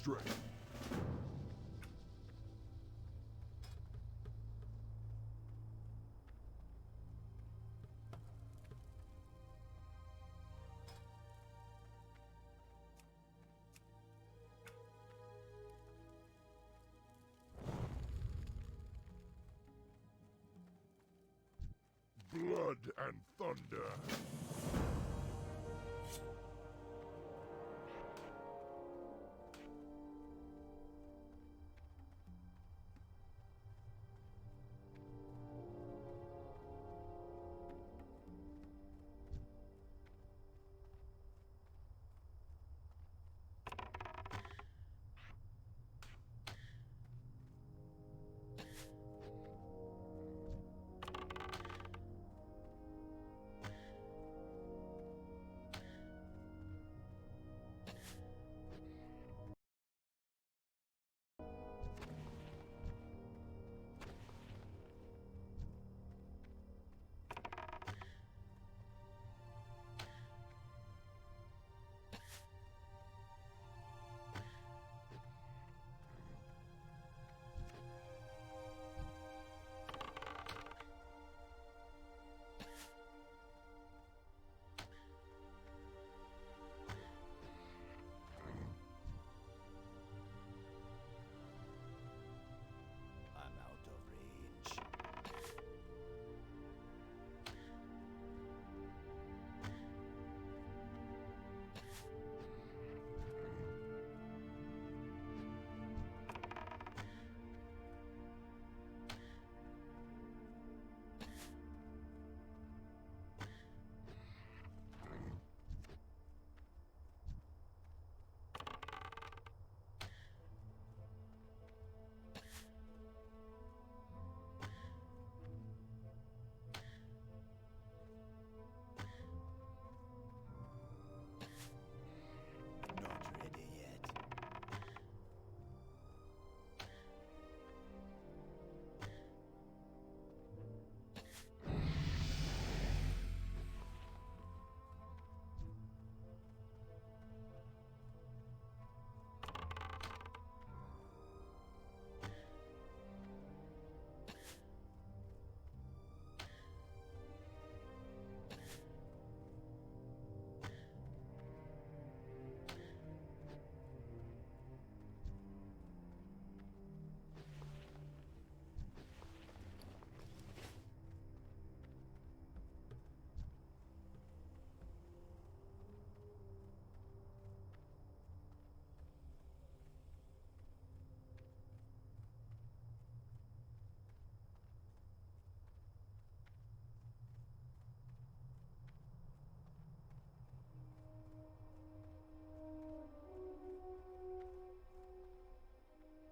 strength. Blood and thunder. I'm out of range. Not ready yet.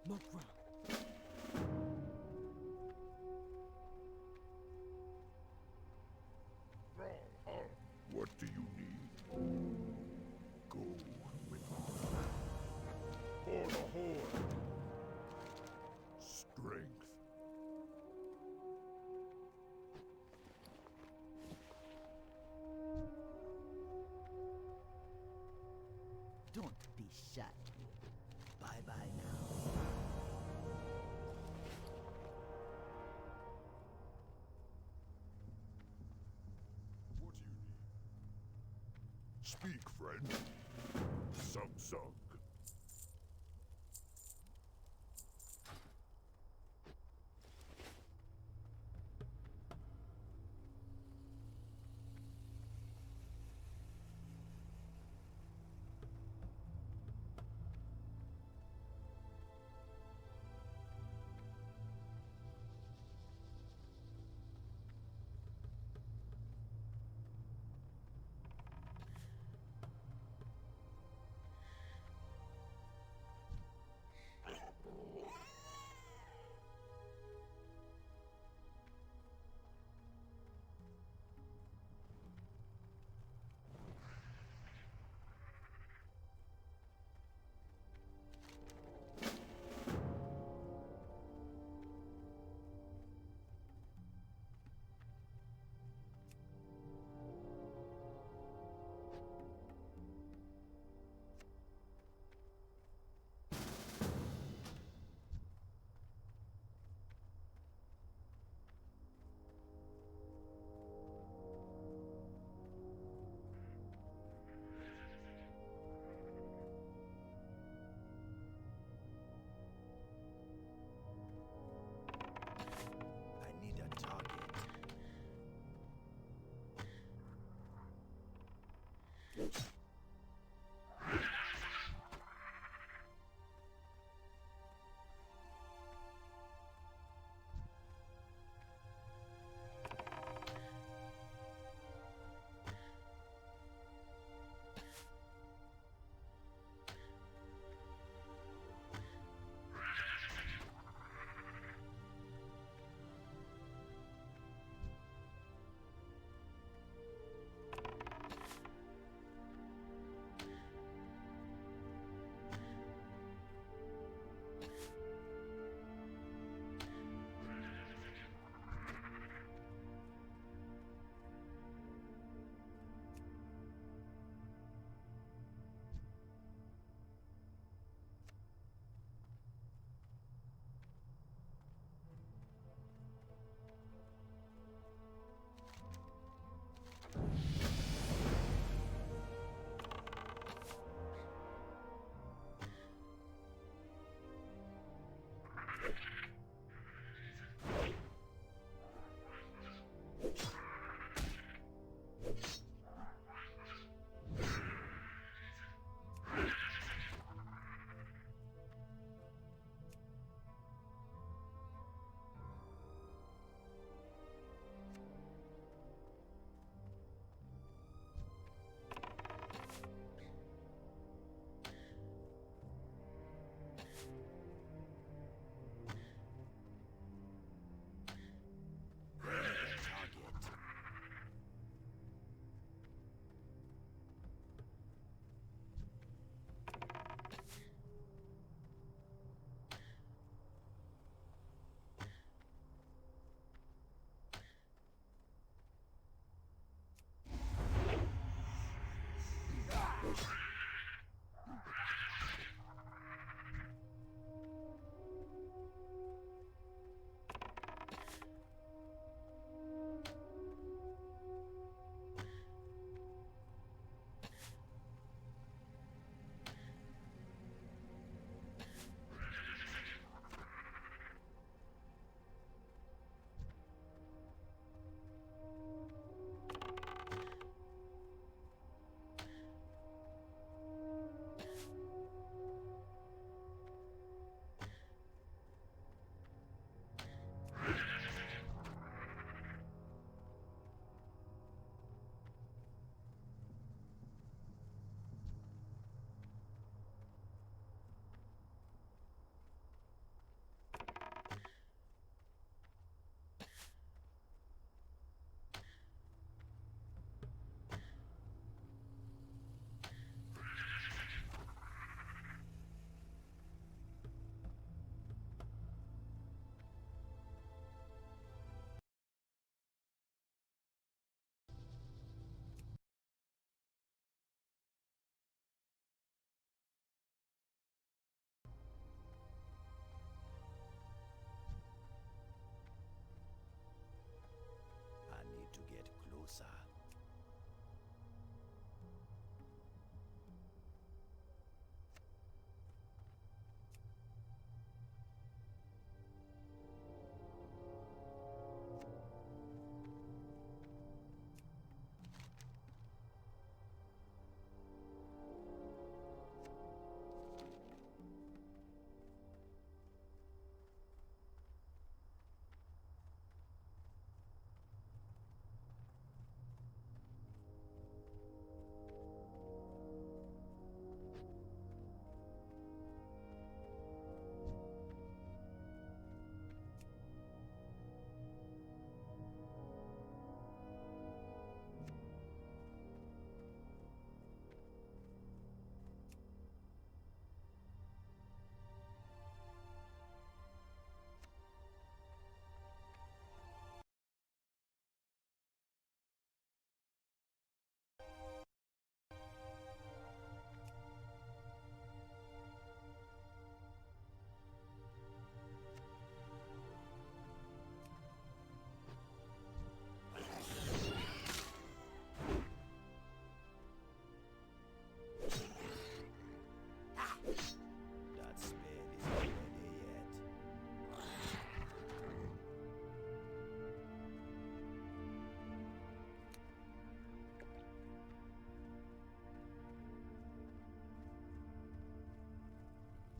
Look round. What do you need? Go with me. For the Horde. Strength. Don't be shy. Bye-bye now. What do you need? Speak, friend. Samsung.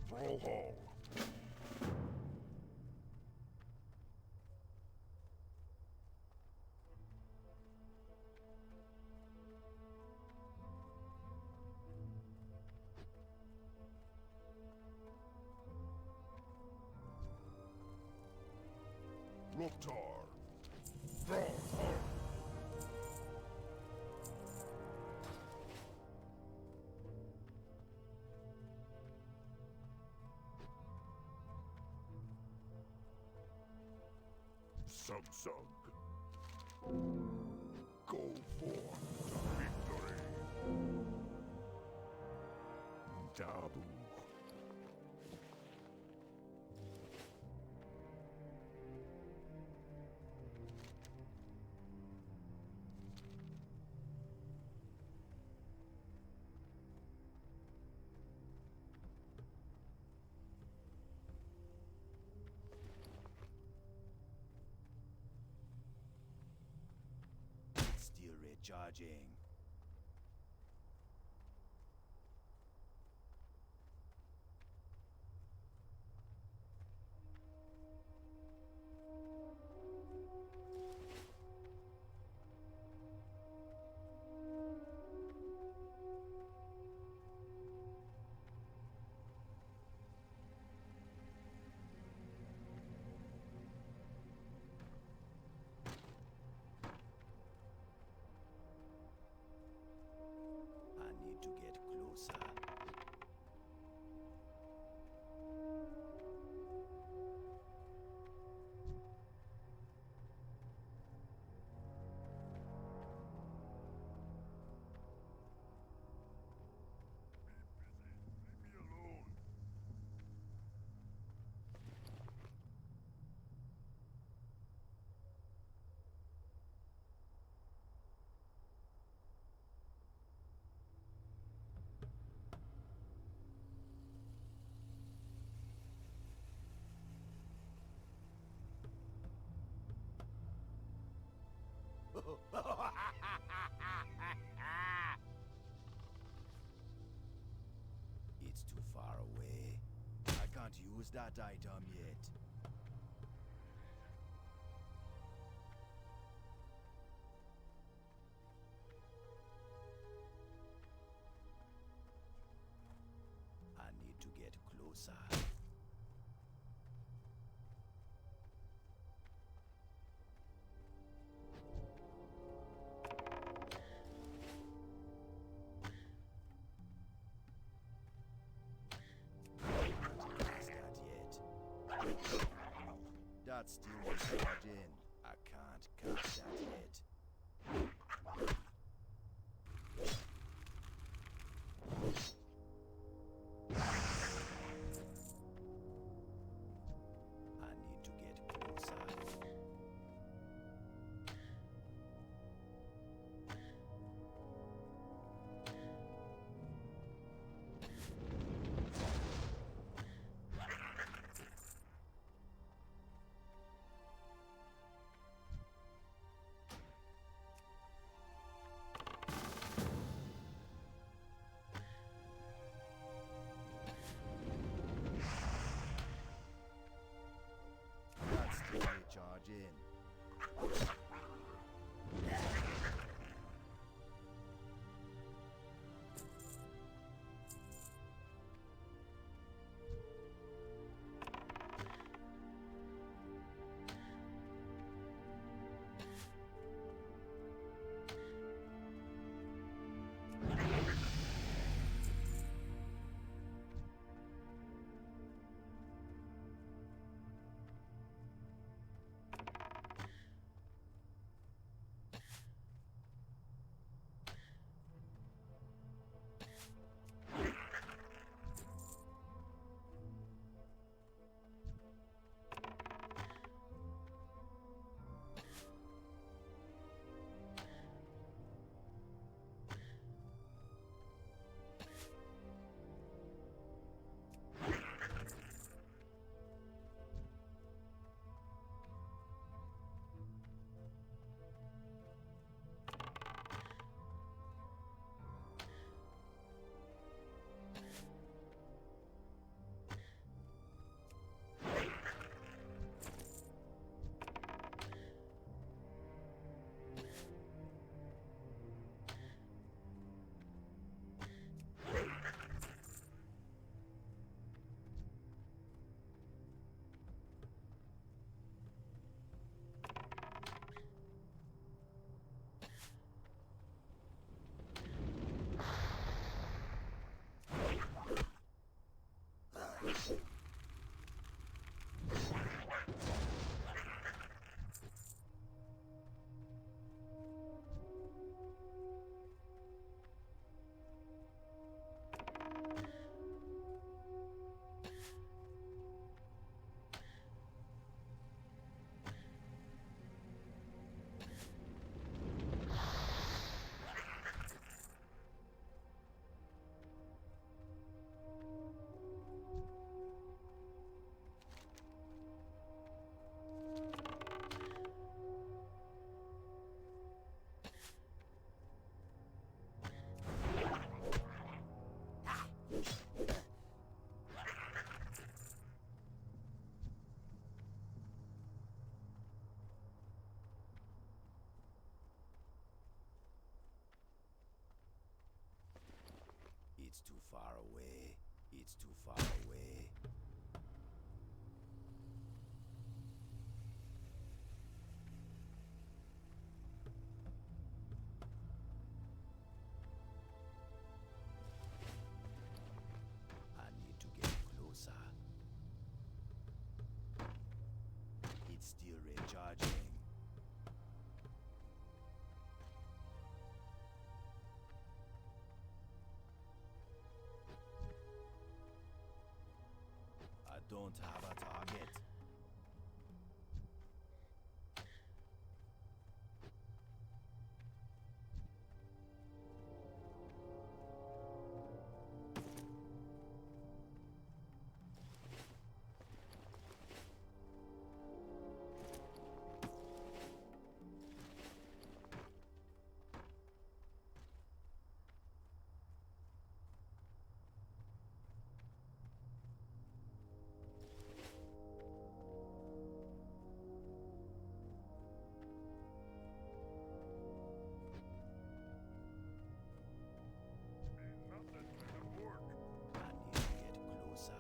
Thrall Hall. Loktar. Thrall Hall. Samsung. Go forth to victory. Dabu. Still recharging. I need to get closer. Leave me alone. It's too far away. I can't use that item yet. I need to get closer. That's still recharging. I can't catch that yet. I need to get closer. That's still recharging. It's too far away. It's too far away. I need to get closer. It's still recharging. I don't have a target. Ain't nothing gonna work. I need to get closer.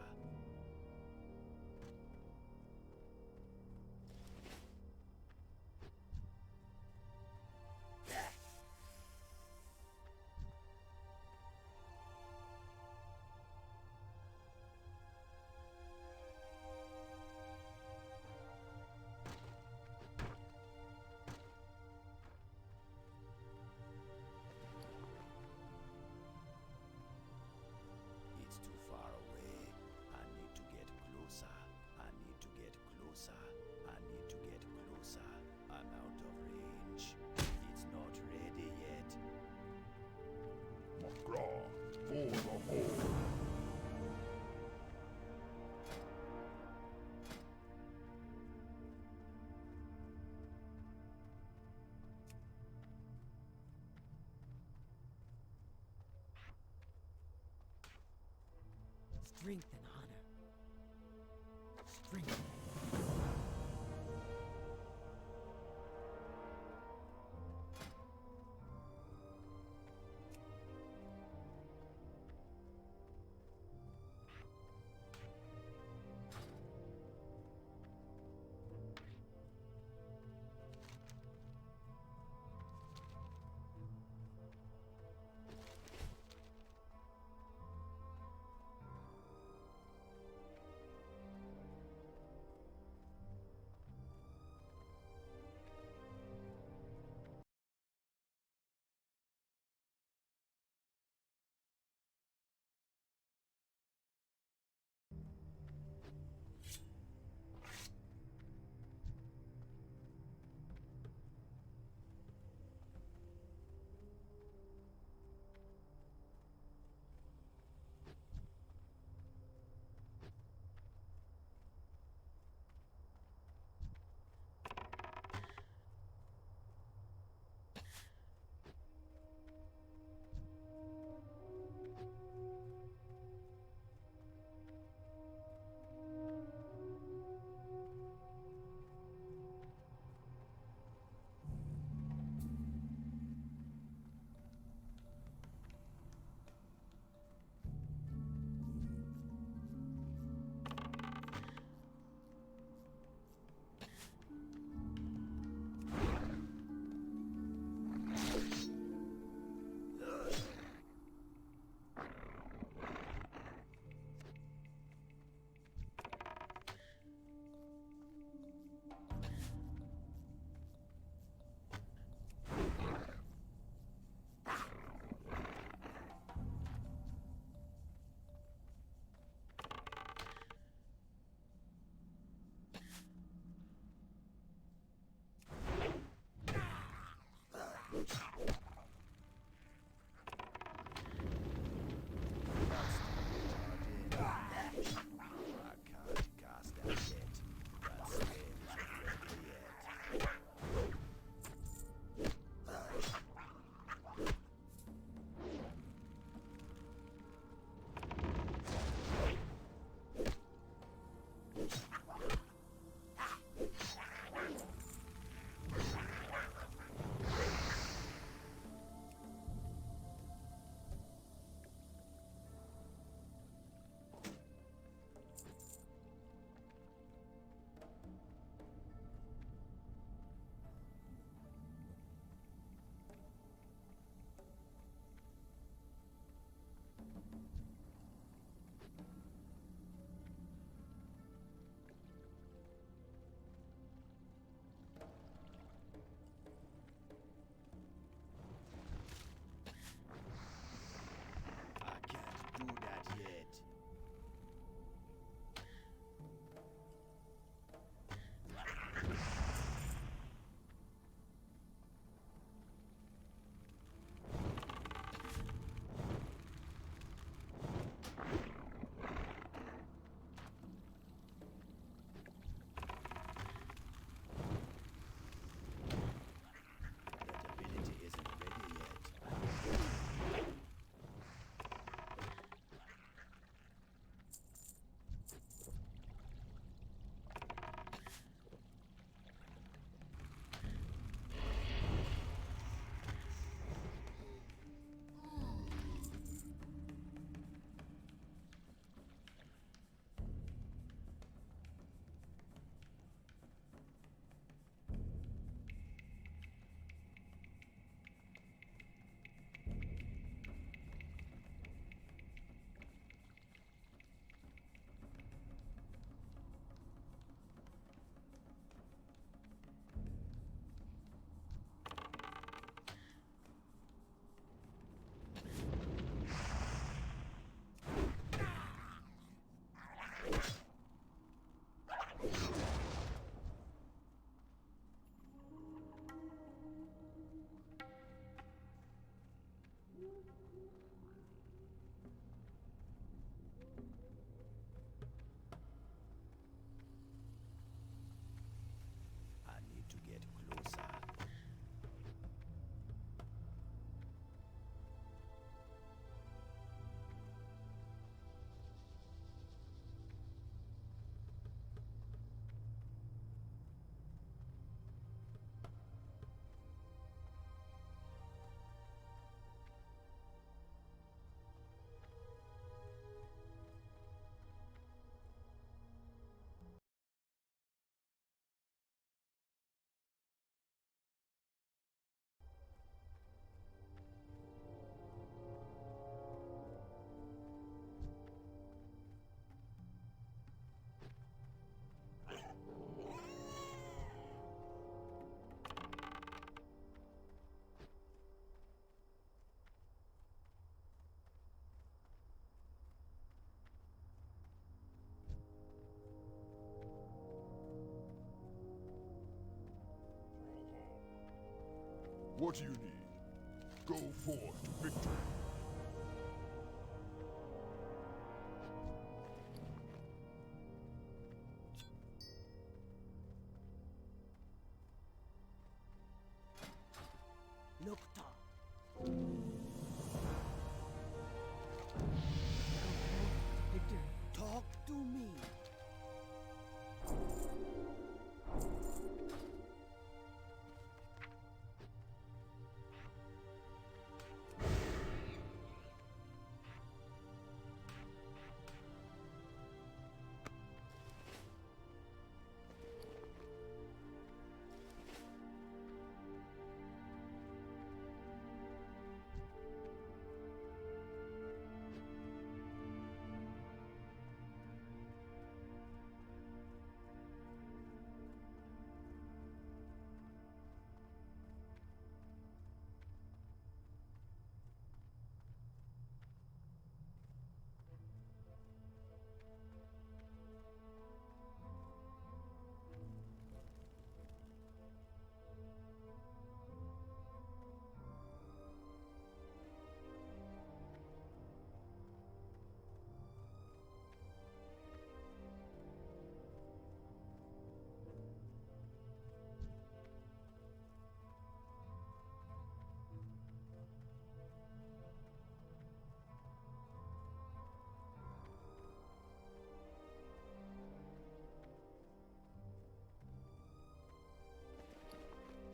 It's too far away. I need to get closer. I need to get closer. I need to get closer. I'm out of range. It's not ready yet. McGraw for the hole. Strength and honor. Strength. What do you need? Go forth to victory. Lokta. Victor, talk to me.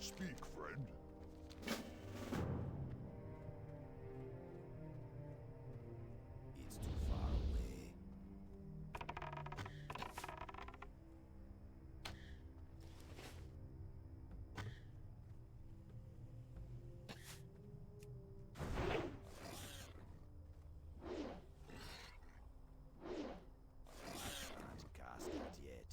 Speak, friend. It's too far away. Can't cast that yet.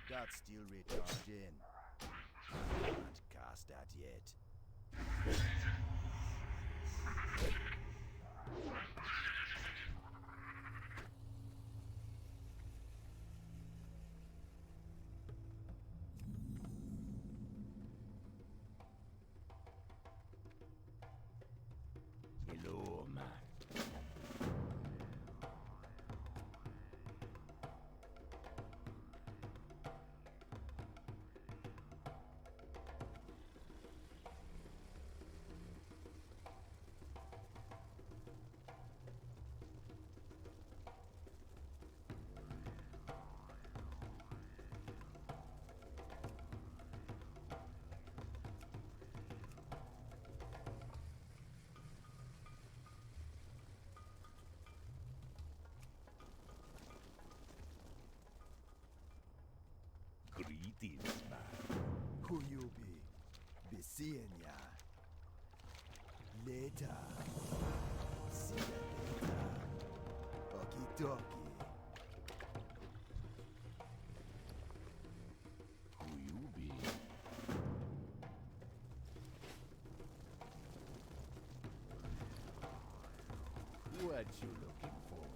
That's still recharging. Can't cast that yet. Hello, man. Greetings, man. Who you be? Be seeing ya. Later. See ya later. Okie dokie. Who you be? What you looking for?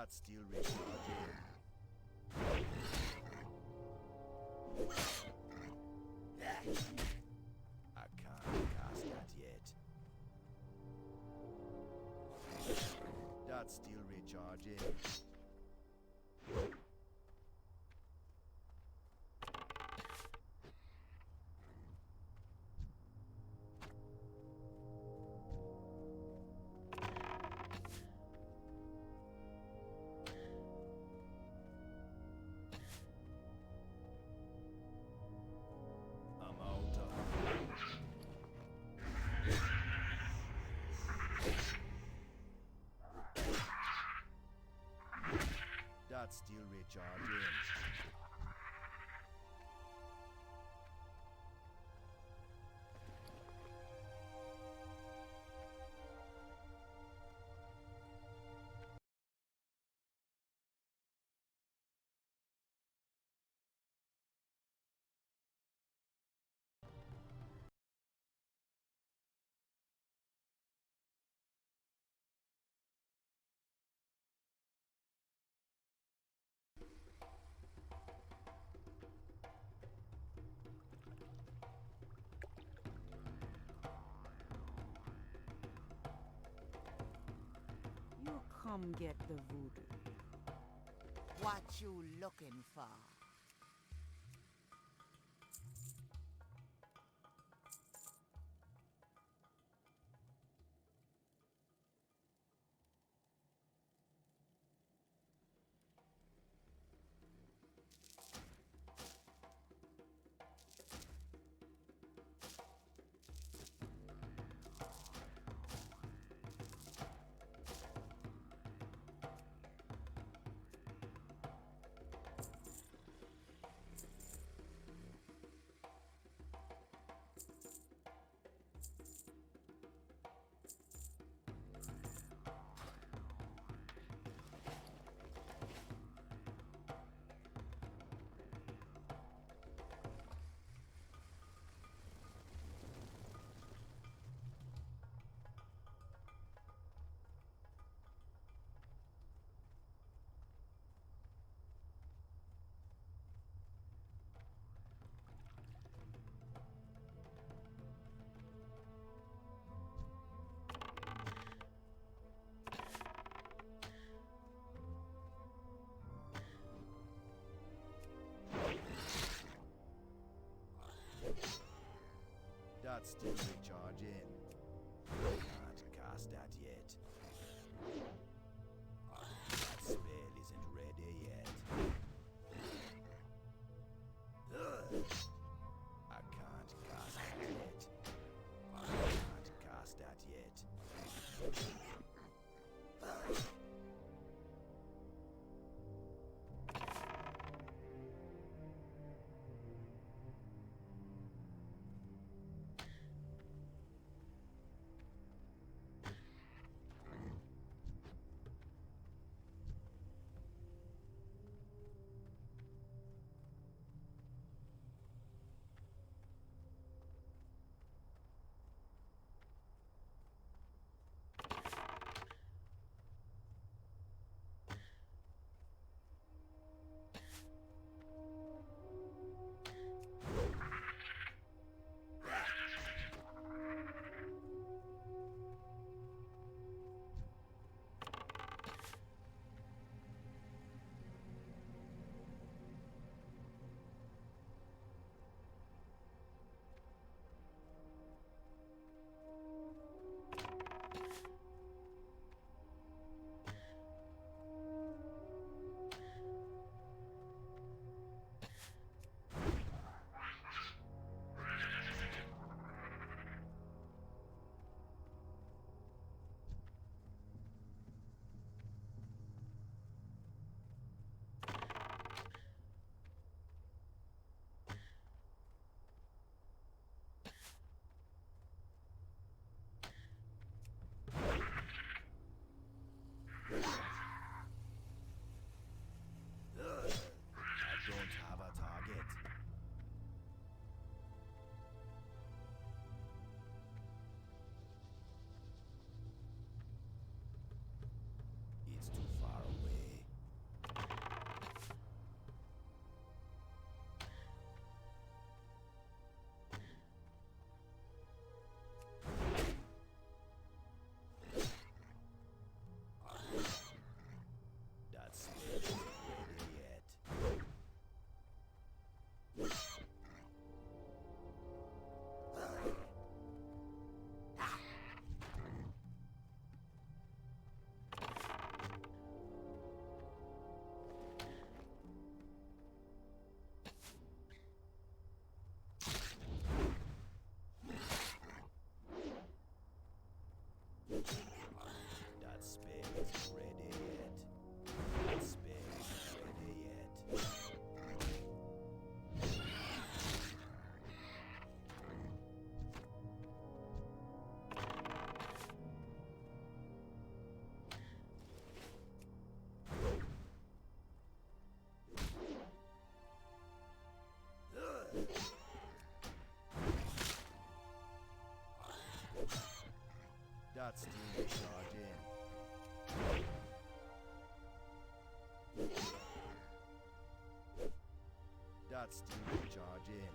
That's still recharging. I can't cast that yet. That's still recharging. I'm out of. That's still recharging. You come get the voodoo. What you looking for? That's still recharging.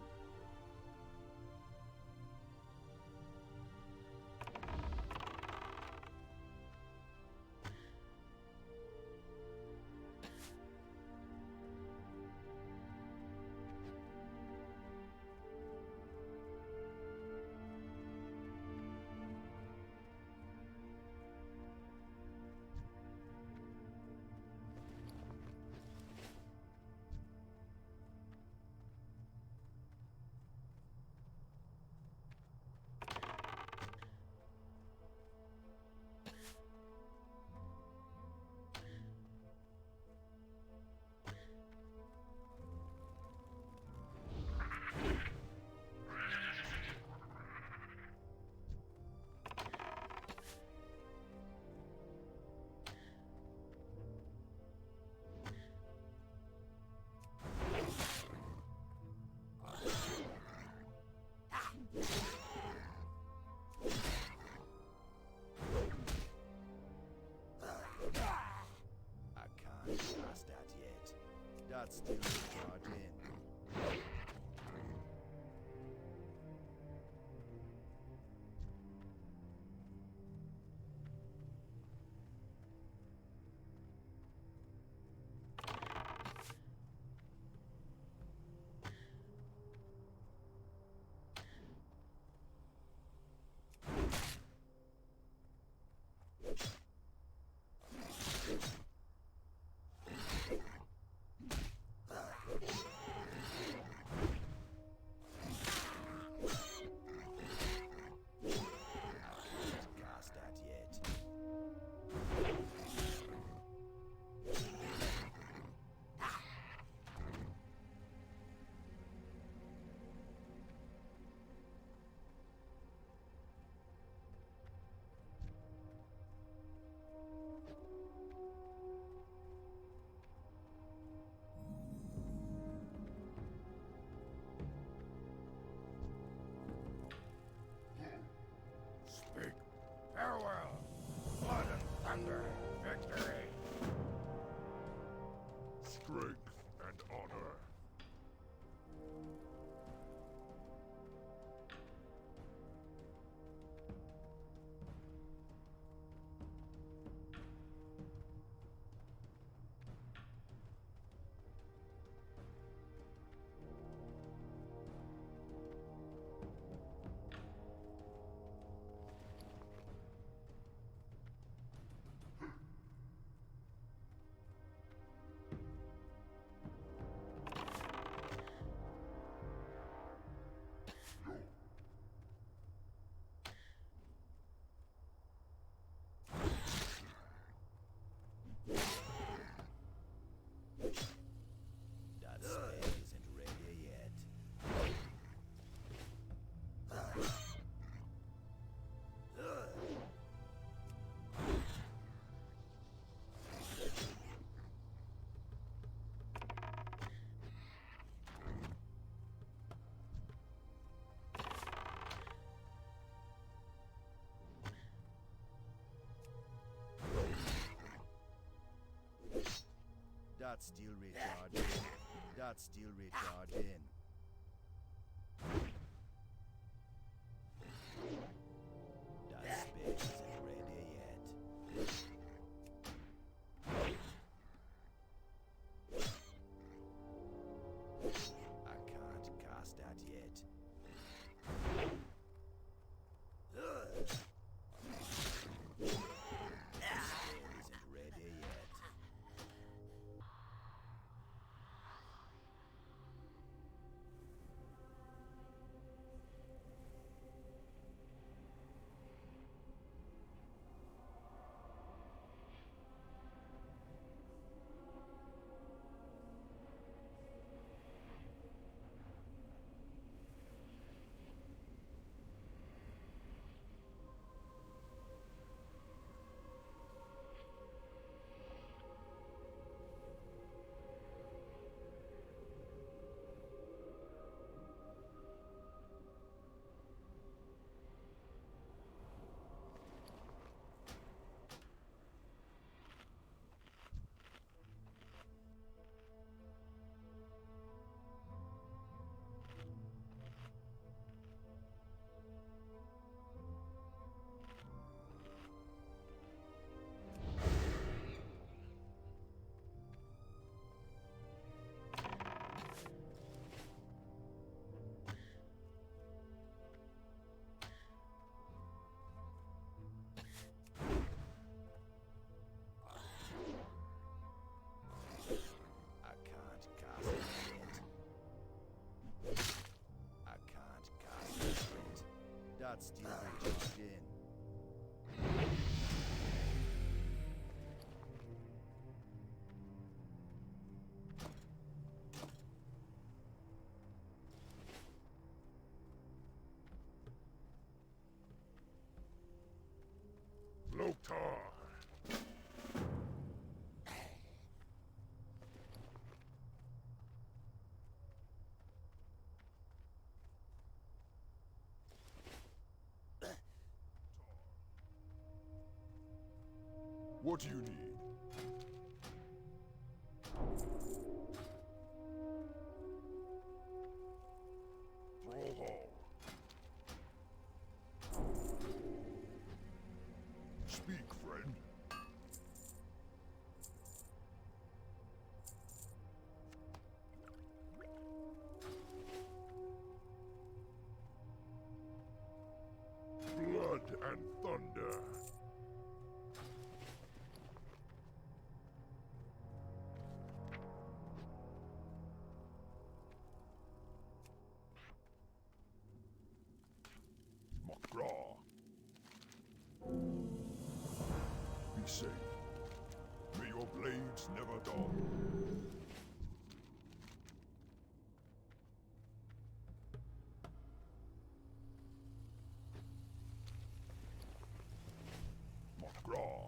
I can't cast that yet. That's still recharging. Cast that yet. Speak. Farewell. Blood and thunder. Victory. Strength and honor. That spell isn't ready yet. That's still recharging. That's still recharging. That spell isn't ready yet. I can't cast that yet. That spell isn't ready yet. What do you need? Brawlhall. Speak, friend. Blood and thunder. McGraw. Be safe. May your blades never dull. McGraw.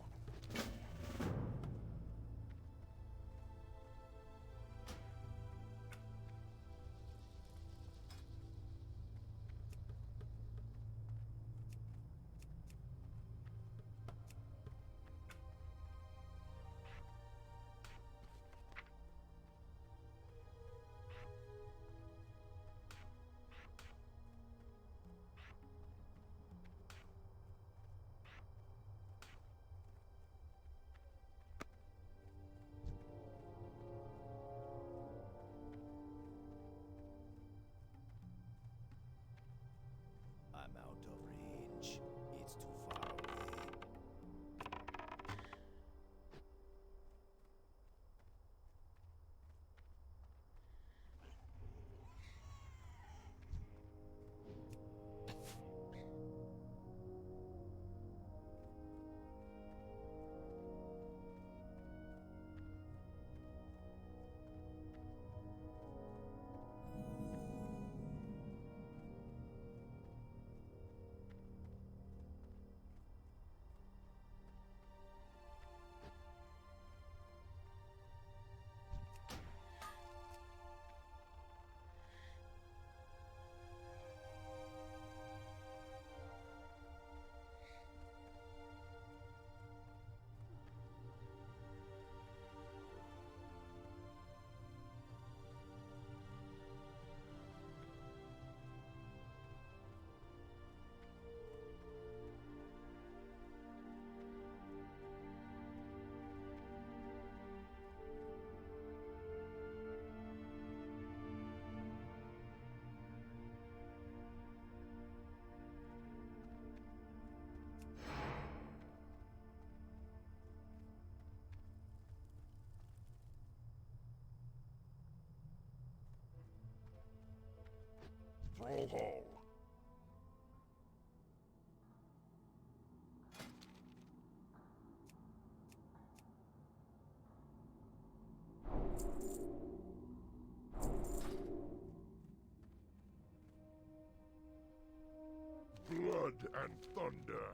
I'm out of range. It's too far away. Brawlhall. Blood and thunder.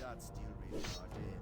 That's still recharging.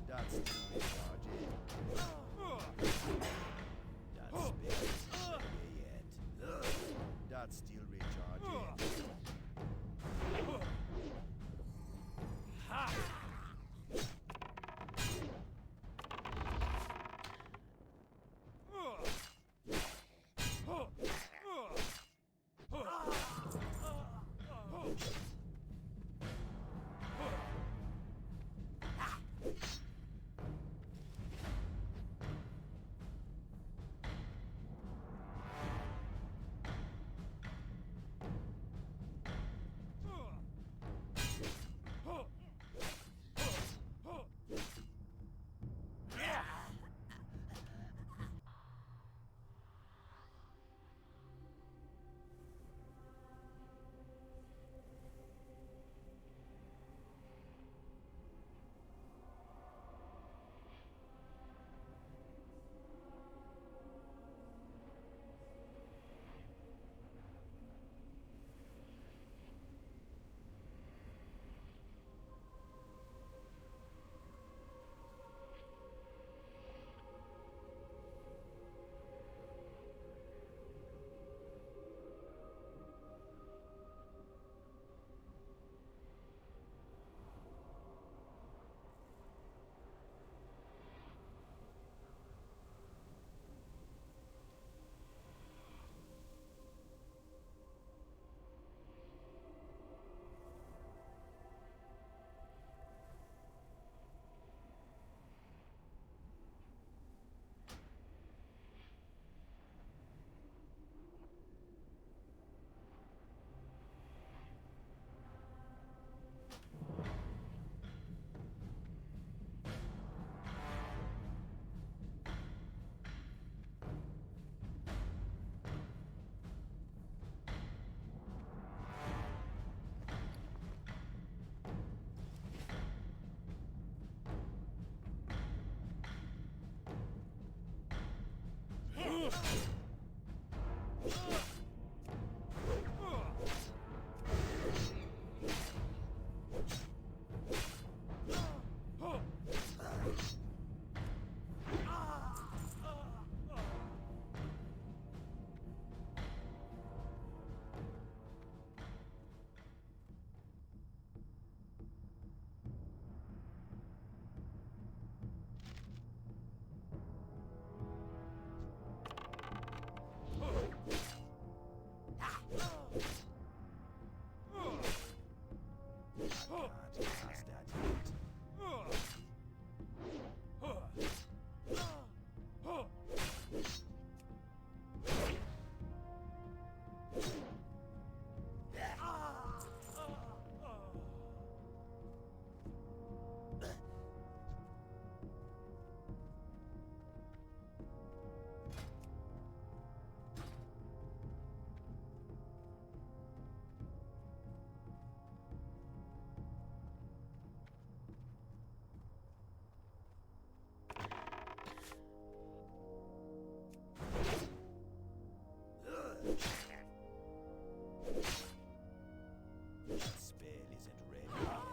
That's still recharging. That spell isn't ready yet. That's still recharging. That spell isn't ready yet.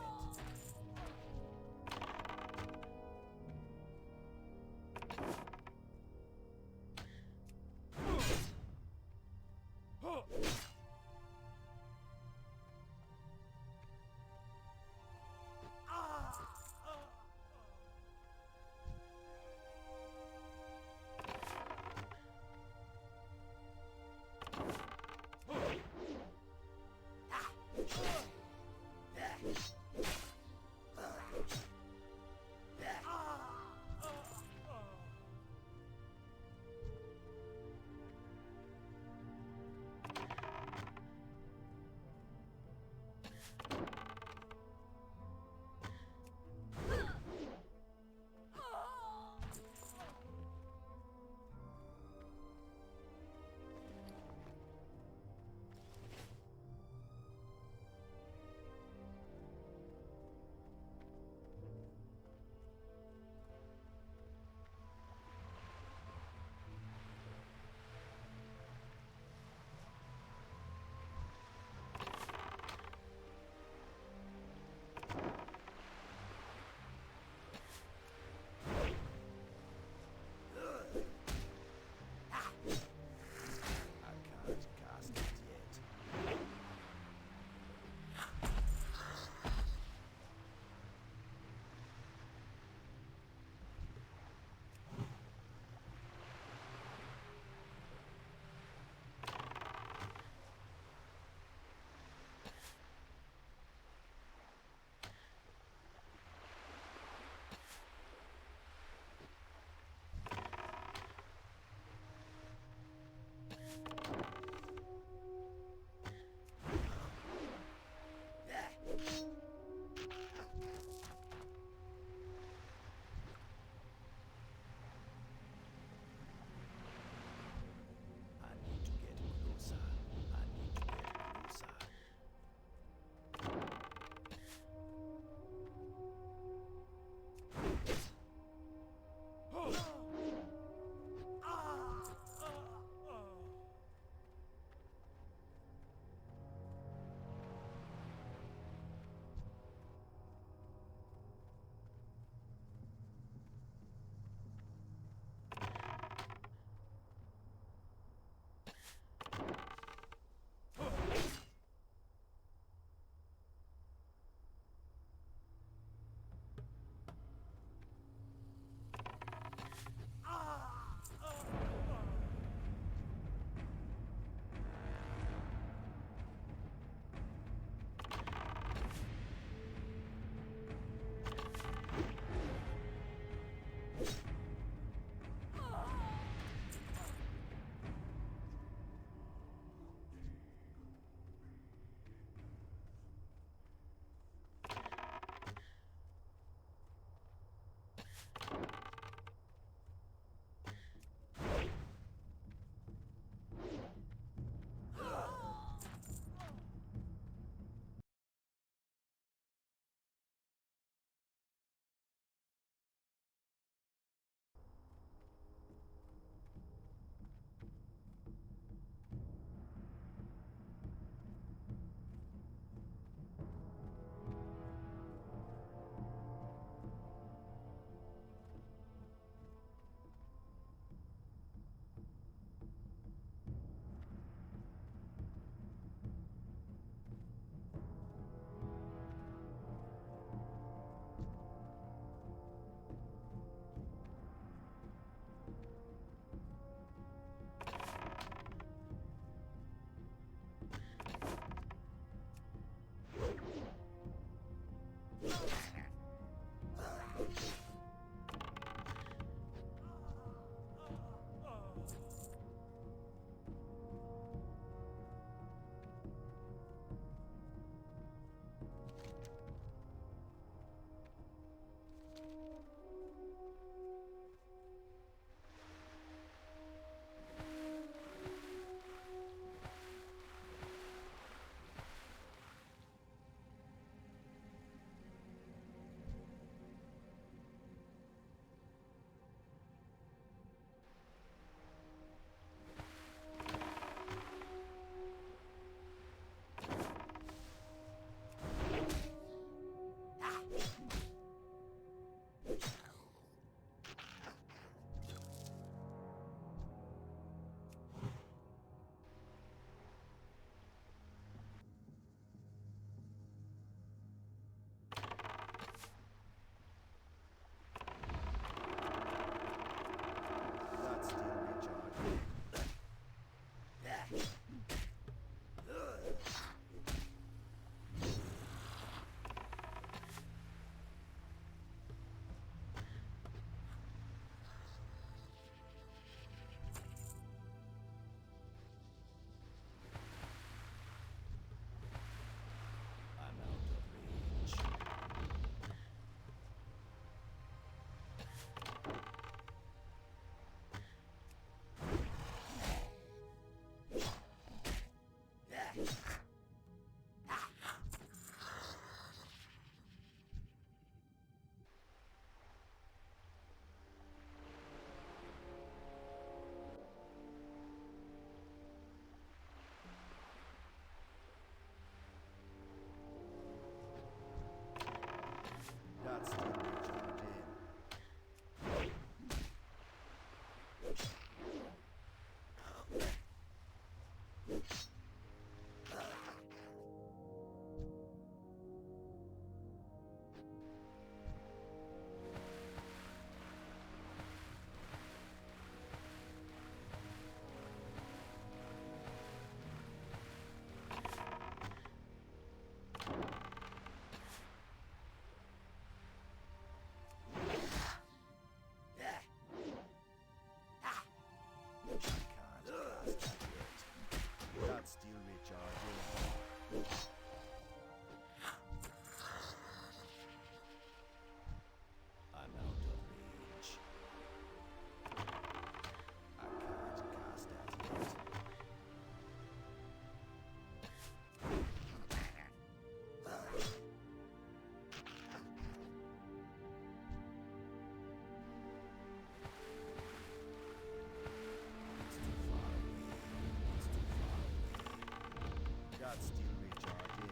That's still recharging.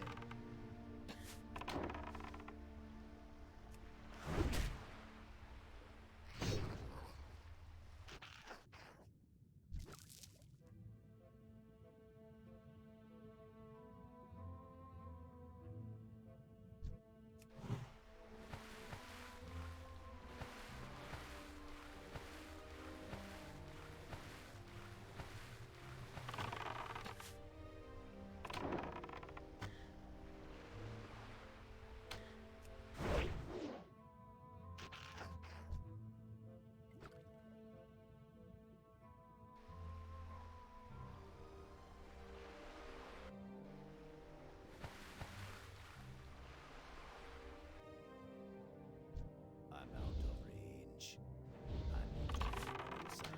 I'm out of range. I need to get closer.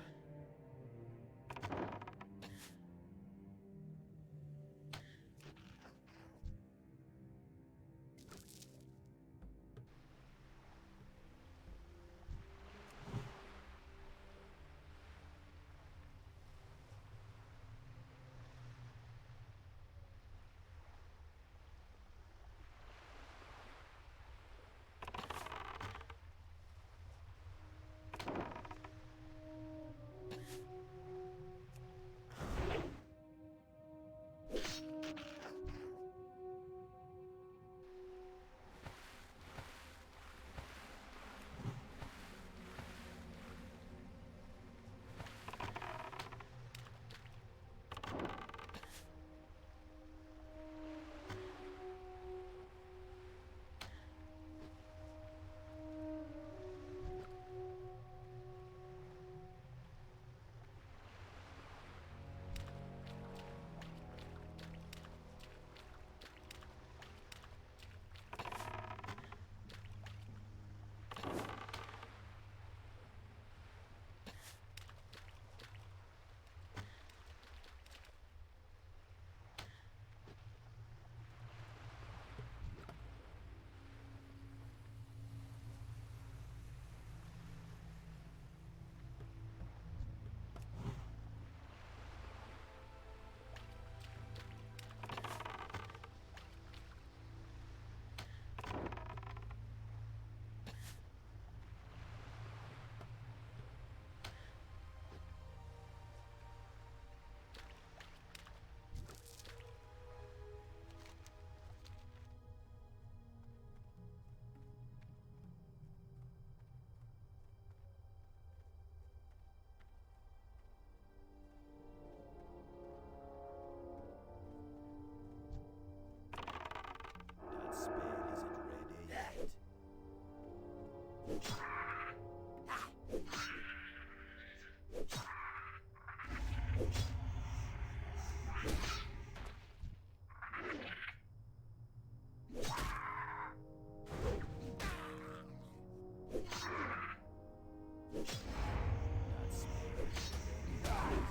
That spell isn't ready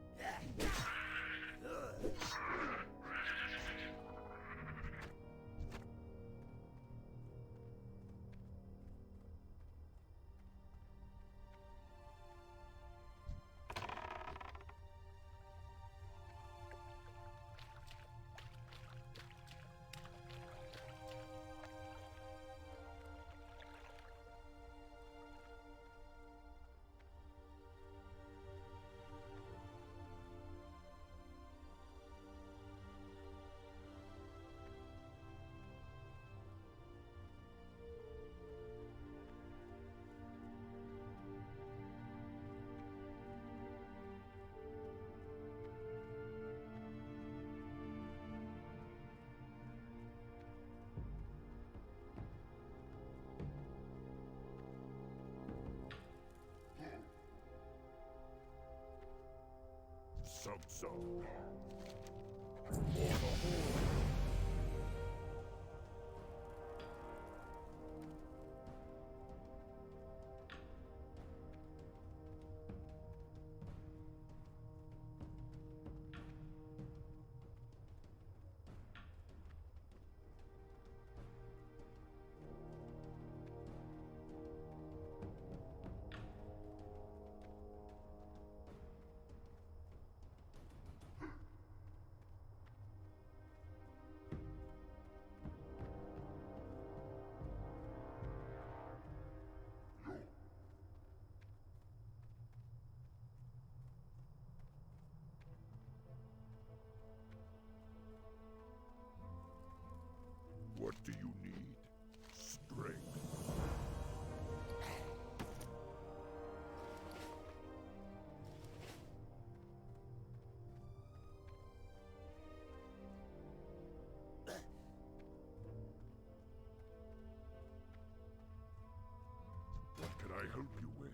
yet. That spell isn't ready yet. Subzone. What do you need? Strength. What can I help you with?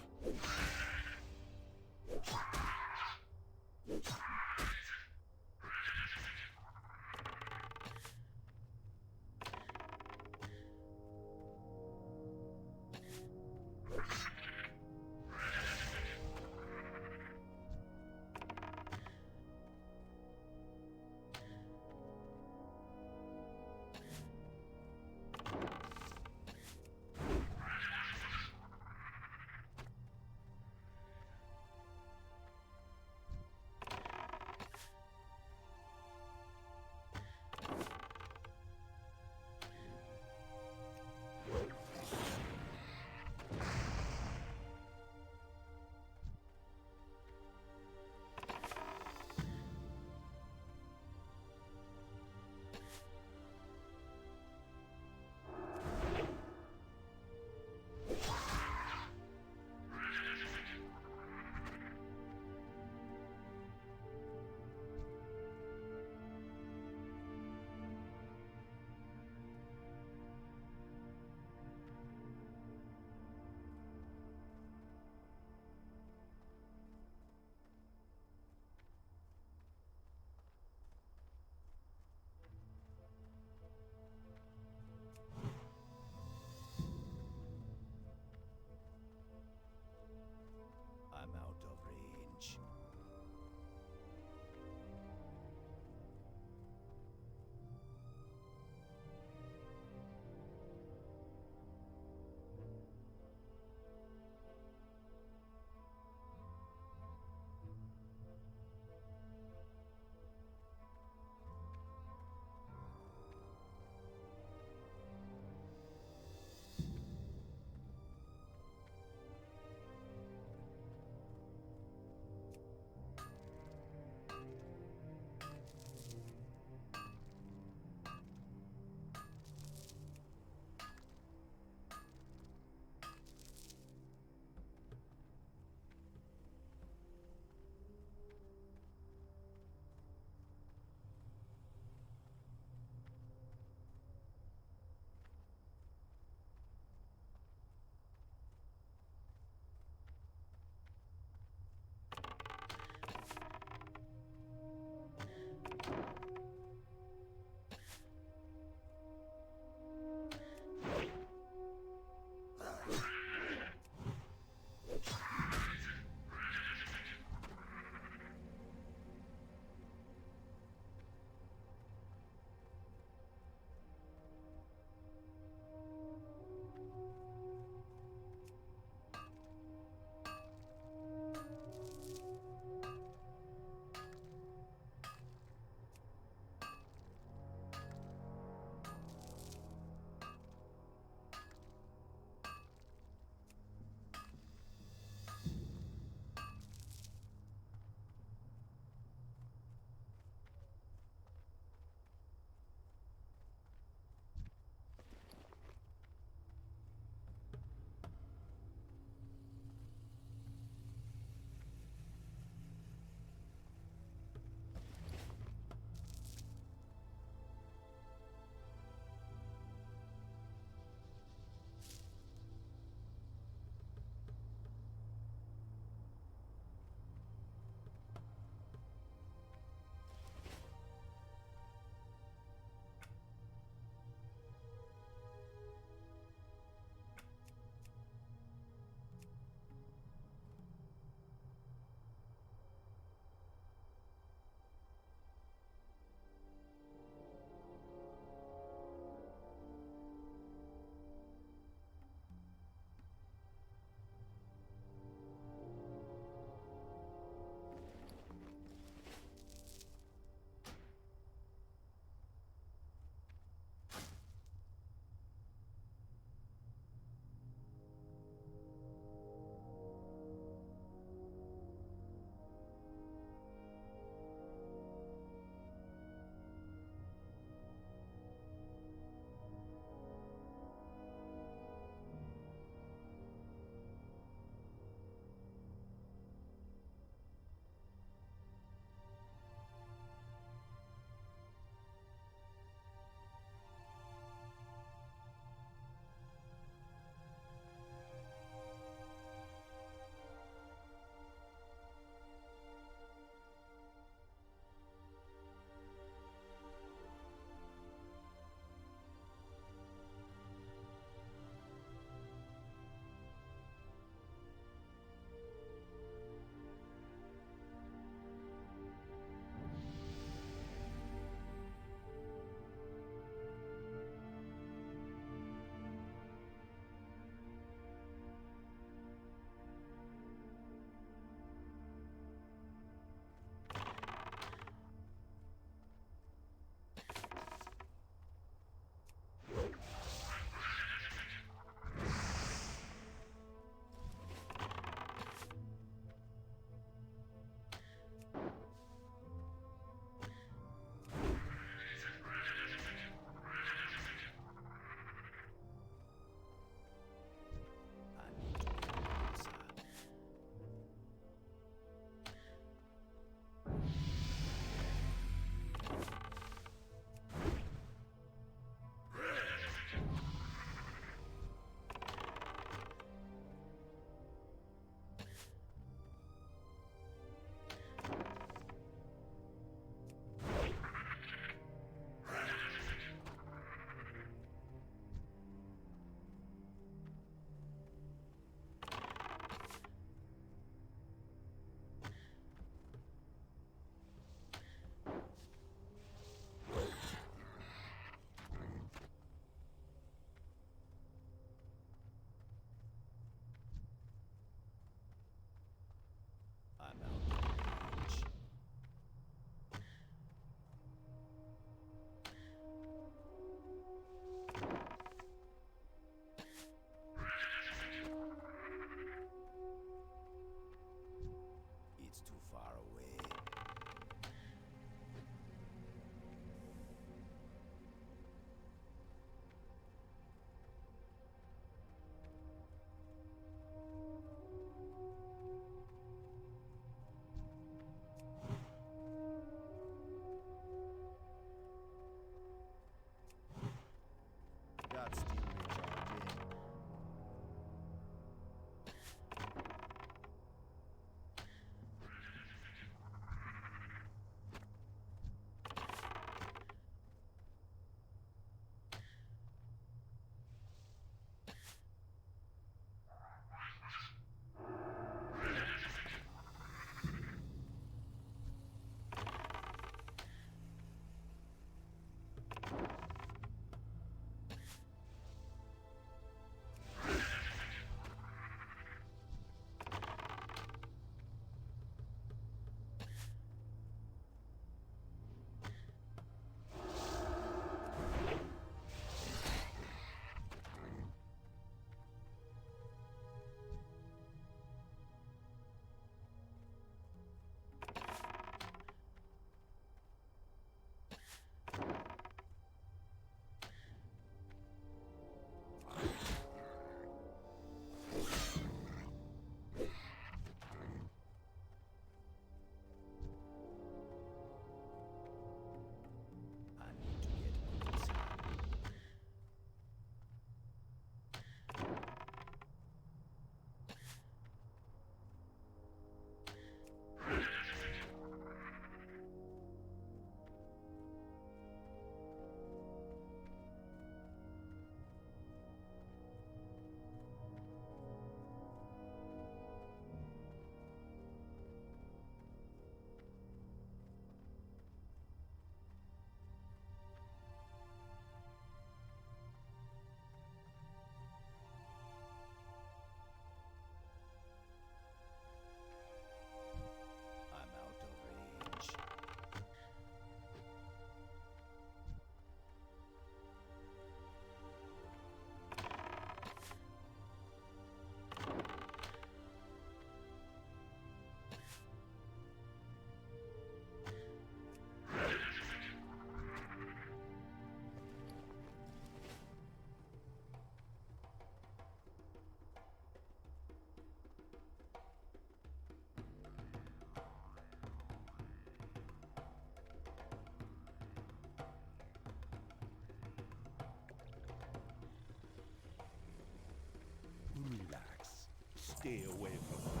Stay away from her.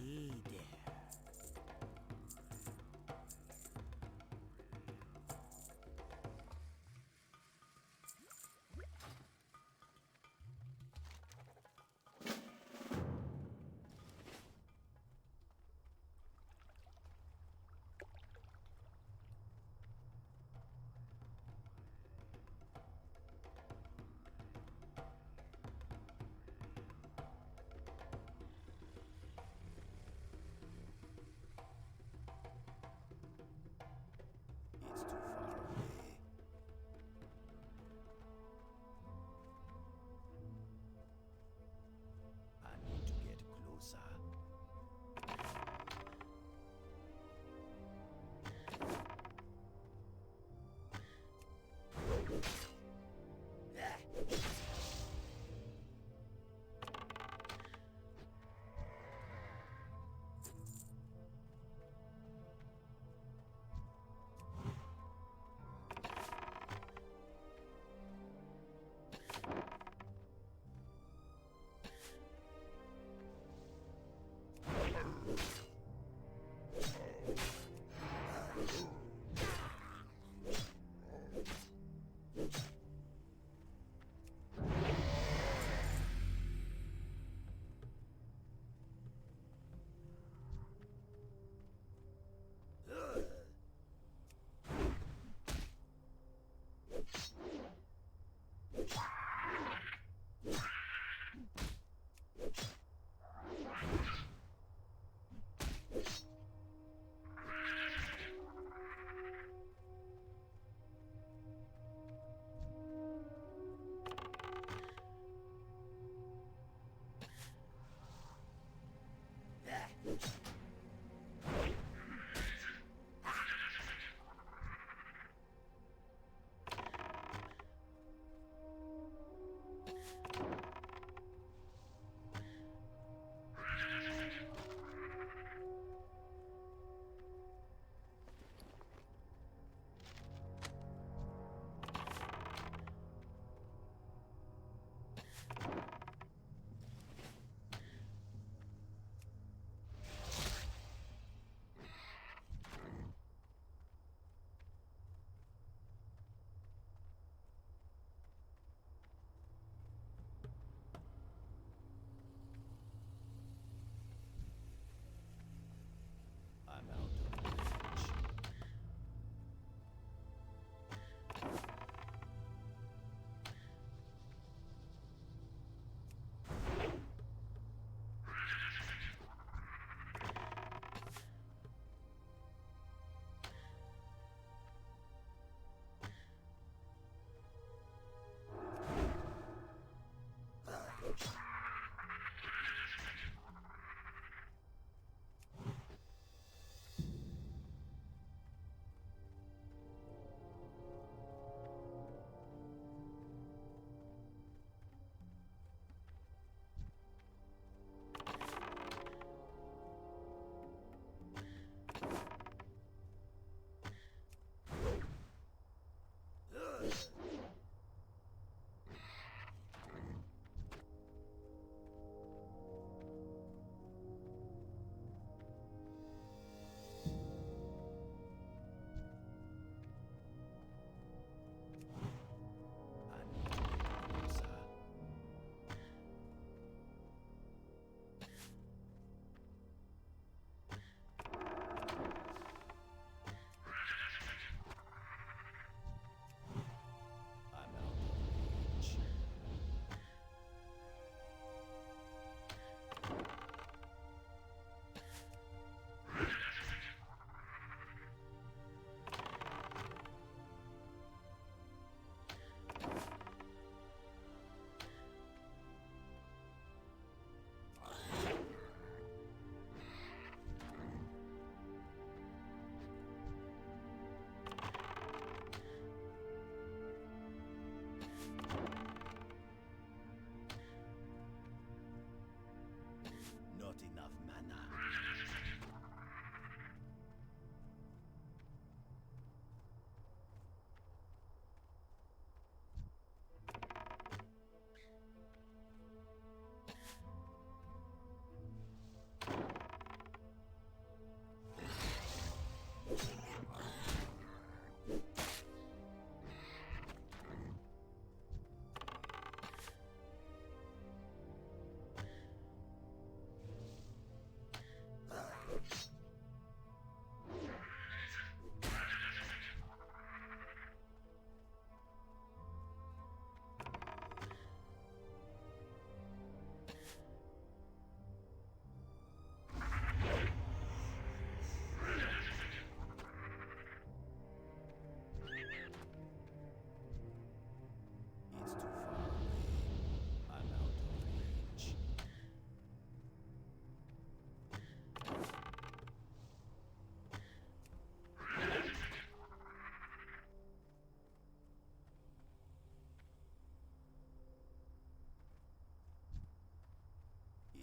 Hey there.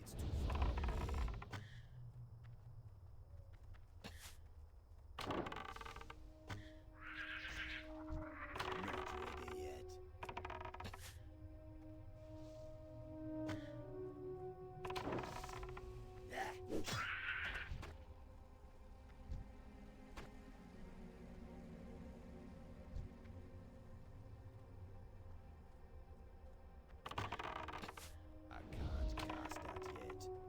It's too far away. Not ready yet. I can't cast that yet.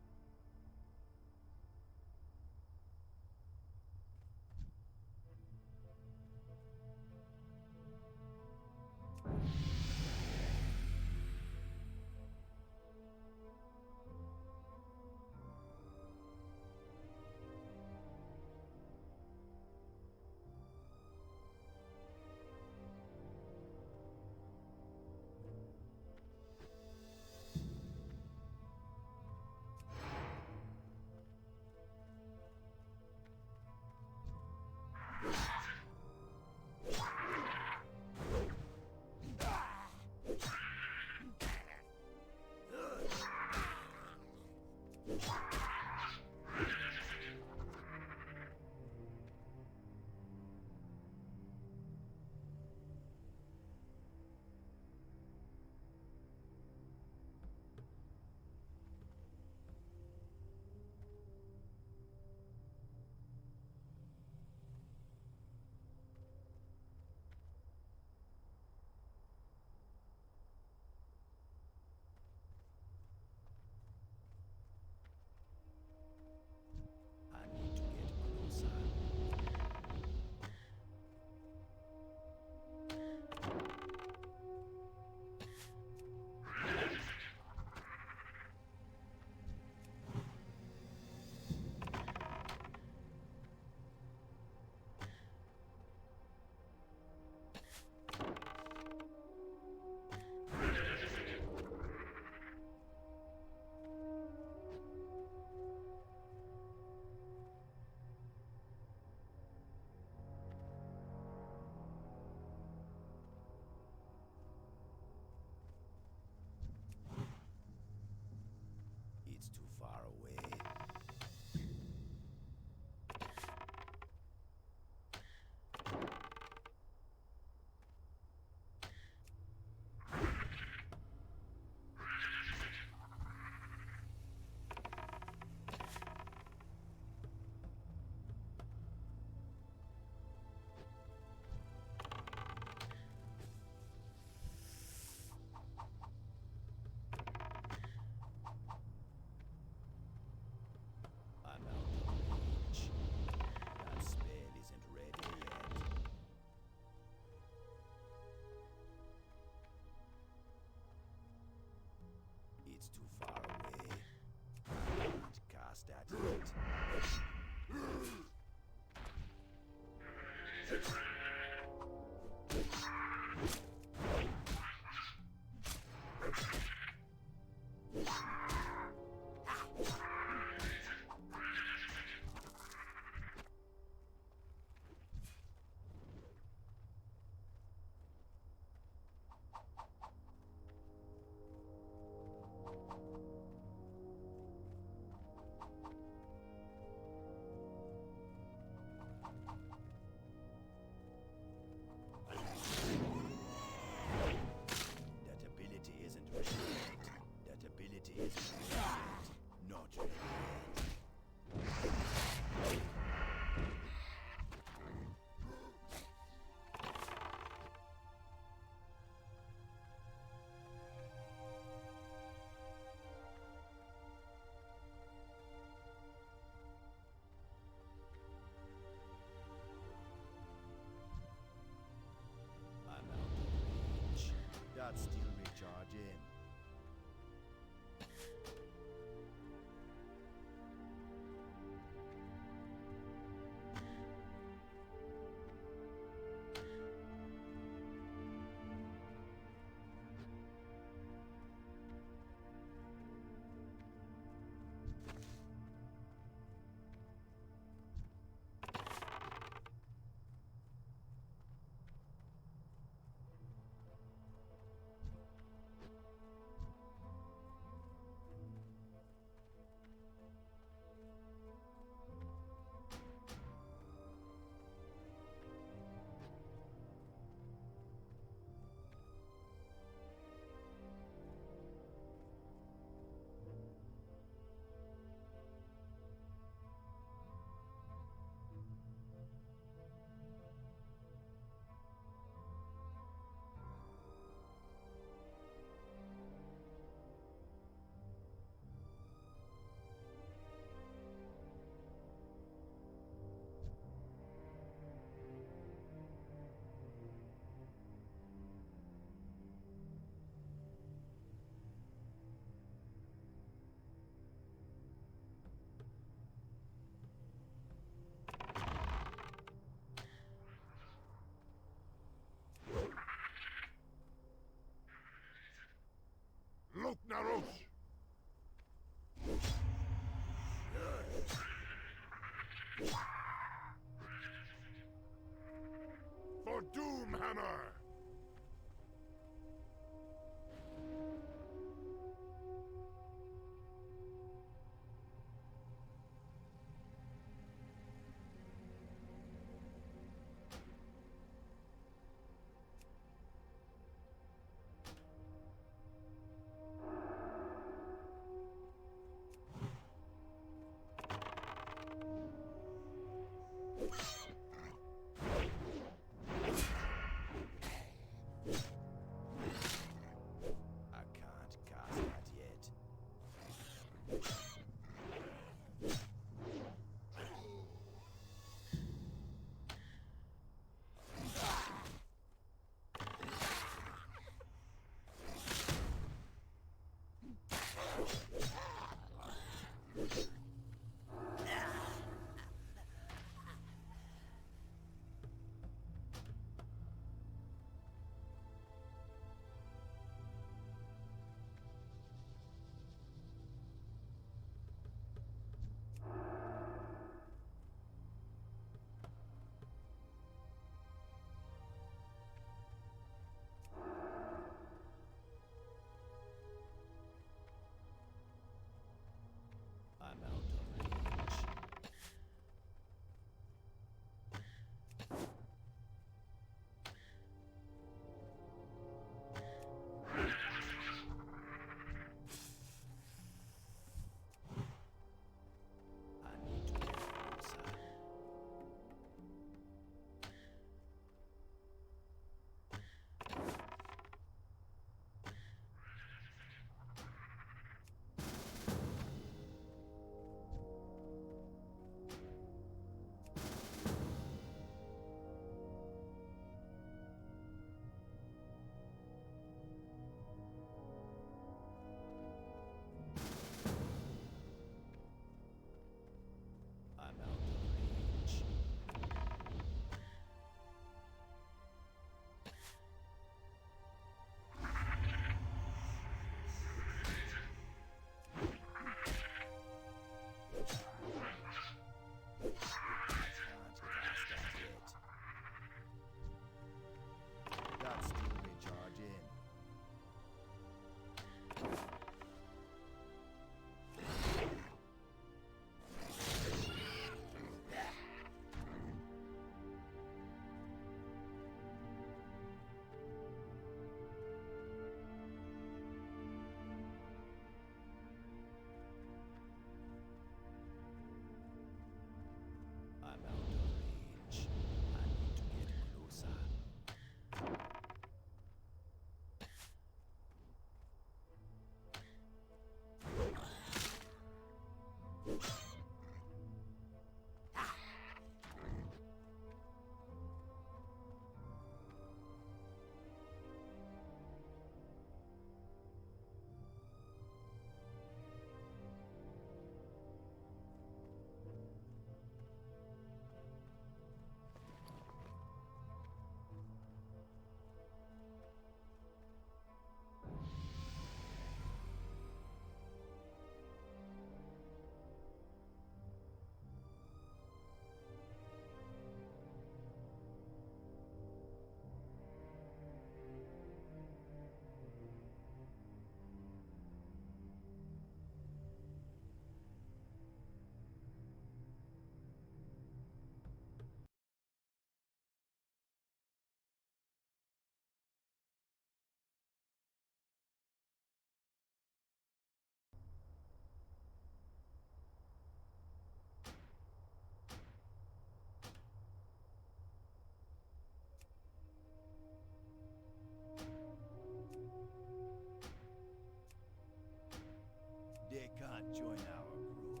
They can't join our group.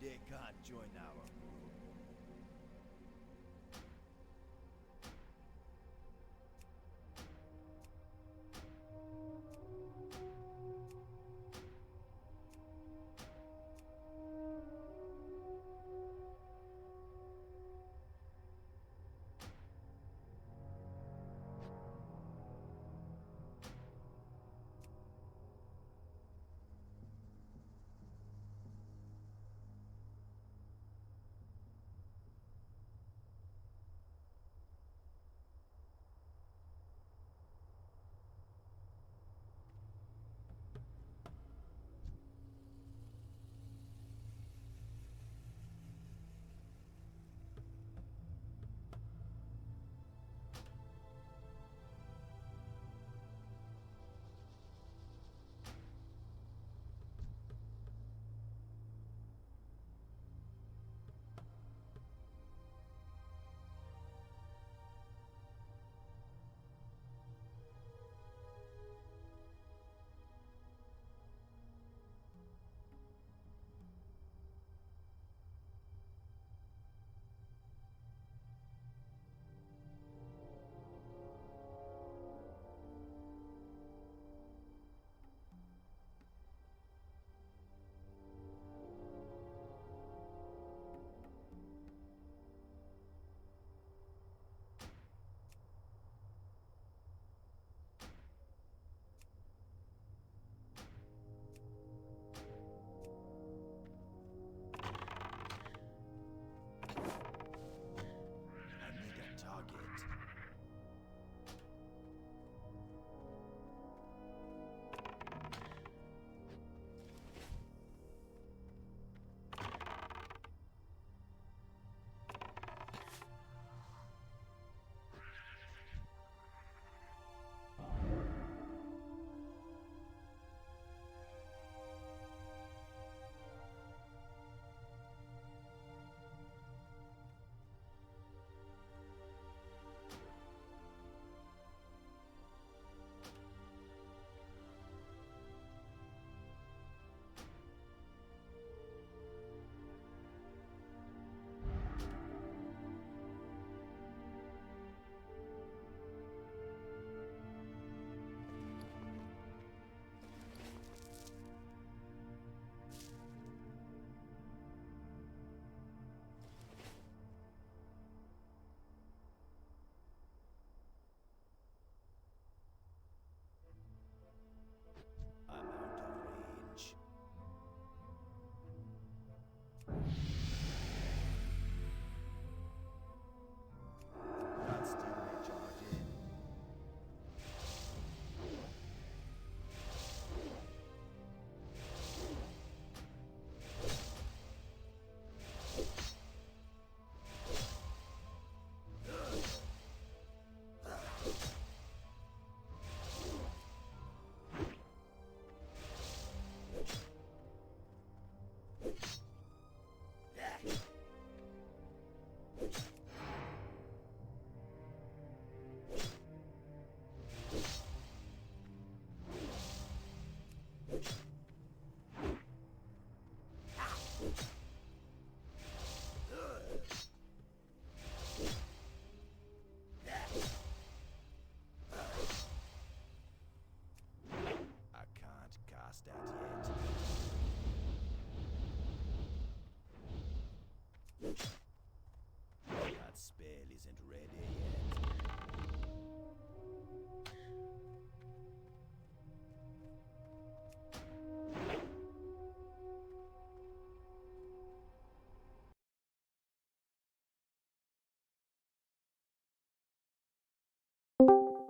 They can't join our group.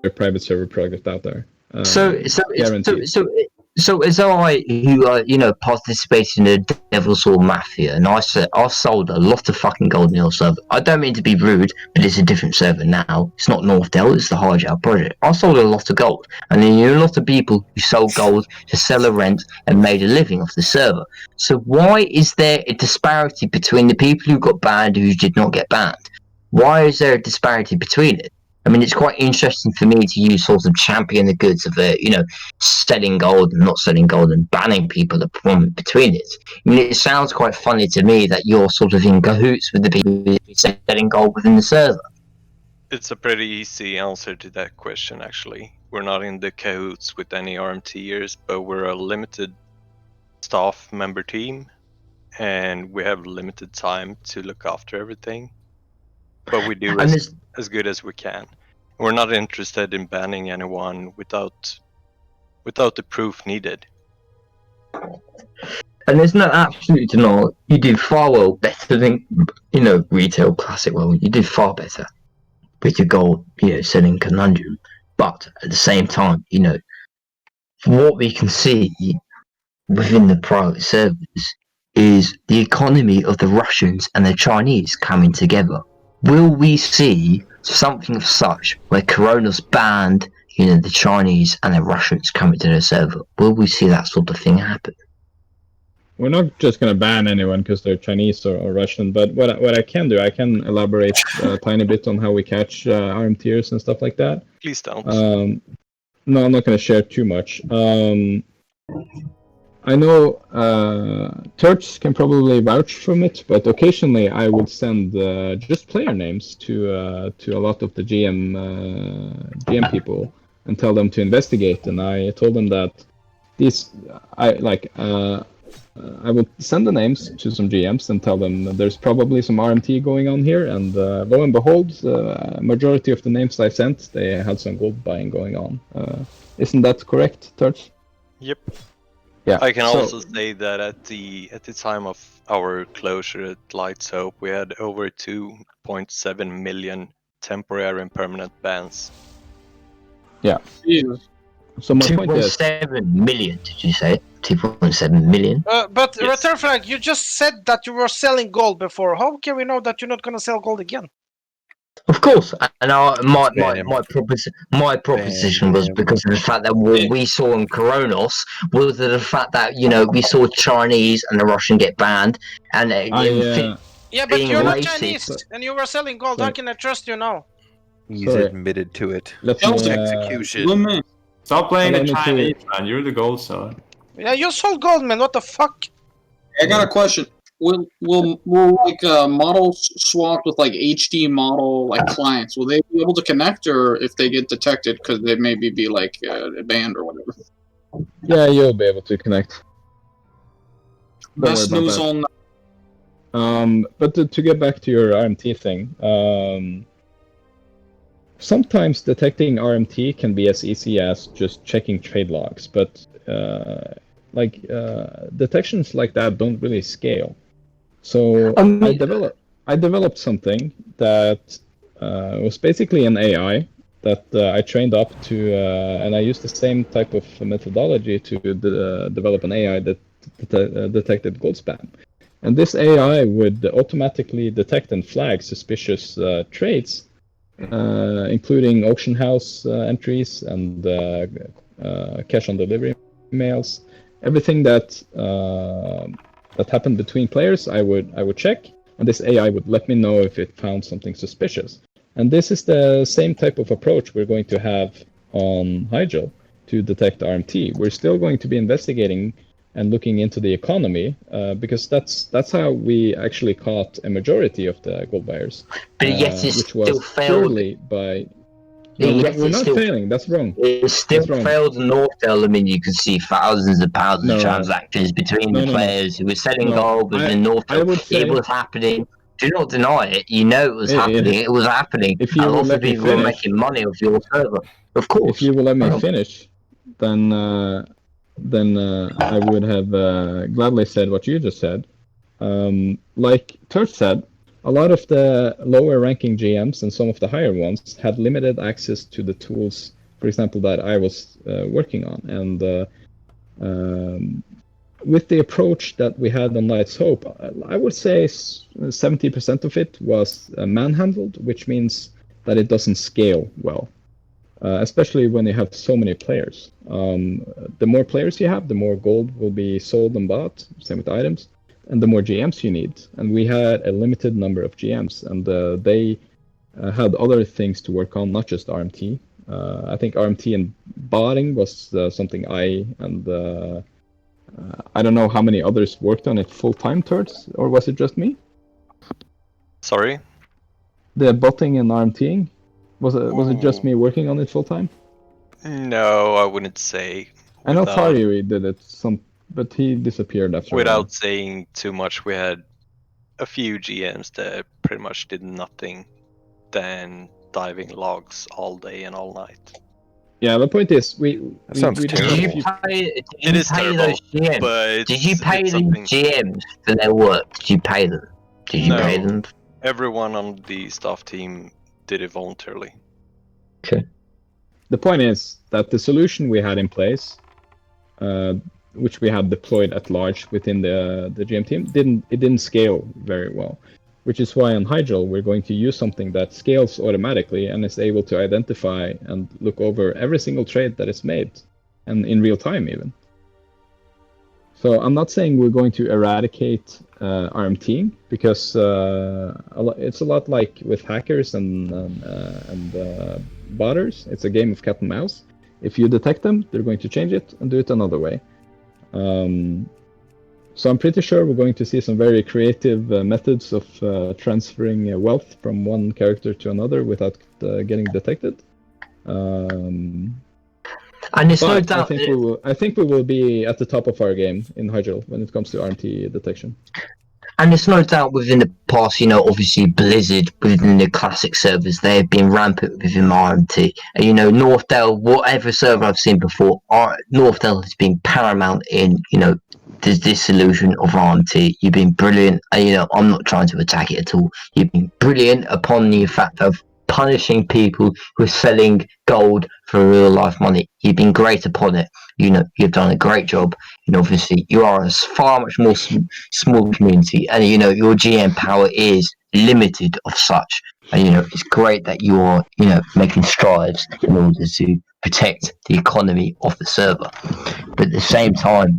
private server project out there. So Guaranteed. as I, who participated in the Devil's Sword Mafia, and I sold a lot of fucking gold in your server. I don't mean to be rude, but it's a different server now. It's not Northdale, it's the Hyjal Project. I sold a lot of gold, and then you knew a lot of people who sold gold to sell a rent and made a living off the server. So why is there a disparity between the people who got banned and who did not get banned? Why is there a disparity between it? I mean, it's quite interesting for me to use sort of champion the goods of selling gold and not selling gold and banning people at the point between it. I mean, it sounds quite funny to me that you're sort of in cahoots with the people selling gold within the server. It's a pretty easy answer to that question, actually. We're not in the cahoots with any RMTers, but we're a limited staff member team, and we have limited time to look after everything. But we do as good as we can. We're not interested in banning anyone without the proof needed. And there's no absolute denial. You do far better than retail classic world. You do far better with your gold, selling conundrum. But at the same time, what we can see within the private servers is the economy of the Russians and the Chinese coming together. Will we see something of such where Corona's banned, the Chinese and the Russians coming to the server? Will we see that sort of thing happen? We're not just going to ban anyone because they're Chinese or Russian, but what I can do, I can elaborate a tiny bit on how we catch RMTers and stuff like that. Please don't. No, I'm not going to share too much. I know Turks can probably vouch from it, but occasionally I would send just player names to a lot of the GM people and tell them to investigate. And I told them that I would send the names to some GMs and tell them that there's probably some RMT going on here. And lo and behold, majority of the names I sent, they had some gold buying going on. Isn't that correct, Turks? Yep. Yeah. I can also say that at the time of our closure at Light Soap, we had over 2.7 million temporary and permanent bans. Yeah. Jesus. So my point is 2.7 million, did you say? 2.7 million? But Yes. returnflag, you just said that you were selling gold before. How can we know that you're not going to sell gold again? Of course, and my proposition was because of the fact that what we saw in Koronos was the fact that we saw Chinese and the Russian get banned, and Yeah, but being you're not racist. Chinese, and you were selling gold. How can I trust you now? He's Sorry. admitted to it. Let's Execution. Woman, stop playing Allow the me to- Chinese, man. You're the gold seller. Yeah, you sold gold, man. What the fuck? I got a question. Will like models swapped with like HD model like clients? Will they be able to connect, or if they get detected because they maybe be like banned or whatever? Yeah, you'll be able to connect. Don't Best worry about news that. on. But to get back to your RMT thing, sometimes detecting RMT can be as easy as just checking trade logs, but detections like that don't really scale. So I developed something that was basically an AI that I trained up to, and I used the same type of methodology to develop an AI that detected gold spam. And this AI would automatically detect and flag suspicious trades, including auction house entries and cash on delivery mails. Everything that happened between players, I would check, and this AI would let me know if it found something suspicious. And this is the same type of approach we're going to have on Hyjal to detect RMT. We're still going to be investigating and looking into the economy, because that's how we actually caught a majority of the gold buyers. But yet it which still was failed. purely by. No, Yet we're it not still- failing. That's wrong. It still That's wrong. failed in Northdale. I mean, you can see thousands of pounds No. of transactions between No, the no, no. players who were selling No, gold within I Northdale. would say- It was happening. Do not deny it. You know it was happening. It was happening. If you A would lot let of me people were finish. making money off your server. Of course. If you will let me finish, then I would have gladly said what you just said. Like Turt said, a lot of the lower ranking GMs and some of the higher ones had limited access to the tools, for example, that I was working on. And with the approach that we had on Light's Hope, I would say 70% of it was manhandled, which means that it doesn't scale well, especially when you have so many players. The more players you have, the more gold will be sold and bought, same with items, and the more GMs you need. And we had a limited number of GMs, and they had other things to work on, not just RMT. I think RMT and botting was something I don't know how many others worked on it full-time, Turds, or was it just me? Sorry? The botting and RMTing? Was it just me working on it full-time? No, I wouldn't say. I know Tari did it, but he disappeared after Without saying too much, we had a few GMs that pretty much did nothing than diving logs all day and all night. Yeah, the point is, sounds terrible. Did you pay those GMs? but Did you pay the something- GMs for their work? Did you pay them? Did you No. pay them? Everyone on the staff team did it voluntarily. Okay. The point is that the solution we had in place, which we had deployed at large within the GM team, didn't scale very well. Which is why on Hyjal we're going to use something that scales automatically and is able to identify and look over every single trade that is made, and in real time even. So I'm not saying we're going to eradicate RMT, because it's a lot like with hackers and botters. It's a game of cat and mouse. If you detect them, they're going to change it and do it another way. So I'm pretty sure we're going to see some very creative methods of transferring wealth from one character to another without getting detected. And it's no doubt. I think we will be at the top of our game in Hyjal when it comes to RMT detection. And it's no doubt within the past, obviously Blizzard within the classic servers, they've been rampant within RMT. And Northdale, whatever server I've seen before, Northdale has been paramount in, the dissolution of RMT. You've been brilliant. And, I'm not trying to attack it at all. You've been brilliant upon the fact of punishing people who are selling gold for real life money. You've been great upon it. You've done a great job. Obviously you are a far much more small community, and your GM power is limited of such. And it's great that you are making strides in order to protect the economy of the server. But at the same time,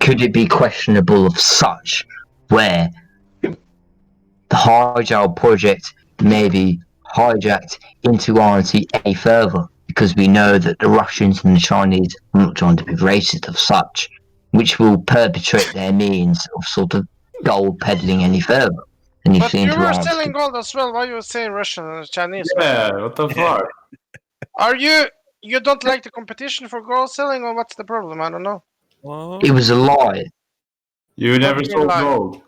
could it be questionable of such where the Hyjal project may be hijacked into RMT any further, because we know that the Russians and the Chinese, I'm not trying to be racist of such, which will perpetrate their means of sort of gold peddling any further. And But you were selling gold as well. Why you say Russian and Chinese? Yeah, what the fuck? Are you don't like the competition for gold selling, or what's the problem? I don't know. It was a lie. You never sold gold.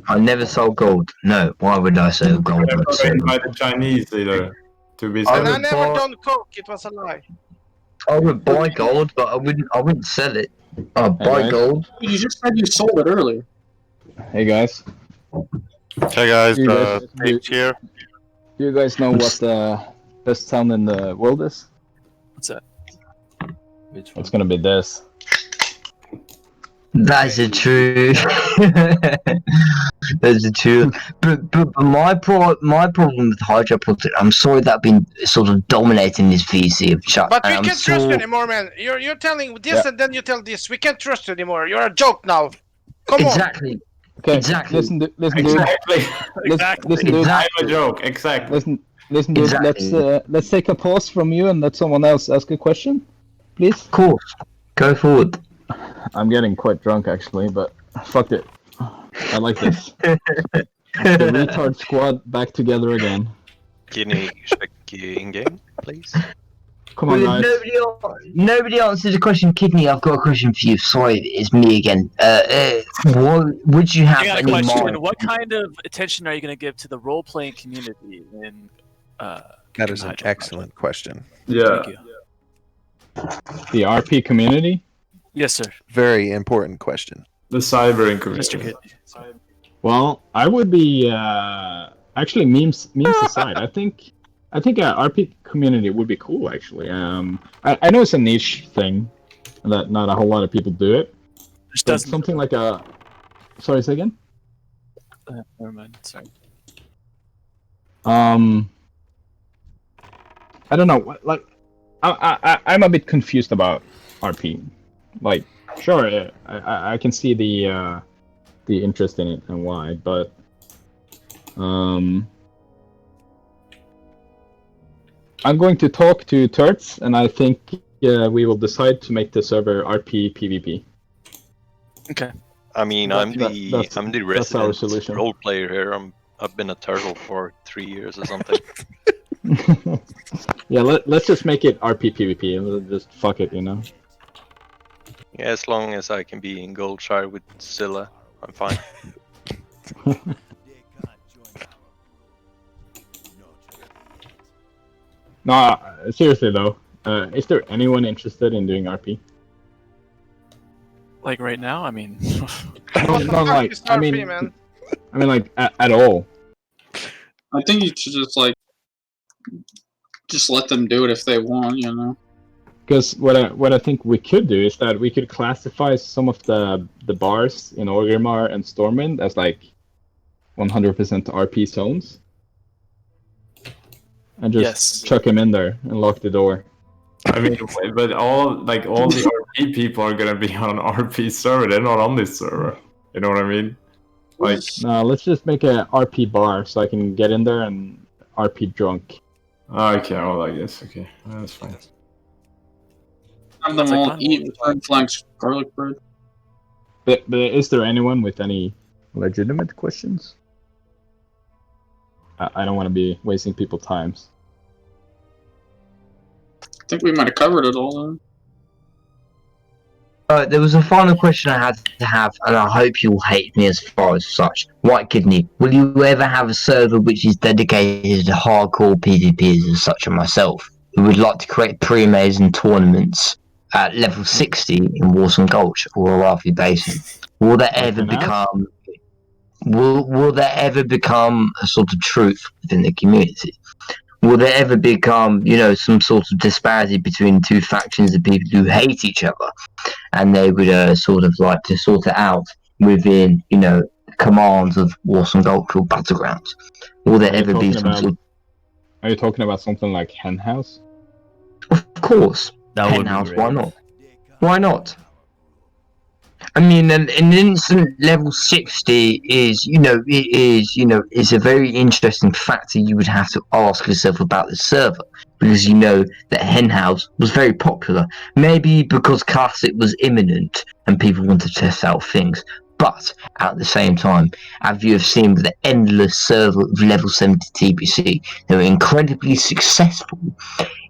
I never sold gold. No, why would I sell gold? Never been by the Chinese either. To be And I never done coke. It was a lie. I would buy gold, but I wouldn't sell it. I'd buy gold. You just said you sold it earlier. Hey guys. Hey guys, H here. Do you guys know what the best sound in the world is? What's that? Which one? It's gonna be this. That's a true. That's a true. But my problem with Hyjal Project, I'm sorry that I've been sort of dominating this VC of chat. But we can't trust you anymore, man. You're telling this and then you tell this. We can't trust you anymore. You're a joke now. Come exactly. on. Okay. Exactly. Listen, Exactly. Listen, dude. I'm a joke. Exactly. Listen, dude. Exactly. Let's take a pause from you and let someone else ask a question, please. Of course. Go forward. I'm getting quite drunk actually, but fuck it. I like this. The retard squad back together again. Can you check in game, please? Come on, guys. Nobody answered the question, Kidney. I've got a question for you. Sorry, it's me again. Would you have any question. What kind of attention are you going to give to the role-playing community in? That is an excellent question. Yeah. Thank you. The RP community? Yes, sir. Very important question. The cybering community. Mr. Kidney. Well, I would be actually memes aside. I think RP community would be cool actually. I know it's a niche thing, and that not a whole lot of people do it. Which But doesn't. something like a. Sorry, say again. Never mind. Sorry. I don't know. Like, I'm a bit confused about RP. Like, sure, I can see the interest in it and why, but I'm going to talk to Turts, and I think we will decide to make the server RP PvP. Okay. I mean, I'm the that's our resident solution. role player here. I've been a turtle for 3 years or something. Yeah, let's just make it RP PvP and we'll just fuck it, you know. Yeah, as long as I can be in Goldshire with Scylla, I'm fine. No, seriously though, is there anyone interested in doing RP? Like right now, I mean. No, like I mean, man. I mean, like at all. I think you should just let them do it if they want, you know. Because what I think we could do is that we could classify some of the bars in Orgrimmar and Stormwind as like 100% RP zones, and just chuck him in there and lock the door. I mean, but all the RP people are gonna be on an RP server. They're not on this server. You know what I mean? Like, no, let's just make a RP bar so I can get in there and RP drunk. Okay, well, I guess okay, that's fine. Have them all eat returnflag's garlic bread. But is there anyone with any legitimate questions? I don't want to be wasting people's times. I think we might have covered it all then. There was a final question I had to have, and I hope you'll hate me as far as such. White Kidney, will you ever have a server which is dedicated to hardcore PvPers as such as myself, who would like to create pre-maze and tournaments at level 60 in Warsome Gulch or Arathi Basin? Will there ever become... Will there ever become a sort of truth within the community? Will there ever become, you know, some sort of disparity between two factions of people who hate each other, and they would sort of like to sort it out within, you know, commands of Warsome Gulch or Battlegrounds? Will there ever be some sort? Are you talking about something like Henhouse? Of course, Henhouse. Why not? Why not? I mean, an instant level 60 is, is a very interesting factor you would have to ask yourself about the server, because you know that Henhouse was very popular, maybe because Classic was imminent and people wanted to test out things, but at the same time, as you have seen with the endless server of level 70 TBC, they were incredibly successful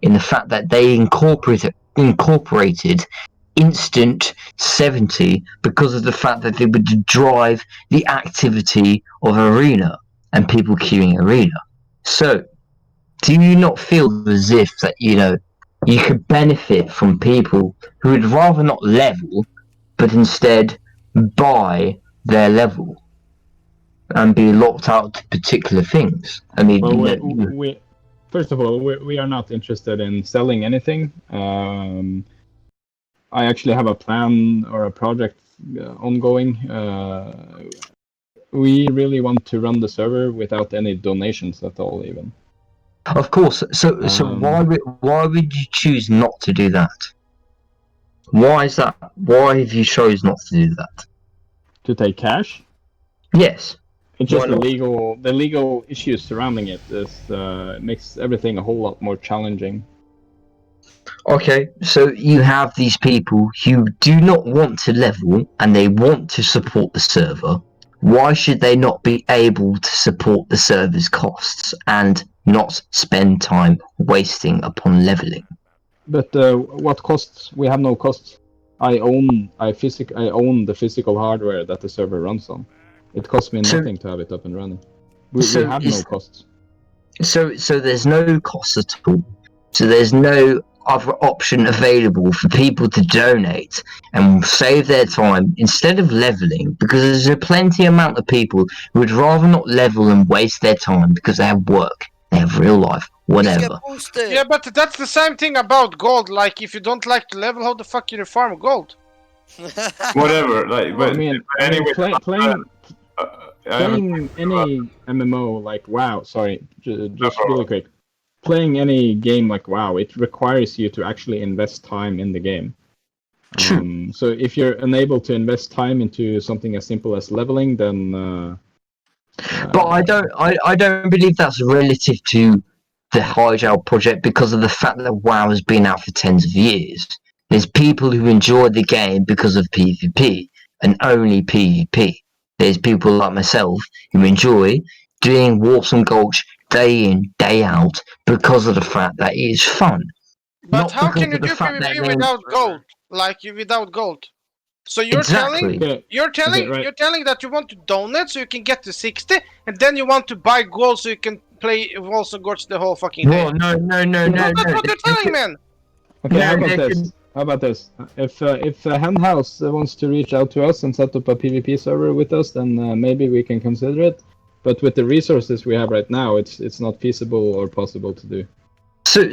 in the fact that they incorporated instant 70 because of the fact that they would drive the activity of arena and people queuing arena. So do you not feel as if that, you know, you could benefit from people who would rather not level but instead buy their level and be locked out to particular things? I mean, well, first of all, we are not interested in selling anything. I actually have a plan or a project ongoing. We really want to run the server without any donations at all, even. Of course. So why would you choose not to do that? Why is that? Why have you chose not to do that? To take cash? Yes. It's just the legal issues surrounding it. Makes everything a whole lot more challenging. Okay, so you have these people who do not want to level and they want to support the server. Why should they not be able to support the server's costs and not spend time wasting upon leveling? But what costs? We have no costs. I own the physical hardware that the server runs on. It costs me nothing to have it up and running. We have no costs. So there's no cost at all. So there's no other option available for people to donate and save their time instead of leveling, because there's a plenty amount of people who would rather not level and waste their time because they have work, they have real life, whatever. Yeah, but that's the same thing about gold. Like, if you don't like to level, how the fuck you farm gold? Whatever. Like, but I mean, anyway, playing any MMO like WoW. Sorry, just really quick. Playing any game like WoW, it requires you to actually invest time in the game. So if you're unable to invest time into something as simple as leveling, then. But I don't believe that's relative to the Hyjal project because of the fact that WoW has been out for tens of years. There's people who enjoy the game because of PvP and only PvP. There's people like myself who enjoy doing Warsome Gulch day in, day out because of the fact that it is fun. But how can you do PvP without gold? Like, without gold? So you're telling that you want to donate so you can get to 60, and then you want to buy gold so you can play Warsome Gulch the whole fucking day. No. That's what you're telling, man. Okay, how about this? If Henhouse wants to reach out to us and set up a PvP server with us, then maybe we can consider it. But with the resources we have right now, it's not feasible or possible to do. So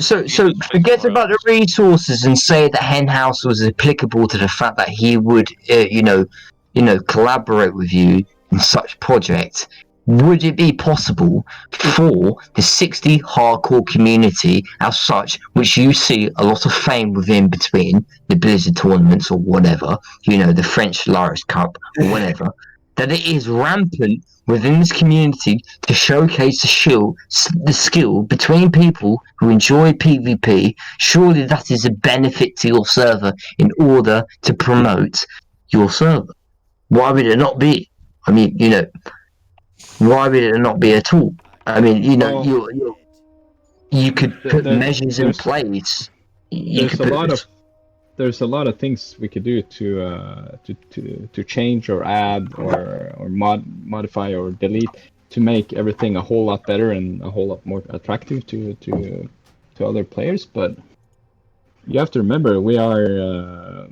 forget about the resources and say that Henhouse was applicable to the fact that he would, collaborate with you in such projects. Would it be possible for the 60 hardcore community as such, which you see a lot of fame within between the Blizzard tournaments or whatever, the French Laris Cup or whatever, that it is rampant within this community to showcase the skill between people who enjoy PvP? Surely that is a benefit to your server in order to promote your server. Why would it not be? I mean, why would it not be at all? I mean, you could put measures in place. There's a lot of things we could do to change or add or modify or delete to make everything a whole lot better and a whole lot more attractive to other players. But you have to remember, we are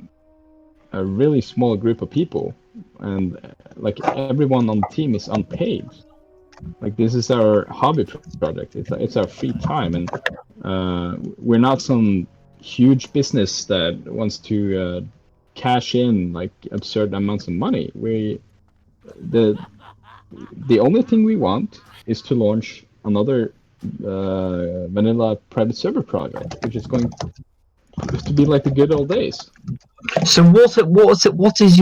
a really small group of people, and like everyone on the team is unpaid. Like, this is our hobby project. It's our free time, and we're not some huge business that wants to cash in like absurd amounts of money. The only thing we want is to launch another vanilla private server project, which is going to be like the good old days. So what is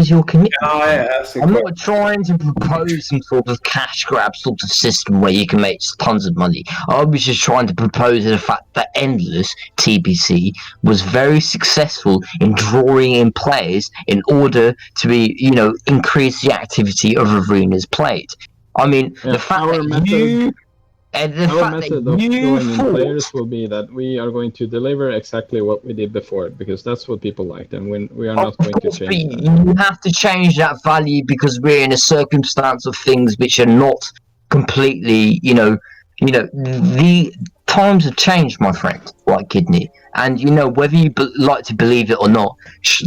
your commitment? I'm not trying to propose some sort of cash grab sort of system where you can make tons of money. I was just trying to propose the fact that Endless TBC was very successful in drawing in players in order to be, increase the activity of arenas played. I mean, the fact that our method of drawing in players will be that we are going to deliver exactly what we did before, because that's what people liked, and we are not going to change that. You have to change that value because we're in a circumstance of things which are not completely, the times have changed, my friend, like Kidney. And, whether you like to believe it or not,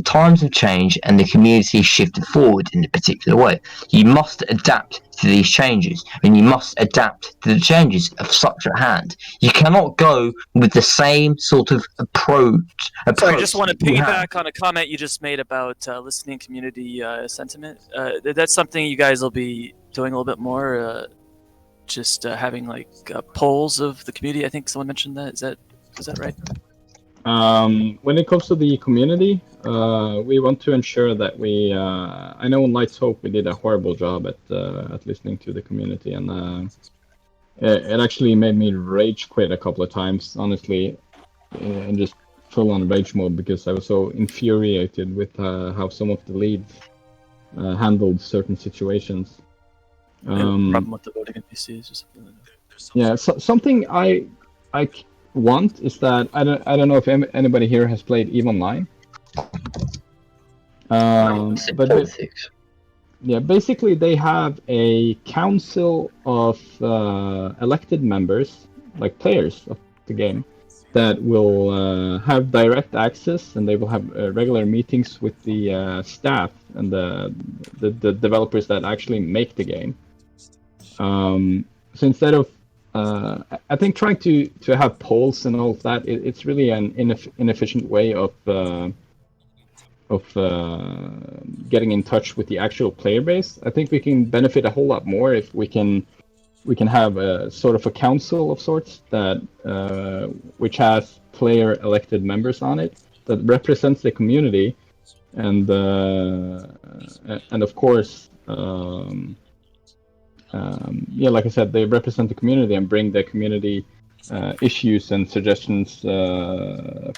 times have changed and the community has shifted forward in a particular way. You must adapt to these changes, and you must adapt to the changes of such at hand. You cannot go with the same sort of approach. So I just want to piggyback on a comment you just made about listening community sentiment. That's something you guys will be doing a little bit more, just having like polls of the community. I think someone mentioned that. Is that right? When it comes to the community, we want to ensure that we. I know in Lights Hope we did a horrible job at listening to the community, and it actually made me rage quit a couple of times, honestly, and just full on rage mode because I was so infuriated with how some of the leads handled certain situations. Problem with the voting NPCs or something like that. Yeah, something I want is that I don't know if anybody here has played EVE Online. But yeah, basically they have a council of elected members, like players of the game, that will have direct access, and they will have regular meetings with the staff and the developers that actually make the game. So instead of, I think trying to have polls and all of that, it's really an inefficient way of getting in touch with the actual player base. I think we can benefit a whole lot more if we can have a sort of a council of sorts that which has player elected members on it that represents the community, and of course, yeah, like I said, they represent the community and bring the community issues and suggestions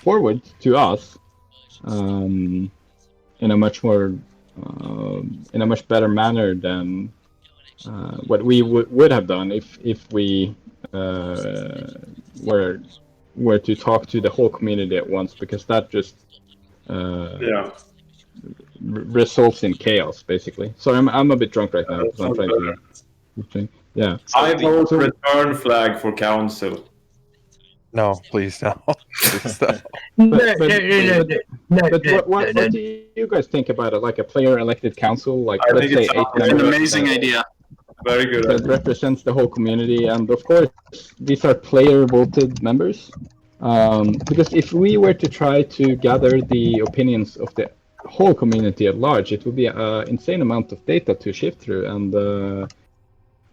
forward to us in a much more in a much better manner than what we would have done if we were to talk to the whole community at once, because that just results in chaos, basically. So I'm a bit drunk right now because I'm trying to. Yeah. I vote return flag for council. No, please no. Please no. But what do you guys think about it? Like a player-elected council, like I let's think say 8 It's members. an amazing idea. Very good. That represents the whole community, and of course, these are player-voted members. Because if we were to try to gather the opinions of the whole community at large, it would be an insane amount of data to shift through,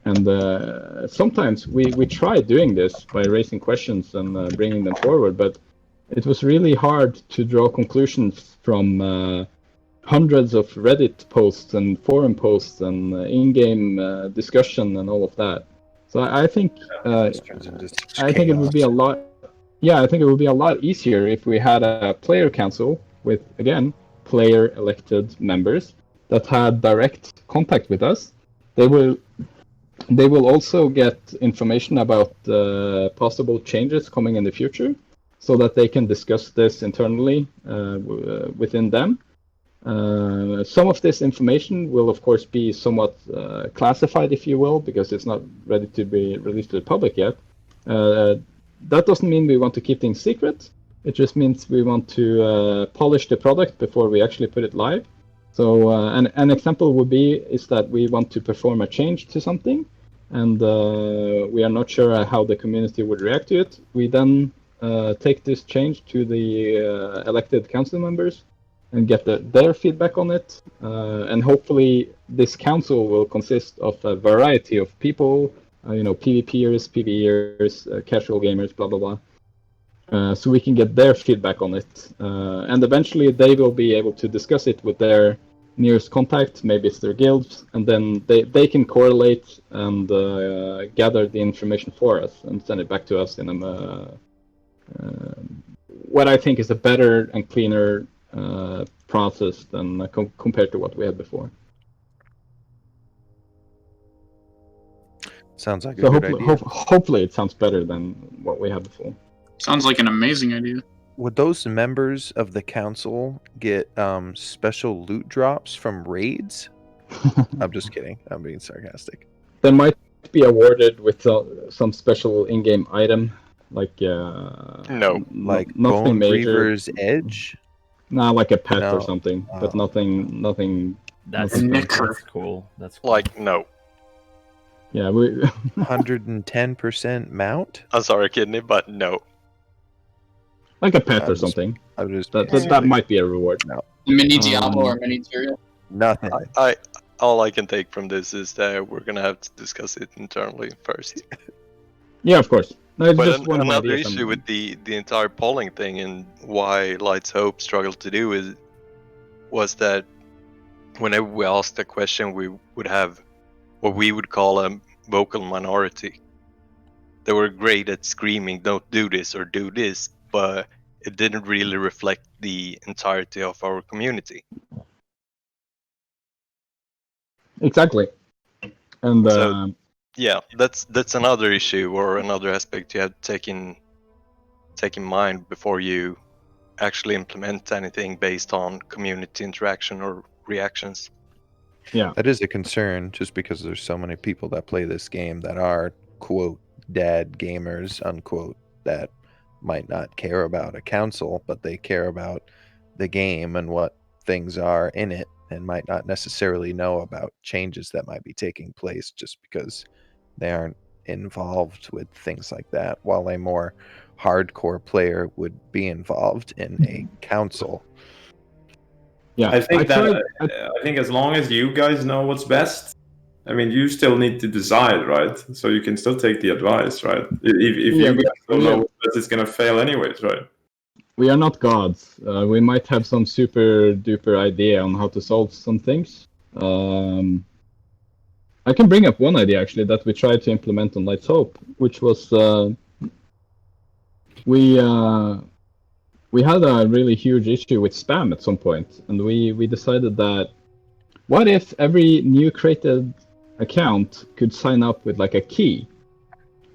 and sometimes we try doing this by raising questions and bringing them forward, but it was really hard to draw conclusions from hundreds of Reddit posts and forum posts and in-game discussion and all of that. So I think it would be a lot. Yeah, I think it would be a lot easier if we had a player council with, again, player-elected members that had direct contact with us. They will also get information about possible changes coming in the future, so that they can discuss this internally within them. Some of this information will, of course, be somewhat classified, if you will, because it's not ready to be released to the public yet. That doesn't mean we want to keep things secret. It just means we want to polish the product before we actually put it live. So an example is that we want to perform a change to something, and we are not sure how the community would react to it. We then take this change to the elected council members and get their feedback on it. And hopefully this council will consist of a variety of people, PvPers, PvEers, casual gamers, blah, blah, blah. So we can get their feedback on it. And eventually they will be able to discuss it with their nearest contact, maybe it's their guilds, and then they can correlate and gather the information for us and send it back to us in what I think is a better and cleaner process than compared to what we had before. Sounds like a good idea. Hopefully it sounds better than what we had before. Sounds like an amazing idea. Would those members of the council get special loot drops from raids? I'm just kidding. I'm being sarcastic. They might be awarded with some special in-game item, like like nothing Bone major. Reaver's Edge. Nah, like a pet or something, but nothing. That's cool. That's cool. Like no. Yeah, we 110% mount. I'm sorry, kidney, but no. Like a pet or something. That might be a reward. No. Mini Diablo or mini Tyrael? Nothing. All I can take from this is that we're gonna have to discuss it internally first. Yeah, of course. No, it's but just one another idea issue with the entire polling thing and why Lights Hope struggled to do was that whenever we asked a question, we would have what we would call a vocal minority. They were great at screaming, "Don't do this" or "Do this," but it didn't really reflect the entirety of our community. Exactly. And so, yeah, that's another issue or another aspect you have to take in mind before you actually implement anything based on community interaction or reactions. Yeah, that is a concern, just because there's so many people that play this game that are quote dad gamers unquote that might not care about a council, but they care about the game and what things are in it, and might not necessarily know about changes that might be taking place just because they aren't involved with things like that, while a more hardcore player would be involved in a council. Yeah, I think I think as long as you guys know what's best, I mean, you still need to decide, right? So you can still take the advice, right? If you guys don't know what's best, it's gonna fail anyways, right? We are not gods. We might have some super duper idea on how to solve some things. I can bring up one idea actually that we tried to implement on Light's Hope, which was we had a really huge issue with spam at some point, and we decided that what if every new created account could sign up with like a key,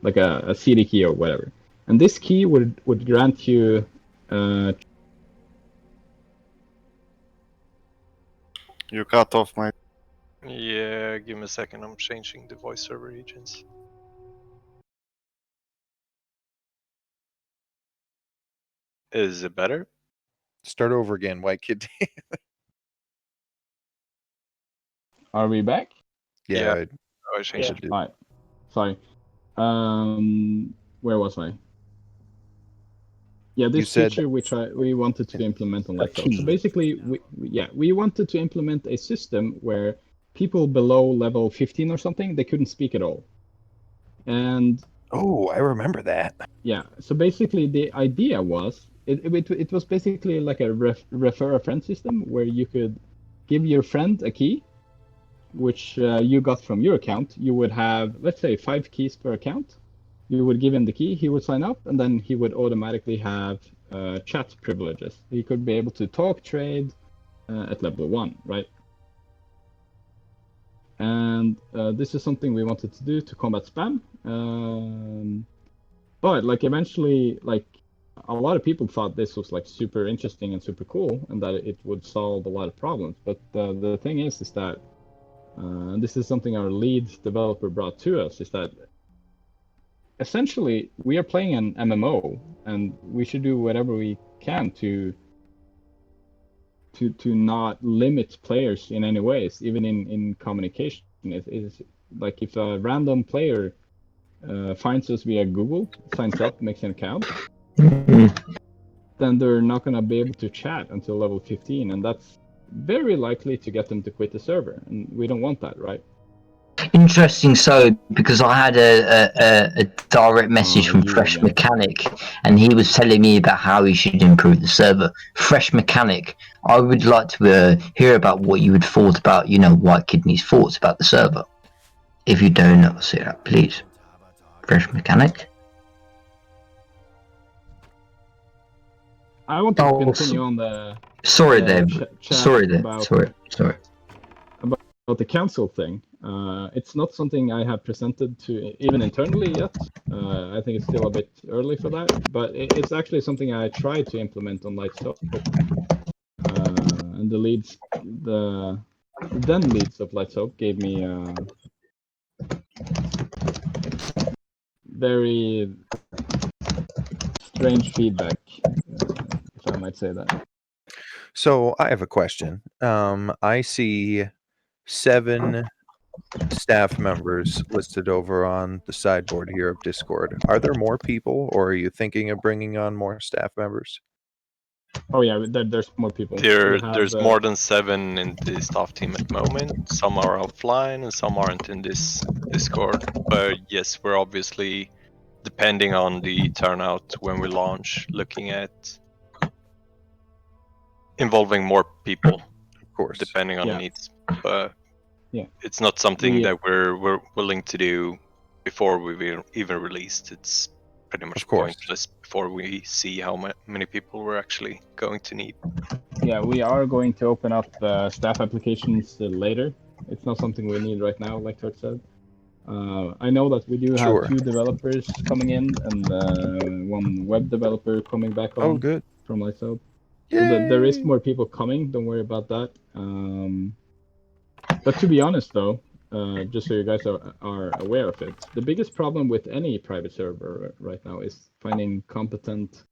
like a CD key or whatever, and this key would grant you You cut off my... Yeah, give me a second, I'm changing the voice server regions. Is it better? Start over again, White Kid. Are we back? Yeah. I changed it. Alright. Sorry. Where was I? Yeah, this feature we wanted to implement on Light's Hope. So basically, we wanted to implement a system where people below level 15 or something, they couldn't speak at all. And I remember that. Yeah, so basically the idea was it was basically like a refer a friend system where you could give your friend a key, which you got from your account. You would have, let's say, 5 keys per account. You would give him the key, he would sign up, and then he would automatically have chat privileges. He could be able to talk, trade at level 1, right? And this is something we wanted to do to combat spam. But like eventually, like a lot of people thought this was like super interesting and super cool, and that it would solve a lot of problems. But the thing is that this is something our lead developer brought to us, is that essentially we are playing an MMO, and we should do whatever we can to not limit players in any ways, even in communication. It's like if a random player finds us via Google, signs up, makes an account, then they're not going to be able to chat until level 15, and that's very likely to get them to quit the server, and we don't want that, right? Interesting. So, because I had a direct message from Fresh Mechanic, and he was telling me about how he should improve the server. Fresh Mechanic, I would like to hear about what you would thought about, White Kidney's thoughts about the server. If you don't know, say that, please. Fresh Mechanic. I want to continue on the. Sorry, there. Sorry, there. Sorry. About the council thing. It's not something I have presented to even internally yet. I think it's still a bit early for that, but it's actually something I tried to implement on Light's Hope. And the then leads of Light's Hope gave me very strange feedback, if I might say that. So I have a question. I see 7 staff members listed over on the sideboard here of Discord. Are there more people, or are you thinking of bringing on more staff members? Oh yeah, there's more people. There's more than 7 in the staff team at the moment. Some are offline and some aren't in this Discord. But yes, we're obviously, depending on the turnout when we launch, looking at involving more people, of course, depending on needs. But yeah, it's not something that we're willing to do before we even released. It's pretty much pointless before we see how many people we're actually going to need. Yeah, we are going to open up staff applications later. It's not something we need right now, like Kurt said. I know that we do have 2 developers coming in and 1 web developer coming back on. Oh, good. From Light's Hope. So there is more people coming. Don't worry about that. But to be honest, though, just so you guys are aware of it. The biggest problem with any private server right now is finding competent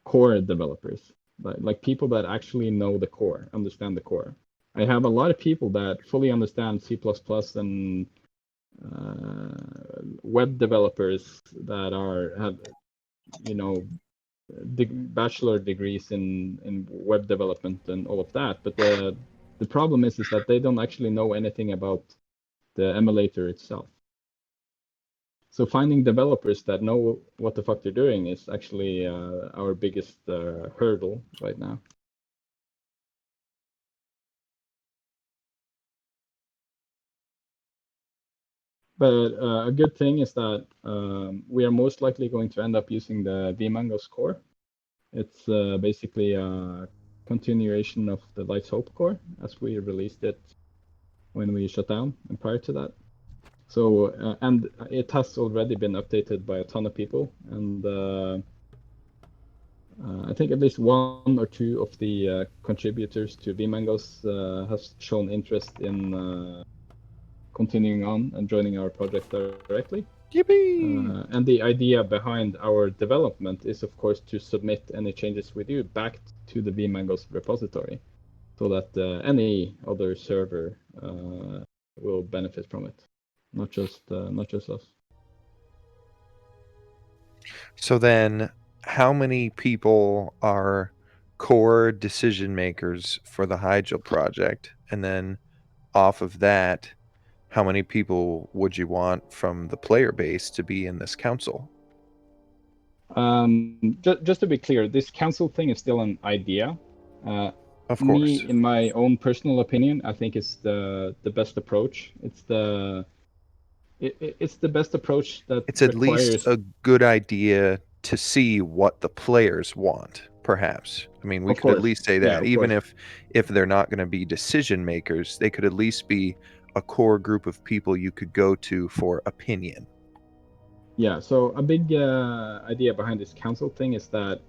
core developers, like people that actually know the core, understand the core. I have a lot of people that fully understand C++ and web developers that have bachelor degrees in web development and all of that, but the problem is that they don't actually know anything about the emulator itself. So finding developers that know what the fuck they're doing is actually our biggest hurdle right now. But a good thing is that we are most likely going to end up using the vMangos core. It's basically a continuation of the Light's Hope core as we released it when we shut down and prior to that. So, and it has already been updated by a ton of people, and I think at least one or two of the contributors to vMangos has shown interest in continuing on and joining our project directly. Yippee! And the idea behind our development is, of course, to submit any changes we do back to the vMangos repository, so that any other server will benefit from it. Not just us. So then, how many people are core decision makers for the Hyjal project? And then off of that, how many people would you want from the player base to be in this council? Just to be clear, this council thing is still an idea. Of course. Me, in my own personal opinion, I think it's the best approach. It's the best approach that it's at least a good idea to see what the players want, perhaps. I mean, we could at least say that. Even if they're not going to be decision makers, they could at least be a core group of people you could go to for opinion. Yeah, so a big idea behind this council thing is that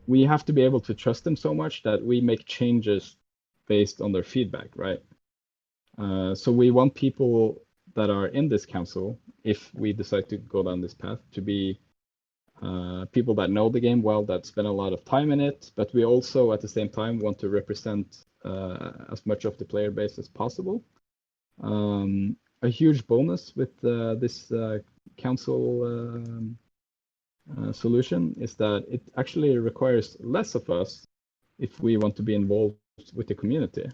we have to be able to trust them so much that we make changes based on their feedback, right? So we want people that are in this council, if we decide to go down this path, to be people that know the game well, that spend a lot of time in it, but we also at the same time want to represent as much of the player base as possible. A huge bonus with this council solution is that it actually requires less of us if we want to be involved with the community.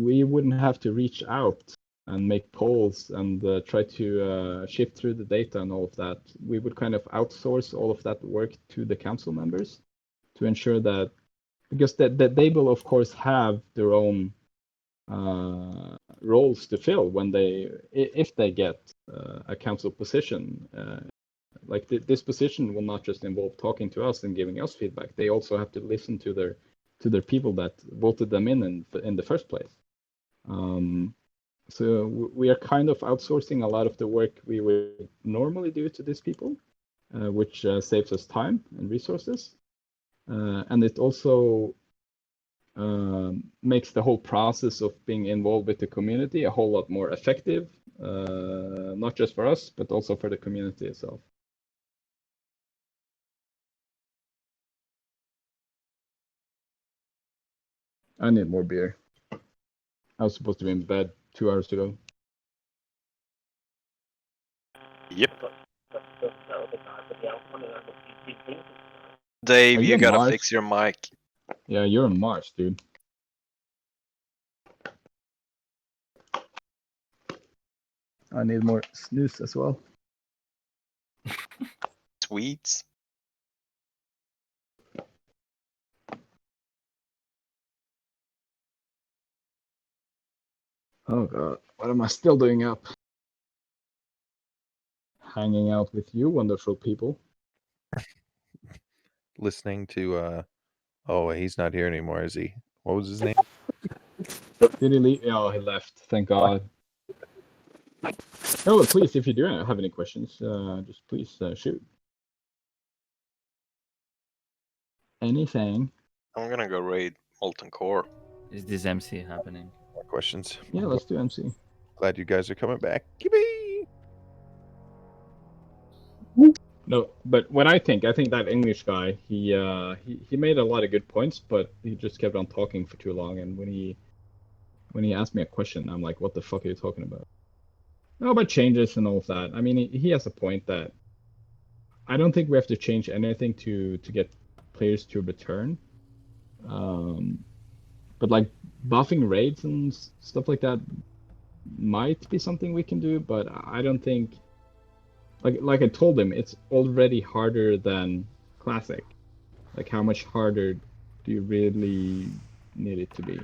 We wouldn't have to reach out and make polls and try to shift through the data and all of that. We would kind of outsource all of that work to the council members to ensure that, because that they will of course have their own roles to fill when if they get a council position. Like this position will not just involve talking to us and giving us feedback. They also have to listen to their people that voted them in the first place. So we are kind of outsourcing a lot of the work we would normally do to these people, which saves us time and resources. And it also makes the whole process of being involved with the community a whole lot more effective, not just for us, but also for the community itself. I need more beer. I was supposed to be in bed 2 hours ago. Yep. Dave, you gotta fix your mic. Yeah, you're on Mars, dude. I need more snooze as well. Sweets. Oh god, what am I still doing up? Hanging out with you wonderful people. Listening to oh, he's not here anymore, is he? What was his name? Did he leave? Oh, he left. Thank God. Oh, please, if you do have any questions, just please shoot. Anything. I'm gonna go raid Molten Core. Is this MC happening? More questions? Yeah, let's do MC. Glad you guys are coming back. Yippee! No, but what I think that English guy, he made a lot of good points, but he just kept on talking for too long. And when he asked me a question, I'm like, what the fuck are you talking about? No, about changes and all of that. I mean, he has a point that I don't think we have to change anything to get players to return. But like buffing raids and stuff like that might be something we can do, but I don't think. Like I told him, it's already harder than Classic. Like, how much harder do you really need it to be?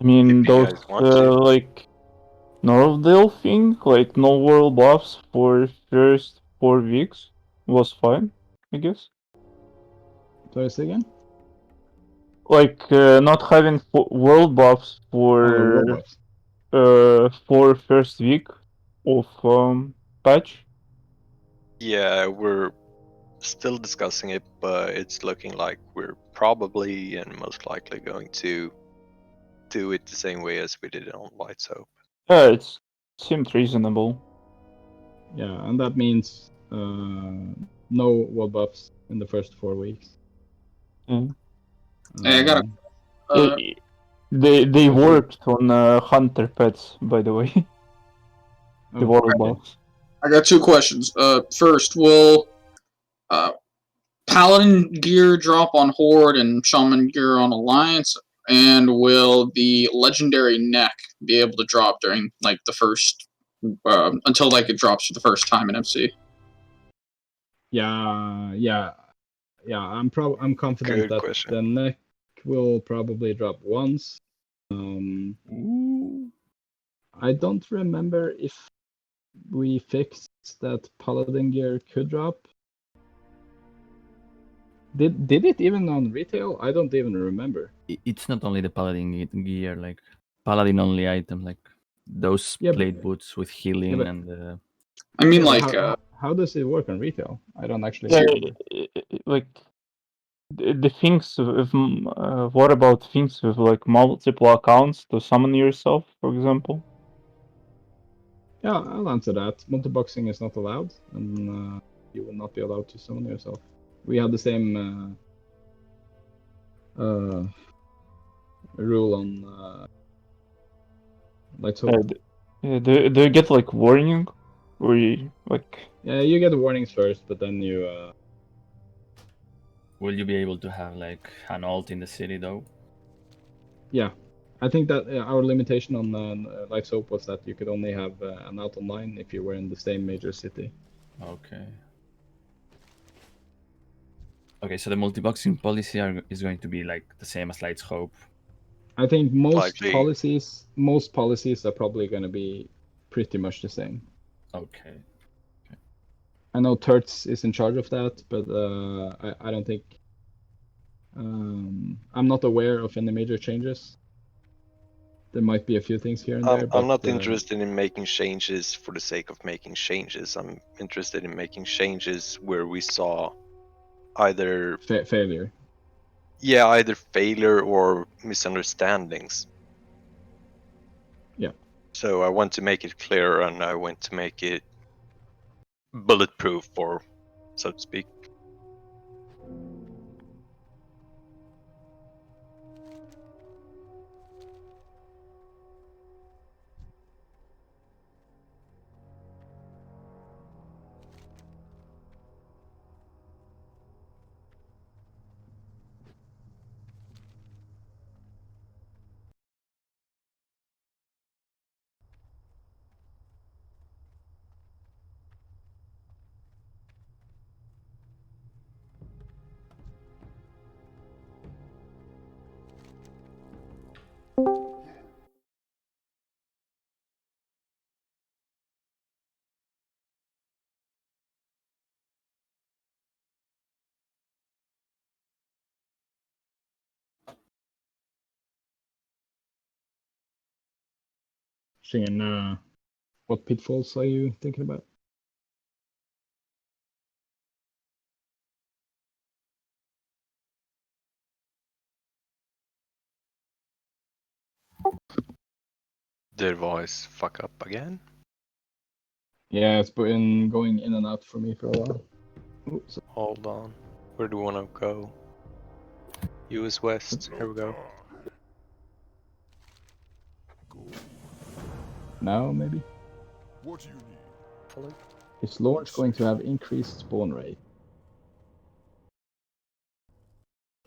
I mean, If you those guys want to. like Northdale thing, like no world buffs for first 4 weeks was fine, I guess. Sorry, say again? Like not having world buffs for world buffs. for first week of patch. Yeah, we're still discussing it, but it's looking like we're probably and most likely going to do it the same way as we did it on White Soap. Yeah, it seemed reasonable. Yeah, and that means no world buffs in the first 4 weeks. Mm. Hey, I got They worked on hunter pets, by the way. The world buffs. I got 2 questions. First, will Paladin gear drop on Horde and Shaman gear on Alliance? And will the legendary neck be able to drop during like the first until like it drops for the first time in MC? Yeah. I'm confident Good that question. the neck will probably drop once. I don't remember if we fixed that Paladin gear could drop. Did it even on retail? I don't even remember. It's not only the paladin gear, like paladin only item, like those Yeah, plate boots with healing but- and. I mean, Yeah, like, how does it work on retail? I don't actually Yeah, remember. like the things with what about things with like multiple accounts to summon yourself, for example? Yeah, I'll answer that. Multi-boxing is not allowed, and you will not be allowed to summon yourself. We have the same rule on like so. Do you get like warning, or you, like? Yeah, you get the warnings first, but then you. Will you be able to have like an alt in the city though? Yeah, I think that our limitation on Light Soap was that you could only have an out online if you were in the same major city. Okay. Okay, so the multi-boxing policy is going to be like the same as Light's Hope. I think most Likely. policies are probably going to be pretty much the same. Okay. I know Turts is in charge of that, but I don't think I'm not aware of any major changes. There might be a few things here and there. I'm not but, interested in making changes for the sake of making changes. I'm interested in making changes where we saw either failure. Yeah, either failure or misunderstandings. Yeah. So I want to make it clear, and I want to make it bulletproof, or so to speak. Shingen, what pitfalls are you thinking about? Did voice fuck up again? Yeah, it's been going in and out for me for a while. Oops. Hold on. Where do we want to go? US West. Here we go. Now, maybe? What do you need? Follow. Is launch going to have increased spawn rate?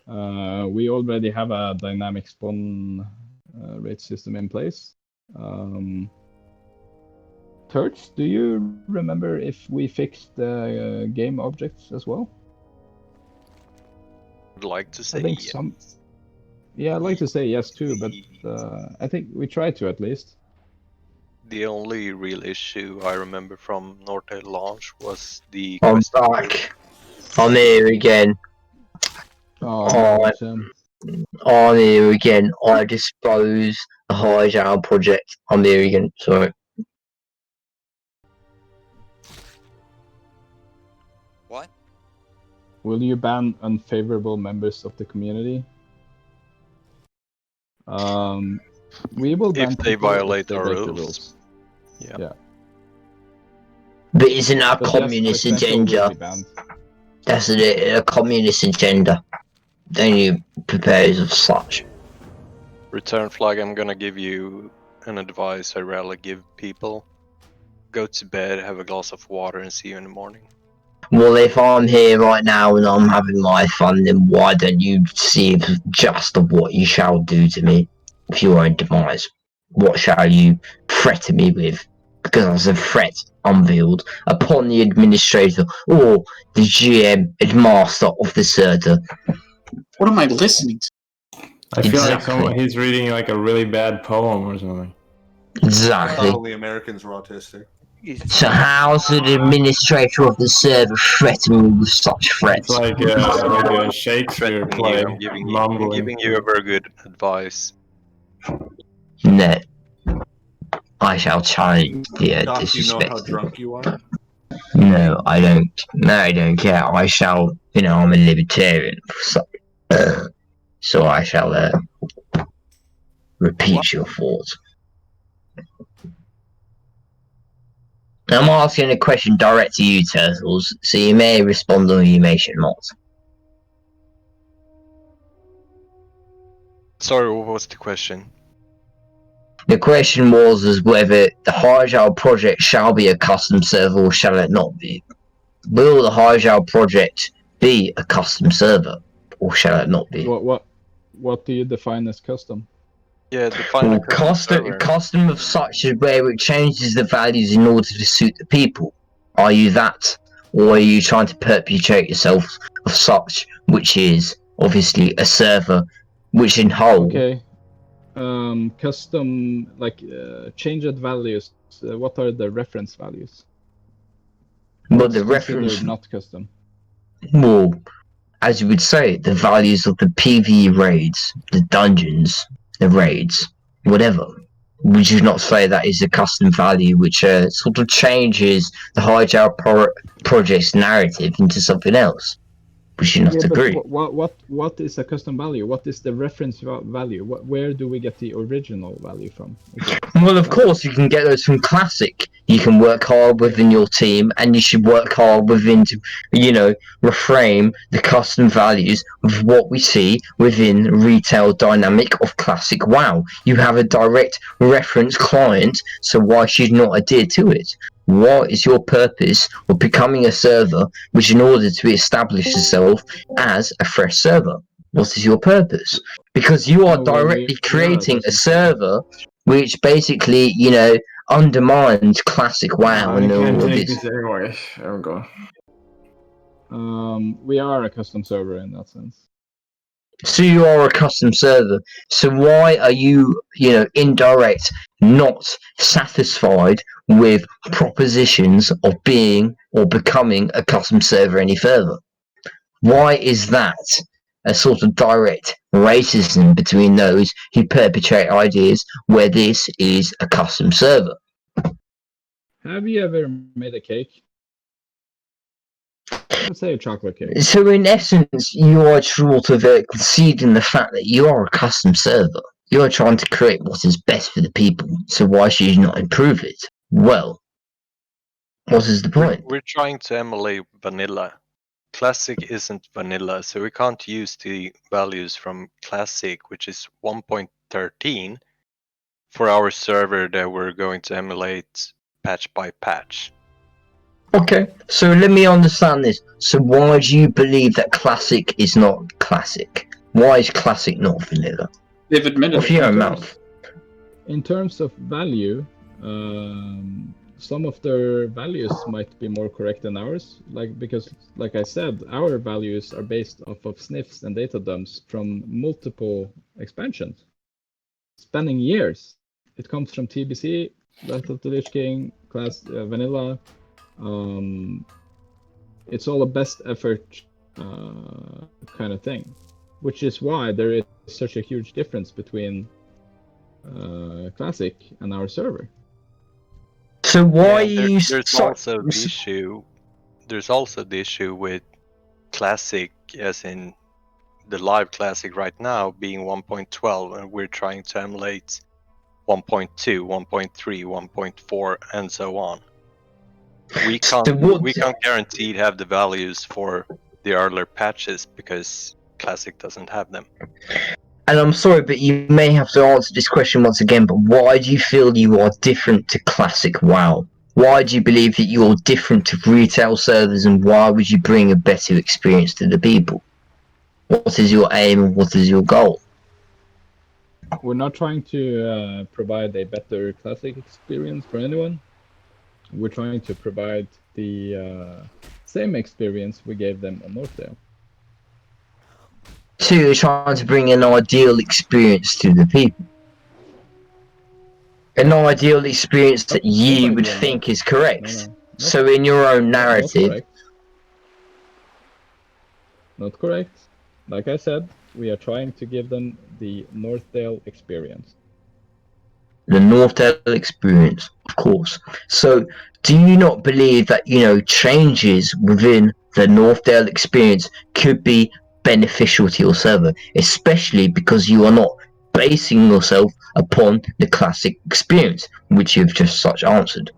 We already have a dynamic spawn rate system in place. Turch, do you remember if we fixed the game objects as well? I'd like to say I think yes. some. Yeah, I'd like to say yes too, but I think we tried to at least. The only real issue I remember from Norte launch was the I'm quest. back. I'm here again. Oh, I'm here again. I dispose the Hyjal Project. I'm here again. Sorry. What? Will you ban unfavorable members of the community? We will ban If they people violate they our break the rules. Yeah. But isn't that a But yes, communist Essential will agenda? be banned. That's a communist agenda. Don't you propose of such? Return flag, I'm gonna give you an advice I rarely give people. Go to bed, have a glass of water, and see you in the morning. Well, if I'm here right now and I'm having my fun, then why don't you see just of what you shall do to me with your own demise? What shall you threaten me with? Because as a threat unveiled upon the administrator or the GM and master of the server. What am I listening to? I feel Exactly. like he's reading like a really bad poem or something. Exactly. Probably Americans were autistic. So how's an administrator of the server threaten me with such threats? It's like a Shakespeare Threatening play. you, I'm giving you a very good advice. No. I shall challenge the Doc, do you know how disrespect. drunk you are? No, I don't. No, I don't care. I shall. I'm a libertarian, so I shall repeat your thoughts. I'm asking a question direct to you, Turtles, so you may respond or you may not. Sorry, what was the question? The question was whether the Hyjal Project shall be a custom server or shall it not be? Will the Hyjal Project be a custom server or shall it not be? What do you define as custom? Yeah, define a custom of such as where it changes the values in order to suit the people. Are you that, or are you trying to perpetuate yourself of such which is obviously a server, which in whole? Okay. Custom, changed values. What are the reference values? But the reference not custom. Well, as you would say, the values of the PvE raids, the dungeons, the raids, whatever. Would you not say that is a custom value which sort of changes the Hyjal Project's narrative into something else? Would you not agree? What is a custom value? What is the reference value? Where do we get the original value from? Well, of course, you can get those from Classic. You can work hard within your team, and you should work hard within to, reframe the custom values of what we see within retail dynamic of Classic WoW. You have a direct reference client, so why should you not adhere to it? What is your purpose of becoming a server which in order to establish itself as a fresh server? What is your purpose? Because you are directly creating a server which basically, undermines Classic WoW and all of this. Anyway. There we go. We are a custom server in that sense. So you are a custom server. So why are you, indirect, not satisfied with propositions of being or becoming a custom server any further? Why is that a sort of direct racism between those who perpetrate ideas where this is a custom server. Have you ever made a cake? Let's say a chocolate cake. So in essence, you are sort of conceding the fact that you are a custom server. You are trying to create what is best for the people, so why should you not improve it? Well, what is the point? We're trying to emulate vanilla. Classic isn't vanilla, so we can't use the values from Classic, which is 1.13, for our server that we're going to emulate patch by patch. Okay, so let me understand this. So why do you believe that Classic is not Classic? Why is Classic not vanilla? They've admitted Off your own mouth. In terms of value, some of their values might be more correct than ours, because like I said, our values are based off of sniffs and data dumps from multiple expansions, spanning years. It comes from TBC, Wrath of the Lich King, Vanilla. It's all a best effort kind of thing, which is why there is such a huge difference between Classic and our server. So why there's also the issue with Classic, as in the live Classic right now being 1.12, and we're trying to emulate 1.2, 1.3, 1.4, and so on. We can't guarantee to have the values for the earlier patches because Classic doesn't have them. And I'm sorry, but you may have to answer this question once again, but why do you feel you are different to Classic WoW? Why do you believe that you're different to retail servers, and why would you bring a better experience to the people? What is your aim and what is your goal? We're not trying to provide a better Classic experience for anyone. We're trying to provide the same experience we gave them on Northdale. So you're trying to bring an ideal experience to the people. An ideal experience that you would think is correct. So in your own narrative... Not correct. Like I said, we are trying to give them the Northdale experience. The Northdale experience, of course. So do you not believe that, changes within the Northdale experience could be beneficial to your server, especially because you are not basing yourself upon the Classic experience, which you've just such answered?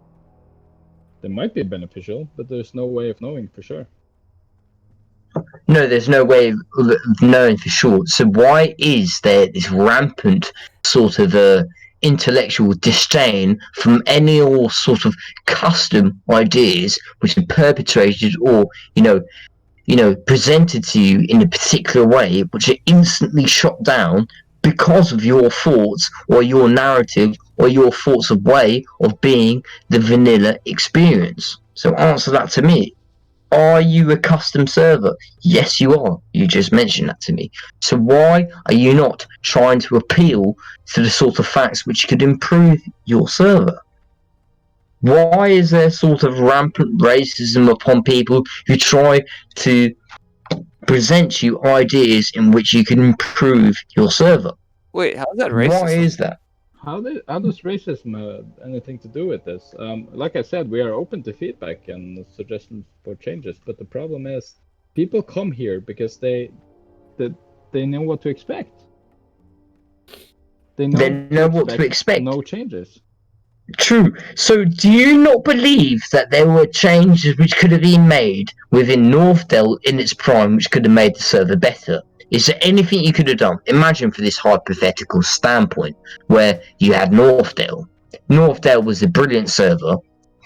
They might be beneficial, but there's no way of knowing for sure. No, there's no way of knowing for sure. So why is there this rampant sort of intellectual disdain from any or sort of custom ideas which are perpetrated or, presented to you in a particular way, which are instantly shot down because of your thoughts or your narrative or your thoughts of way of being the vanilla experience? So answer that to me. Are you a custom server? Yes, you are. You just mentioned that to me. So why are you not trying to appeal to the sort of facts which could improve your server? Why is there sort of rampant racism upon people who try to present you ideas in which you can improve your server? Wait, how's that racism? Why is that? How does racism have anything to do with this? Like I said, we are open to feedback and suggestions for changes, but the problem is people come here because they know what to expect. They know what to expect. No changes. True. So do you not believe that there were changes which could have been made within Northdale in its prime which could have made the server better? Is there anything you could have done? Imagine for this hypothetical standpoint where you had Northdale. Northdale was a brilliant server.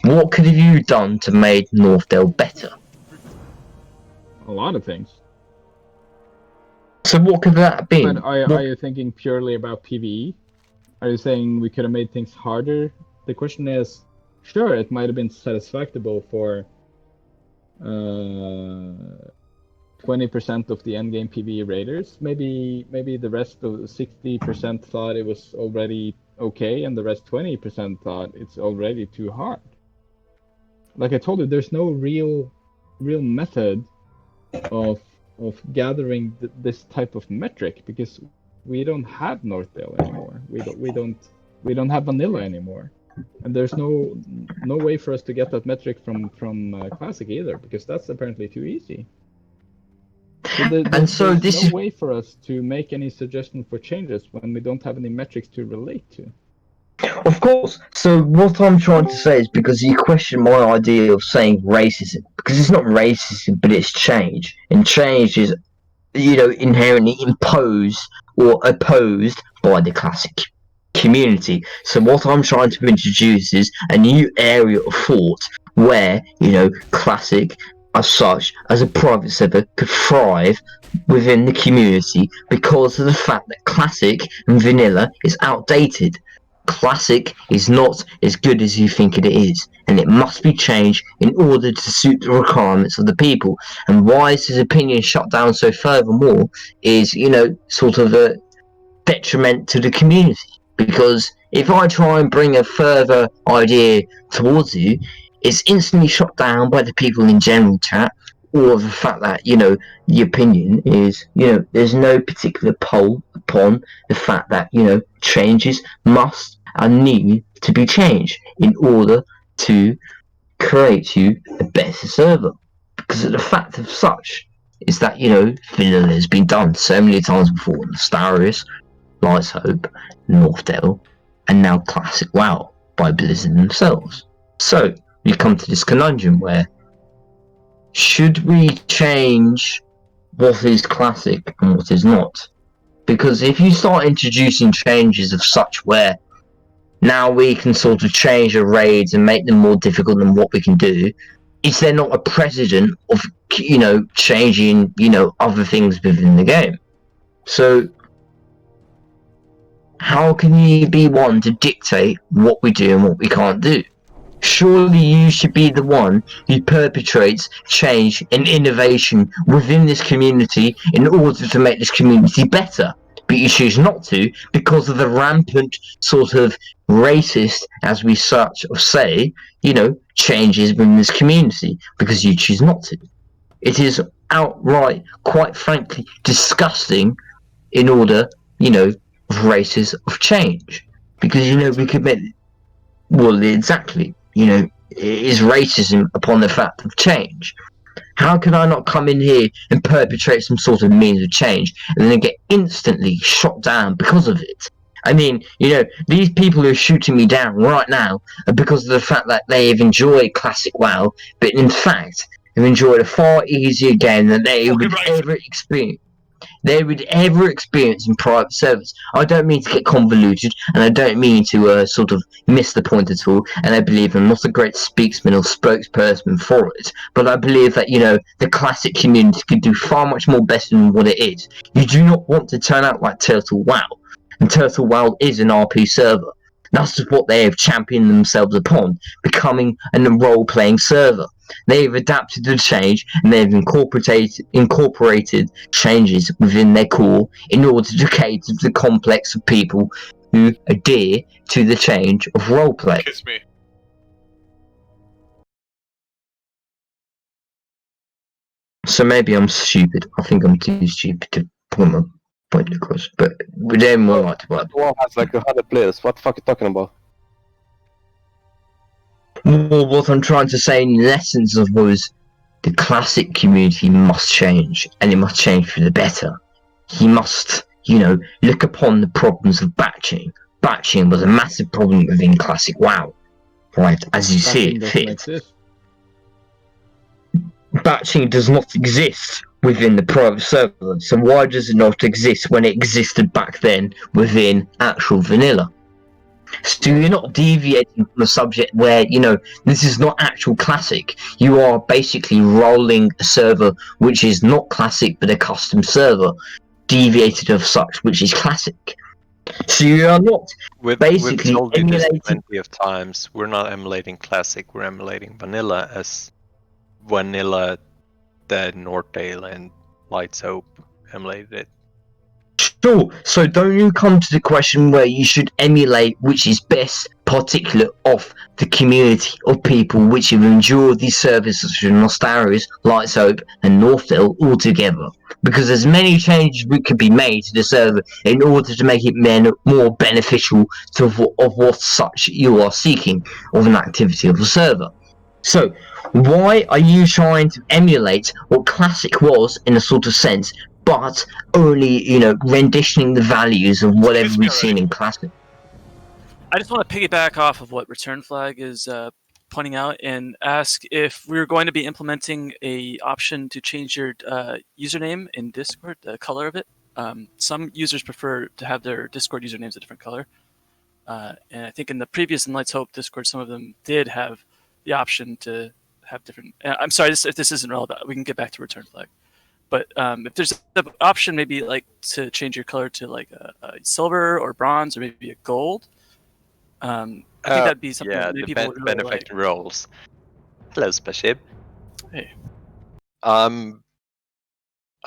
What could have you done to make Northdale better? A lot of things. So what could that have been? But are you thinking purely about PvE? Are you saying we could have made things harder? The question is, sure, it might have been satisfactory for 20% of the endgame PvE raiders. Maybe the rest of 60% thought it was already okay, and the rest 20% thought it's already too hard. Like I told you, there's no real method of of gathering this type of metric, because we don't have Northdale anymore. We don't have vanilla anymore, and there's no way for us to get that metric from Classic either, because that's apparently too easy. So there's no way for us to make any suggestion for changes when we don't have any metrics to relate to. Of course. So what I'm trying to say is, because you question my idea of saying racism, because it's not racism, but it's change, and change is, inherently imposed or opposed by the Classic community. So what I'm trying to introduce is a new area of thought where, Classic as such, as a private server, could thrive within the community because of the fact that Classic and Vanilla is outdated. Classic is not as good as you think it is, and it must be changed in order to suit the requirements of the people. And why is his opinion shut down so furthermore is, sort of a detriment to the community. Because if I try and bring a further idea towards you, it's instantly shut down by the people in general chat, or the fact that, the opinion is, there's no particular poll upon the fact that, changes must and need to be changed in order to create you a better server. Because the fact of such is that, vanilla has been done so many times before. Nostalrius, Lights Hope, Northdale, and now Classic WoW by Blizzard themselves. So we come to this conundrum where, should we change what is Classic and what is not? Because if you start introducing changes of such where now we can sort of change the raids and make them more difficult than what we can do, is there not a precedent of, changing, other things within the game? So how can you be one to dictate what we do and what we can't do? Surely you should be the one who perpetrates change and innovation within this community in order to make this community better. But you choose not to because of the rampant sort of racist, as we such say, changes within this community, because you choose not to. It is outright, quite frankly, disgusting in order, races of change. Because, we could make... Well, exactly. It is racism upon the fact of change. How can I not come in here and perpetrate some sort of means of change and then get instantly shot down because of it? I mean, these people who are shooting me down right now are because of the fact that they have enjoyed Classic WoW, but in fact have enjoyed a far easier game than they would ever experience. In private servers. I don't mean to get convoluted, and I don't mean to sort of miss the point at all, and I believe I'm not a great speaksman or spokesperson for it, but I believe that, the Classic community could do far much more better than what it is. You do not want to turn out like Turtle WoW, and Turtle WoW is an RP server. That's just what they have championed themselves upon, becoming a role-playing server. They've adapted to the change, and they've incorporated changes within their core in order to cater to the complex of people who adhere to the change of roleplay. Kiss me. So maybe I'm stupid. I think I'm too stupid to put my point across, but they're more like what? WoW has like 100 players. What the fuck are you talking about? Well, what I'm trying to say in essence of was the Classic community must change, and it must change for the better. He must, look upon the problems of batching. Batching was a massive problem within Classic WoW, right? As you see it fit. Batching does not exist within the private server, so why does it not exist when it existed back then within actual vanilla? So you're not deviating from the subject where, this is not actual Classic. You are basically rolling a server which is not Classic but a custom server, deviated of such, which is Classic. So you are not basically emulating... plenty of times. We're not emulating Classic, we're emulating vanilla as vanilla that Northdale and Lights Hope emulated it. Sure, so don't you come to the question where you should emulate which is best particular of the community of people which have endured these services such as Nostalrius, Lightsoap, and Northdale all together. Because there's many changes which could be made to the server in order to make it more beneficial of what such you are seeking of an activity of the server. So, why are you trying to emulate what Classic was in a sort of sense, but only, renditioning the values of whatever we've seen in Classic? I just want to piggyback off of what returnflag is pointing out and ask if we're going to be implementing a option to change your username in Discord, the color of it. Some users prefer to have their Discord usernames a different color. And I think in the previous Enlight's Hope Discord, some of them did have the option to have different... I'm sorry if this isn't relevant. We can get back to returnflag. But if there's an option maybe like to change your color to like a silver or bronze or maybe a gold, I think that'd be something that people would really benefactor roles. Hello, Spaceship. Hey. I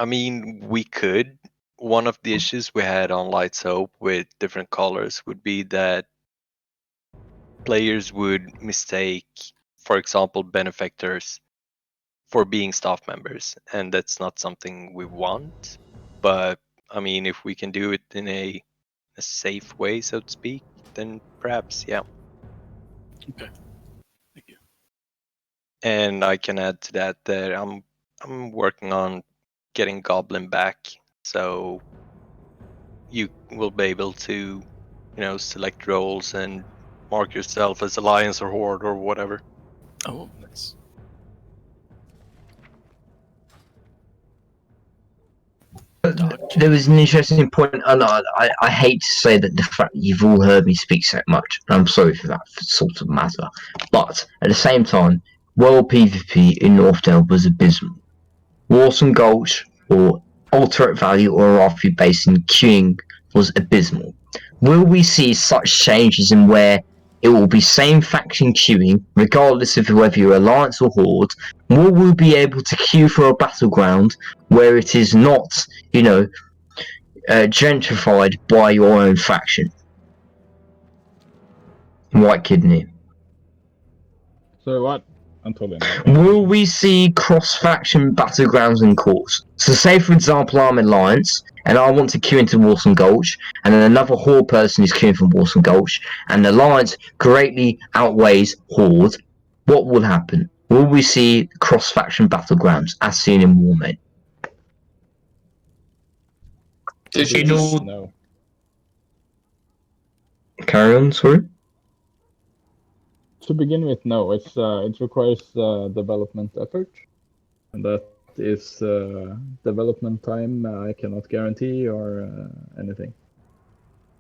mean, we could. One of the issues we had on Light's Hope with different colors would be that players would mistake, for example, benefactors for being staff members, and that's not something we want. But I mean, if we can do it in a safe way, so to speak, then perhaps, yeah. Okay. Thank you. And I can add to that that I'm working on getting Goblin back, so you will be able to, select roles and mark yourself as Alliance or Horde or whatever. Oh, nice. There was an interesting point, and I hate to say that the fact you've all heard me speak so much, and I'm sorry for that sort of matter, but at the same time, world PvP in Northdale was abysmal. Warsome Gulch, or Alternate Value, or RP based in queuing was abysmal. Will we see such changes in where it will be same faction queuing, regardless of whether you're Alliance or Horde? Will we be able to queue for a battleground where it is not, gentrified by your own faction? White Kidney. So what? I'm totally not. Will we see cross-faction battlegrounds in courts? So say, for example, I'm Alliance, and I want to queue into Warsome Gulch, and then another Horde person is queuing from Warsome Gulch, and Alliance greatly outweighs Horde. What will happen? Will we see cross-faction battlegrounds, as seen in Warmate? No. Carry on, sorry? To begin with, no. It requires development effort, and that is development time I cannot guarantee or anything.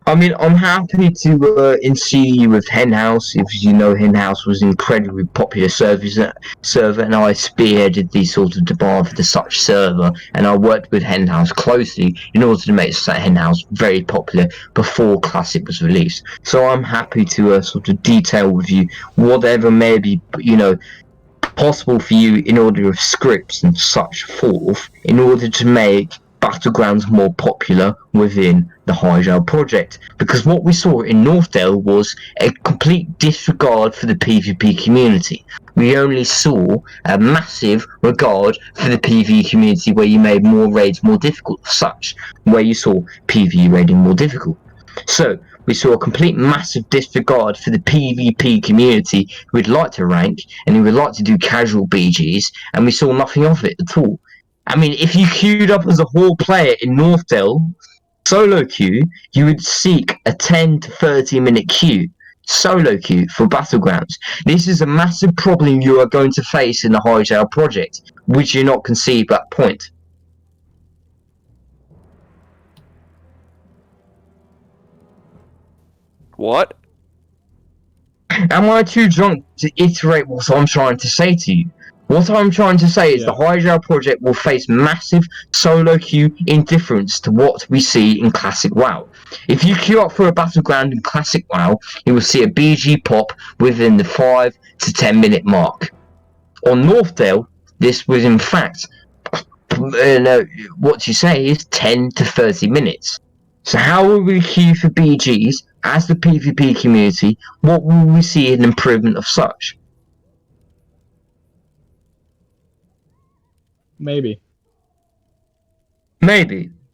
I mean, I'm happy to ensue you with Henhouse. If you know, Henhouse was an incredibly popular server, and I spearheaded the sort of demand for the such server, and I worked with Henhouse closely in order to make Henhouse very popular before Classic was released. So I'm happy to sort of detail with you whatever may be, possible for you in order of scripts and such forth, in order to make battlegrounds more popular within the Hyjal Project, because what we saw in Northdale was a complete disregard for the PvP community. We only saw a massive regard for the PvE community, where you made more raids more difficult, such where you saw PvE raiding more difficult. So we saw a complete massive disregard for the PvP community who would like to rank and who would like to do casual BGs, and we saw nothing of it at all. I mean, if you queued up as a Horde player in Northdale, solo queue, you would seek a 10 to 30 minute queue, solo queue for Battlegrounds. This is a massive problem you are going to face in the Hyjal Project. Would you not concede that point? What? Am I too drunk to iterate what I'm trying to say to you? What I'm trying to say is the Hyjal Project will face massive solo queue indifference to what we see in Classic WoW. If you queue up for a battleground in Classic WoW, you will see a BG pop within the 5 to 10 minute mark. On Northdale, this was in fact, what you say is 10 to 30 minutes. So how will we queue for BGs as the PvP community? What will we see an improvement of such? Maybe.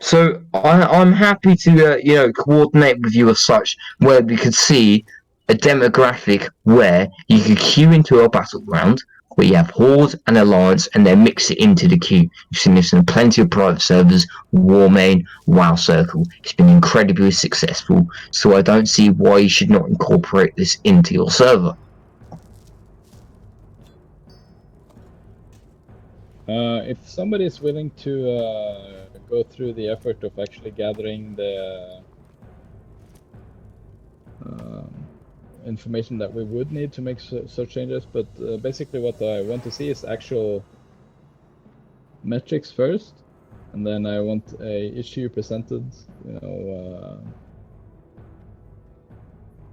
So I'm happy to coordinate with you as such, where we could see a demographic where you could queue into a battleground where you have Horde and Alliance and then mix it into the queue. You've seen this in plenty of private servers, Warmain, WoW Circle. It's been incredibly successful, so I don't see why you should not incorporate this into your server. If somebody is willing to go through the effort of actually gathering the information that we would need to make such changes, but basically what I want to see is actual metrics first, and then I want a issue presented,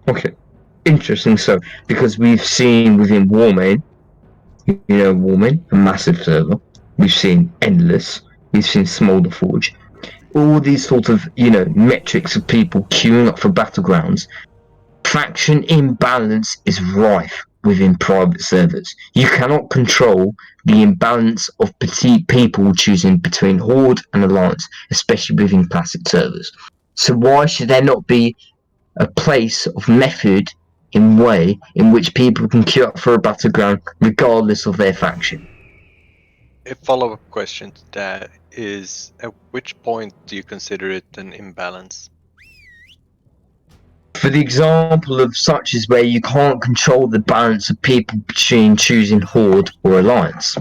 Okay, interesting. So, because we've seen within Warmain, Warmain, a massive server, we've seen Endless, we've seen Smolder Forge, all these sort of, metrics of people queuing up for battlegrounds. Faction imbalance is rife within private servers. You cannot control the imbalance of petite people choosing between Horde and Alliance, especially within classic servers. So why should there not be a place of method in way in which people can queue up for a battleground regardless of their faction? A follow-up question to that is, at which point do you consider it an imbalance? For the example of such is where you can't control the balance of people between choosing Horde or Alliance.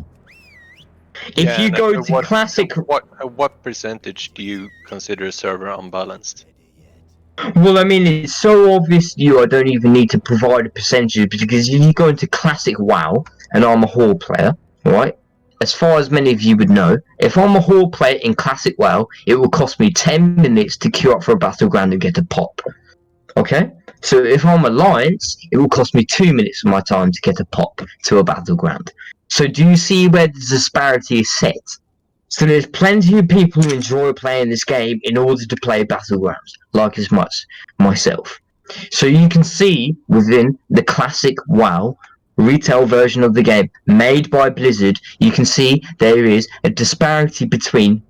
If you go to classic... What percentage do you consider a server unbalanced? Well, I mean, it's so obvious to you I don't even need to provide a percentage, because if you go into classic WoW, and I'm a Horde player, right? As far as many of you would know, if I'm a Horde player in classic WoW, it will cost me 10 minutes to queue up for a battleground and get a pop. Okay? So if I'm Alliance, it will cost me 2 minutes of my time to get a pop to a battleground. So do you see where the disparity is set? So there's plenty of people who enjoy playing this game in order to play battlegrounds, like as much myself. So you can see within the classic WoW retail version of the game made by Blizzard, you can see there is a disparity between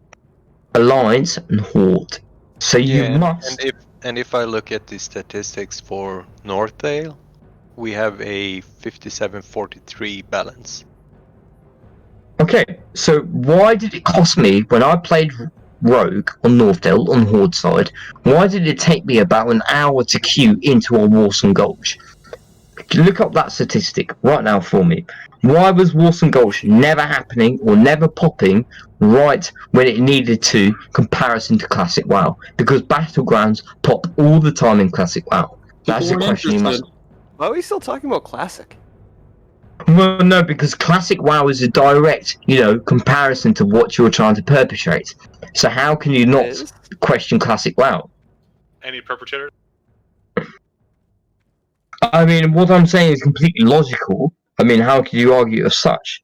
Alliance and Horde. So you must... And if I look at the statistics for Northdale, we have a 57-43 balance. Okay, so why did it cost me, when I played Rogue on Northdale, on Horde side, why did it take me about an hour to queue into a Warsong Gulch? Look up that statistic right now for me. Why was Warsong Gulch never happening or never popping right when it needed to, comparison to Classic WoW? Because Battlegrounds pop all the time in Classic WoW. That's a question you must... Why are we still talking about Classic? Well, no, because Classic WoW is a direct, comparison to what you're trying to perpetrate. So how can you not question Classic WoW? Any perpetrators? I mean, what I'm saying is completely logical. I mean, how can you argue as such?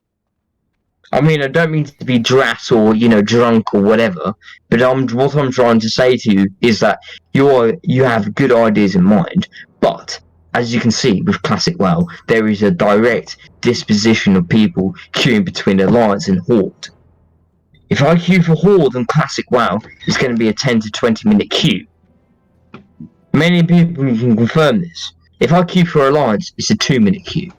I mean, I don't mean to be drat or, drunk or whatever, but what I'm trying to say to you is that you have good ideas in mind, but as you can see with Classic WoW, there is a direct disposition of people queuing between Alliance and Horde. If I queue for Horde and Classic WoW, it's going to be a 10 to 20 minute queue. Many people can confirm this. If I queue for Alliance, it's a 2 minute queue.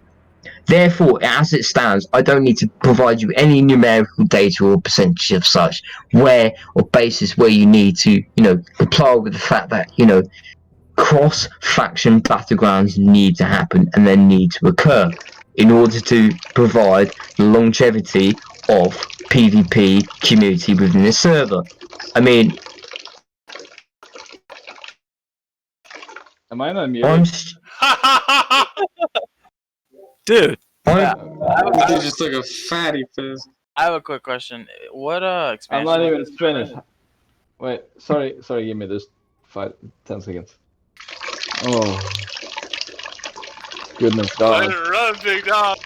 Therefore, as it stands, I don't need to provide you any numerical data or percentage of such, or basis where you need to, comply with the fact that, cross-faction battlegrounds need to happen and then need to occur in order to provide the longevity of PvP community within the server. I mean... Am I not muted? Dude. I just took a fatty piss. I have a quick question. What expansion? I'm not even finished. Wait, sorry, give me this 10 seconds. Oh. Goodness God. Run, big dog.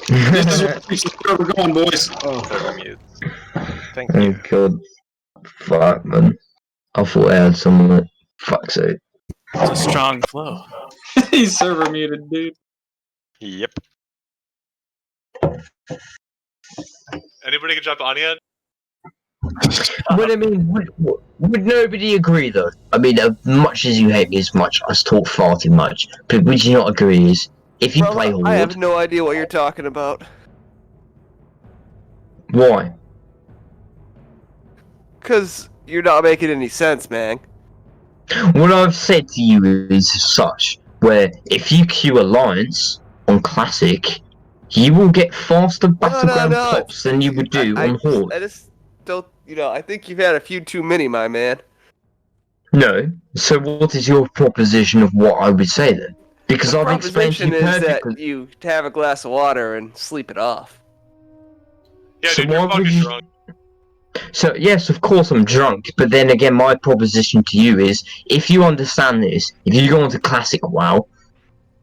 This is where we're going, boys. Oh, mute. Thank you. God. Fuck, man. I thought I had some. Fuck's sake. It's a strong flow. He's server muted, dude. Yep. Anybody can jump on yet? Well, I mean, would nobody agree though? I mean, as much as you hate me as much, I talk far too much. But would you not agree? Is if you play Horde, I have no idea what you're talking about. Why? Because you're not making any sense, man. What I've said to you is such, where if you queue Alliance on Classic, you will get faster battleground pops than you would do on Horde. I just don't, I think you've had a few too many, my man. No. So what is your proposition of what I would say then? Because I've explained to you is perfectly. that you have a glass of water and sleep it off. Yeah, So dude, you're why would fucking you- drunk. So yes, of course I'm drunk, but then again, my proposition to you is, if you understand this, if you go onto Classic WoW,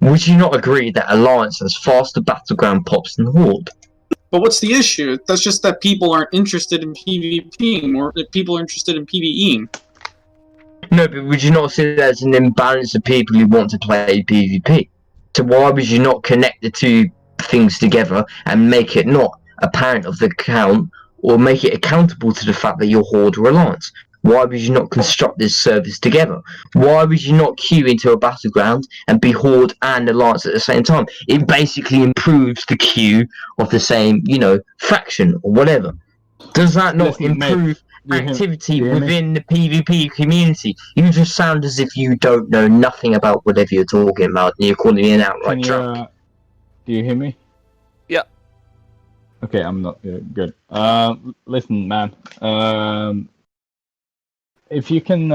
would you not agree that Alliance has faster battleground pops than Horde? But what's the issue? That's just that people aren't interested in PvPing, or that people are interested in PvEing. No, but would you not see that as an imbalance of people who want to play PvP? So why would you not connect the two things together and make it not apparent of the account, or make it accountable to the fact that you're Horde or Alliance? Why would you not construct this service together? Why would you not queue into a battleground and be Horde and Alliance at the same time? It basically improves the queue of the same, faction or whatever. Does that not improve activity within the PvP community? You just sound as if you don't know nothing about whatever you're talking about, and you're calling me an outright drunk. Do you hear me? Yeah. Okay, I'm not good. Listen, man. If you can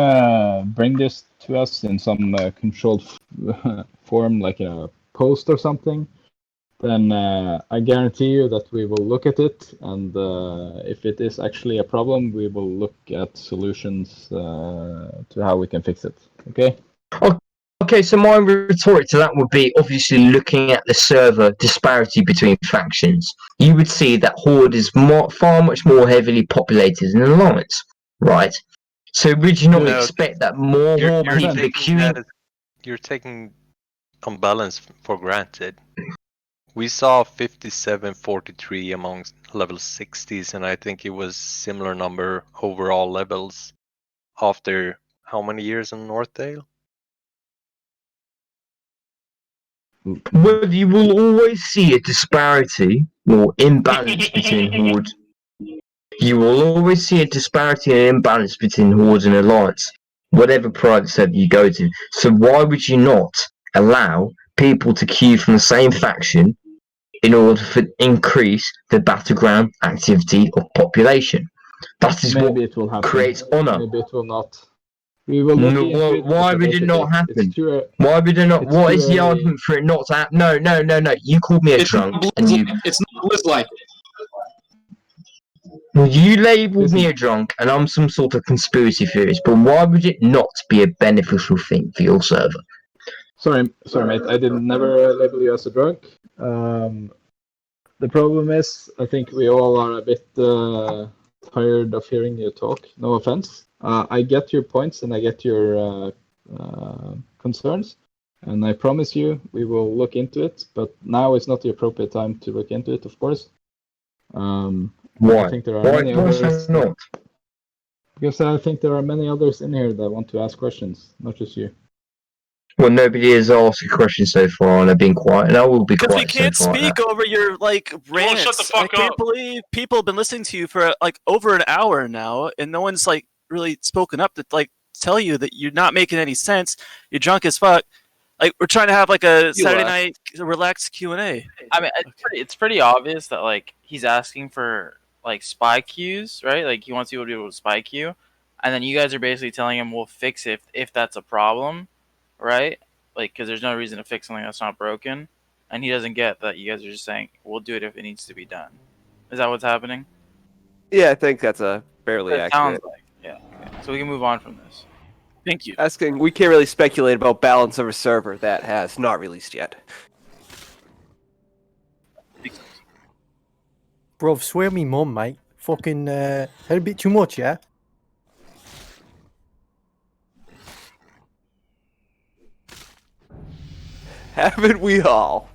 bring this to us in some controlled form, like a post or something, then I guarantee you that we will look at it, and if it is actually a problem, we will look at solutions to how we can fix it. Okay? Okay, so my retort to that would be obviously looking at the server disparity between factions. You would see that Horde is far much more heavily populated than Alliance, right? So would you not expect that more Horde people are queuing? You're taking unbalance for granted. We saw 57-43 amongst level 60s, and I think it was similar number overall levels after how many years in Northdale? Well, you will always see a disparity or imbalance between Horde. You will always see a disparity and imbalance between Horde and Alliance, whatever private server you go to. So why would you not allow people to queue from the same faction in order to increase the battleground activity of population? That is Maybe what it will happen. creates honor. Maybe it will not. We will look into it. Why would it not happen? Too, why would it not? What is the early. argument for it not to happen? No. You called me a drunk, and you. It's not Blizz-like. Well, you labelled me a drunk, and I'm some sort of conspiracy theorist. But why would it not be a beneficial thing for your server? Sorry, mate. I didn't never label you as a drunk. The problem is, I think we all are a bit tired of hearing you talk. No offense. I get your points and I get your concerns, and I promise you we will look into it. But now is not the appropriate time to look into it, of course. Why? I think there are Why? many Why others. not? Because I think there are many others in here that want to ask questions, not just you. Well, nobody has asked a question so far, and I've been quiet, and I will be Because we quiet can't so far. speak over your rants. shut the fuck I can't up. believe people have been listening to you for over an hour now, and no one's really spoken up to tell you that you're not making any sense. You're drunk as fuck. We're trying to have a Saturday night relaxed Q&A. I mean, it's pretty obvious that he's asking for spy queues, right? He wants people to be able to spy queue, and then you guys are basically telling him we'll fix it if that's a problem, right? Because there's no reason to fix something that's not broken, and he doesn't get that you guys are just saying we'll do it if it needs to be done. Is that what's happening? Yeah, I think that's a fairly accurate. Sounds like, yeah. Okay. So we can move on from this. Thank you. Asking, we can't really speculate about balance of a server that has not released yet. Bro, swear me mum, mate. Fucking, had a bit too much, yeah? Haven't we all?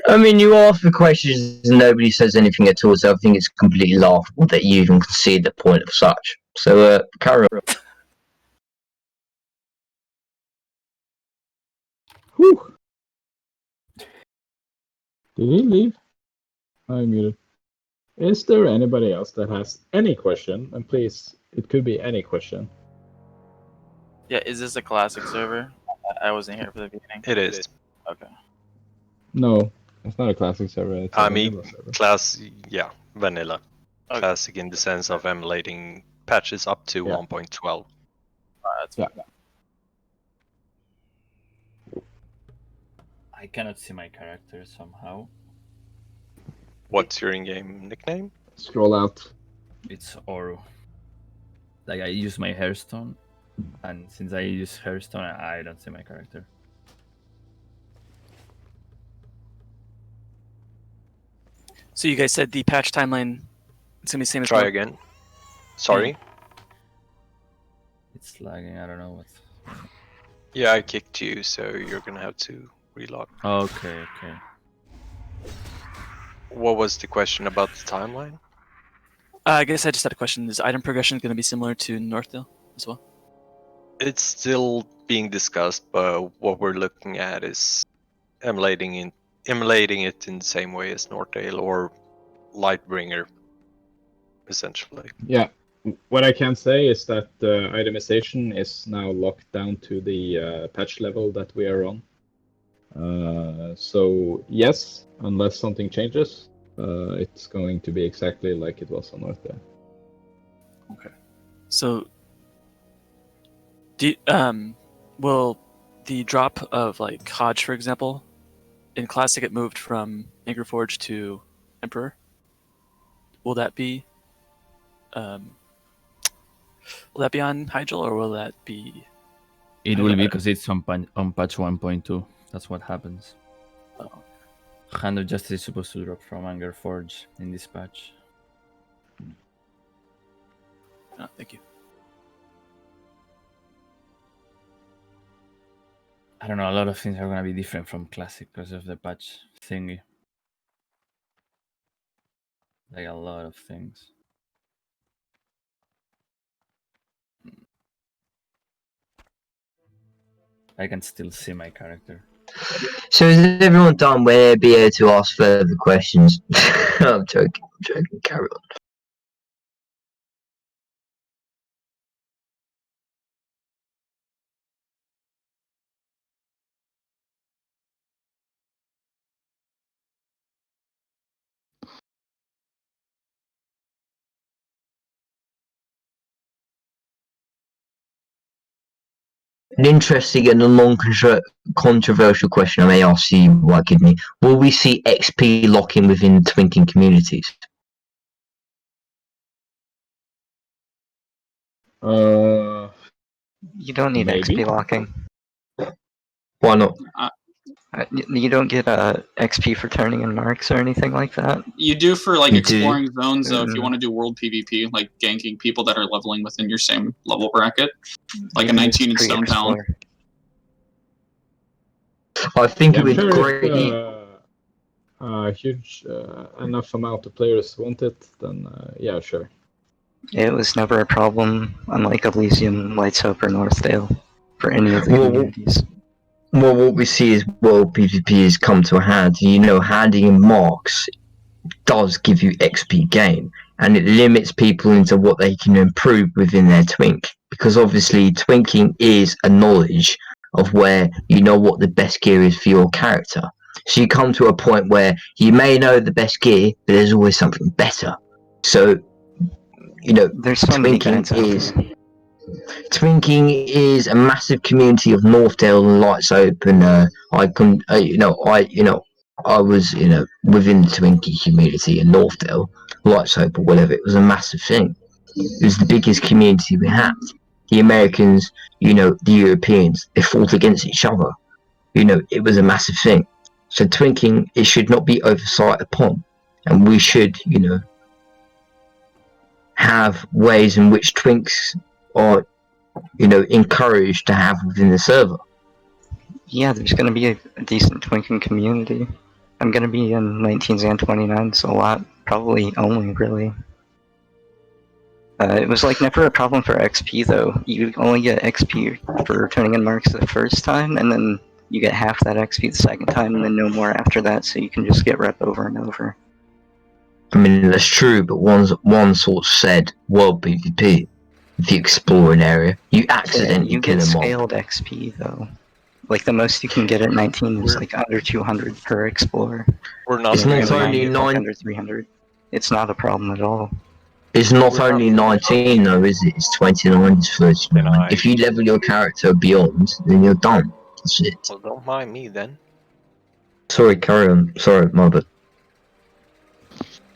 I mean, you ask the questions and nobody says anything at all, so I think it's completely laughable that you even concede the point of such. So, carry on. Whew. Did he leave? I'm muted. Is there anybody else that has any question? And please, it could be any question. Yeah, is this a classic server? I wasn't here for the beginning. It is. Okay. No, it's not a classic server. It's a I mean, vanilla server. vanilla. Okay. Classic in the sense of emulating patches up to 1.12. Yeah. I cannot see my character somehow. What's your in-game nickname? Scroll out. It's Oru. Like I use my hairstone, and since I use hairstone, I don't see my character. So you guys said the patch timeline it's gonna be the same as Try well? again. Sorry. It's lagging. I don't know what. Yeah, I kicked you, so you're gonna have to relog. Okay. What was the question about the timeline? I guess I just had a question. Is item progression going to be similar to Northdale as well? It's still being discussed, but what we're looking at is emulating it in the same way as Northdale or Lightbringer, essentially. Yeah. What I can say is that itemization is now locked down to the patch level that we are on. So yes, unless something changes, it's going to be exactly like it was on Northdale. Okay. So, will the drop of like Hodge, for example, in Classic it moved from Angerforge to Emperor? Will that be on Hyjal, or will that be? It will be because it's on patch 1.2. That's what happens. Oh. Hand of Justice is supposed to drop from Angerforge in this patch. Oh, thank you. I don't know, a lot of things are going to be different from Classic because of the patch thingy. Like a lot of things. I can still see my character. So is everyone done where be able to ask further questions? I'm joking, carry on. An interesting and a non-controversial question I may ask you, White Kidney. Will we see XP lock-in within twinking communities? You don't need maybe. XP locking. Why not? You don't get XP for turning in marks or anything like that. You do for like You exploring do. zones, though, if you want to do world PvP, like ganking people that are leveling within your same level bracket, like a 19 in Stone Town. I think it I'm would sure greatly. if a huge enough amount of players want it, then yeah, sure. It was never a problem, unlike Elysium, Lightshope, or Northdale, for any of the communities. Well, what we see is world PvP has come to a hand. You know, handing in marks does give you XP gain, and it limits people into what they can improve within their twink. Because obviously, twinking is a knowledge of where you know what the best gear is for your character. So you come to a point where you may know the best gear, but there's always something better. So, you know, there's so Twinking is a massive community of Northdale and Lightsoap, and I was within the Twinkie community in Northdale, Lightsoap or whatever. It was a massive thing. It was the biggest community we had. The Americans, the Europeans, they fought against each other. It was a massive thing. So twinking, it should not be oversight upon. and we should, have ways in which twinks are, encouraged to have within the server. Yeah, there's going to be a decent twinking community. I'm going to be in 19s and 29s a lot, probably only, really. It was like never a problem for XP though. You only get XP for turning in marks the first time, and then you get half that XP the second time, and then no more after that, so you can just get rep over and over. I mean, that's true, but one sort of said World PvP, the exploring area. You accidentally you kill get a mob. scaled XP though. Like the most you can get at 19 is like under 200 per explorer. We're not. It's not only under 300. It's not a problem at all. It's not only 19 though, is it? It's 29, it's 39. If you level your character beyond, then you're done. That's it. Well, don't mind me then. Sorry, carry on. Sorry, mother.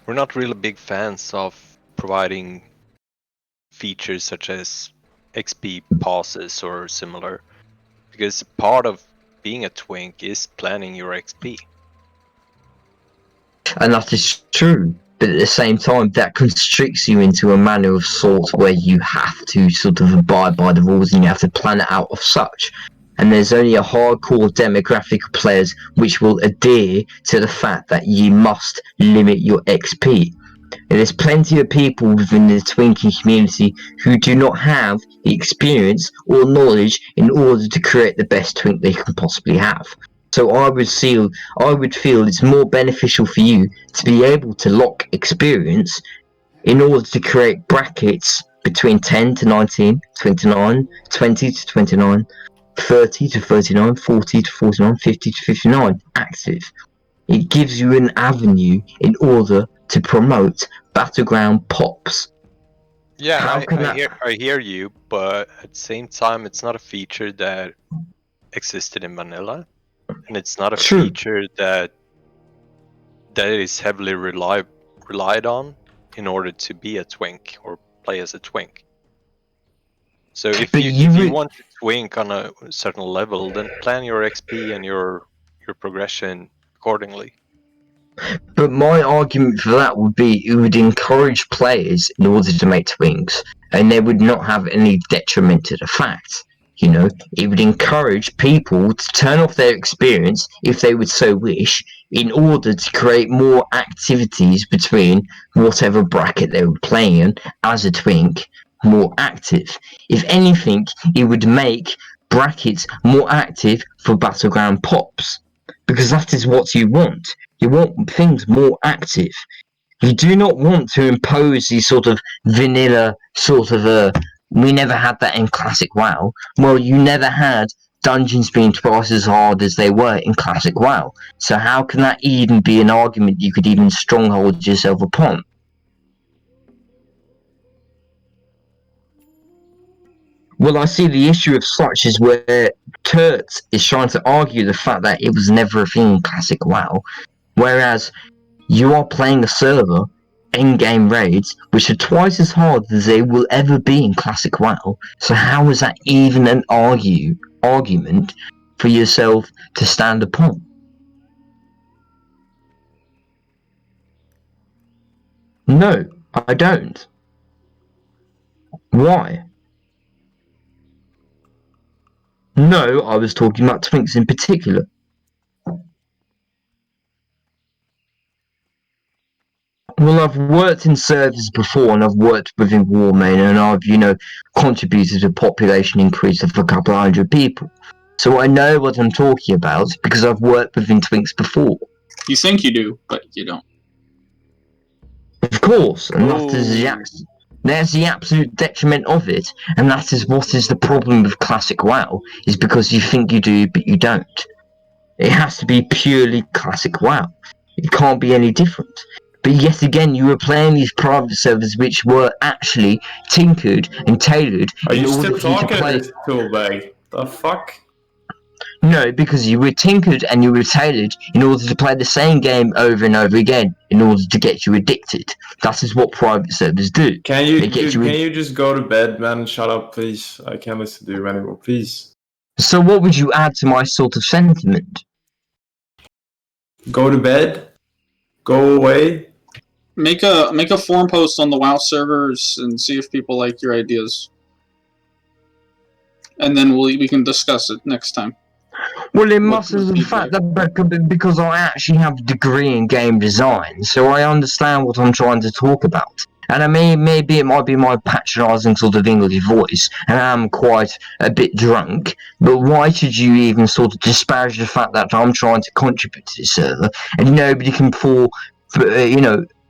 We're not really big fans of providing features such as XP passes or similar, because part of being a twink is planning your XP. And that is true, but at the same time, that constricts you into a manner of sort where you have to sort of abide by the rules and you have to plan it out of such. And there's only a hardcore demographic of players which will adhere to the fact that you must limit your XP. And there's plenty of people within the twinking community who do not have the experience or knowledge in order to create the best twink they can possibly have. So I would feel it's more beneficial for you to be able to lock experience in order to create brackets between 10 to 19, 29, 20 to 29, 30 to 39, 40 to 49, 50 to 59 active. It gives you an avenue in order to promote battleground pops. Yeah, I hear you, but at the same time, it's not a feature that existed in vanilla, and it's not a feature that is heavily relied on in order to be a twink or play as a twink. So if you want to twink on a certain level, then plan your XP and your progression accordingly. But my argument for that would be it would encourage players in order to make twinks, and they would not have any detriment to the fact. It would encourage people to turn off their experience, if they would so wish, in order to create more activities between whatever bracket they were playing in as a twink more active. If anything, it would make brackets more active for battleground pops, because that is what you want. You want things more active. You do not want to impose these sort of vanilla we never had that in Classic WoW. Well, you never had dungeons being twice as hard as they were in Classic WoW. So how can that even be an argument you could even stronghold yourself upon? Well, I see the issue of such is where Turt is trying to argue the fact that it was never a thing in Classic WoW, whereas you are playing a server, in-game raids, which are twice as hard as they will ever be in Classic WoW. So how is that even an argument for yourself to stand upon? No, I don't. Why? No, I was talking about twinks in particular. Well, I've worked in servers before, and I've worked within Warmain, and I've, contributed to population increase of a couple of hundred people. So I know what I'm talking about, because I've worked within twinks before. You think you do, but you don't. Of course, and that's the absolute detriment of it, and that is what is the problem with Classic WoW, is because you think you do, but you don't. It has to be purely Classic WoW. It can't be any different. But yet again, you were playing these private servers which were actually tinkered and tailored in order for you to play. Toolbag? The fuck? No, because you were tinkered and you were tailored in order to play the same game over and over again in order to get you addicted. That is what private servers do. Can you just go to bed, man? Shut up, please. I can't listen to you anymore, please. So what would you add to my sort of sentiment? Go to bed. Go away. Make a forum post on the WoW servers and see if people like your ideas, and then we can discuss it next time. Well, it must be the fact that because I actually have a degree in game design, so I understand what I'm trying to talk about. And maybe it might be my patronising sort of English voice, and I'm quite a bit drunk, but why should you even sort of disparage the fact that I'm trying to contribute to this server, and nobody can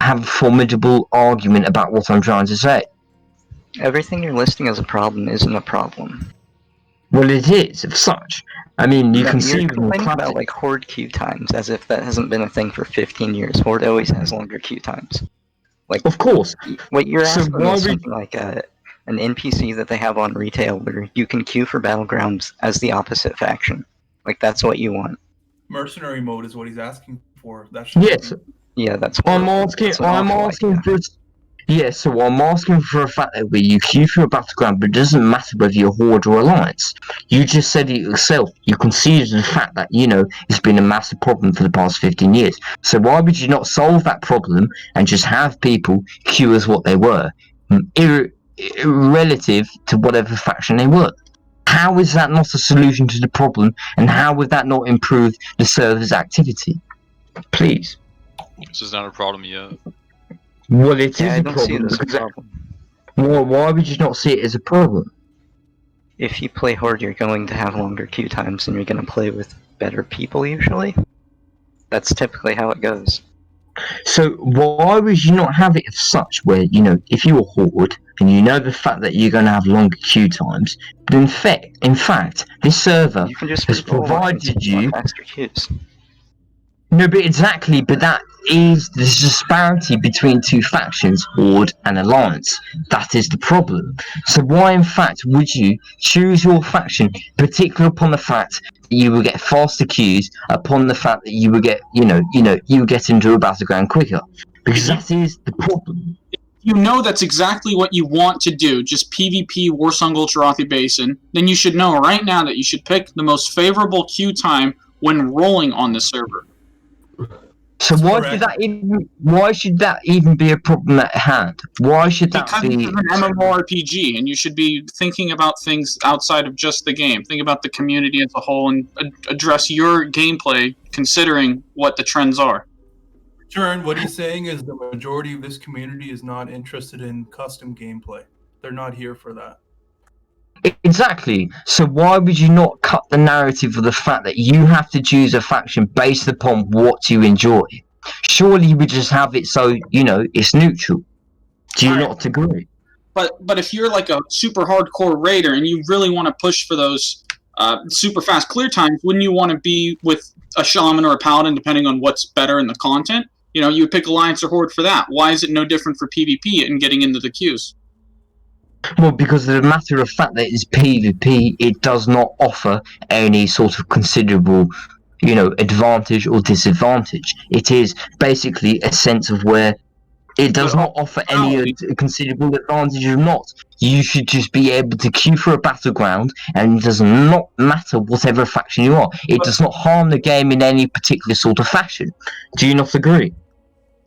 have a formidable argument about what I'm trying to say? Everything you're listing as a problem isn't a problem. Well, it is, of such. I mean, you can see... You're complaining about, like, Horde queue times, as if that hasn't been a thing for 15 years. Horde always has longer queue times. Like, of course. What you're asking is something like an NPC that they have on retail where you can queue for Battlegrounds as the opposite faction. Like, that's what you want. Mercenary mode is what he's asking for. Yes. Yeah, that's what I'm asking for... Yes, so I'm asking for a fact that where you queue for a battleground, but it doesn't matter whether you're Horde or Alliance. You just said it yourself. You conceded the fact that, it's been a massive problem for the past 15 years. So why would you not solve that problem and just have people queue as what they were, relative to whatever faction they were? How is that not a solution to the problem, and how would that not improve the server's activity? Please. This is not a problem yet. Well, it is a problem. Well, why would you not see it as a problem? If you play Horde, you're going to have longer queue times, and you're going to play with better people, usually. That's typically how it goes. So, why would you not have it as such, where, if you're Horde, and you know the fact that you're going to have longer queue times, but in fact, this server has provided you... faster queues. No, but exactly, but that is the disparity between two factions, Horde and Alliance. That is the problem. So why, in fact, would you choose your faction, particularly upon the fact that you will get faster queues, upon the fact that you will get, you will get into a battleground quicker? Because that is the problem. You know that's exactly what you want to do, just PvP Warsong Ultarathi Basin, then you should know right now that you should pick the most favorable queue time when rolling on the server. So why should that even be a problem at hand? Why should that be? Because it's an MMORPG, and you should be thinking about things outside of just the game. Think about the community as a whole, and address your gameplay considering what the trends are. What he's saying is the majority of this community is not interested in custom gameplay. They're not here for that. Exactly. So why would you not cut the narrative of the fact that you have to choose a faction based upon what you enjoy? Surely you would just have it so, it's neutral. Do you not agree? But if you're like a super hardcore raider and you really want to push for those super fast clear times, wouldn't you want to be with a shaman or a paladin depending on what's better in the content? You would pick Alliance or Horde for that. Why is it no different for PvP and getting into the queues? Well, because of the matter of fact that it's PvP, it does not offer any sort of considerable, advantage or disadvantage. It is basically a sense of where it does not offer any considerable advantage or not. You should just be able to queue for a battleground, and it does not matter whatever faction you are. It does not harm the game in any particular sort of fashion. Do you not agree?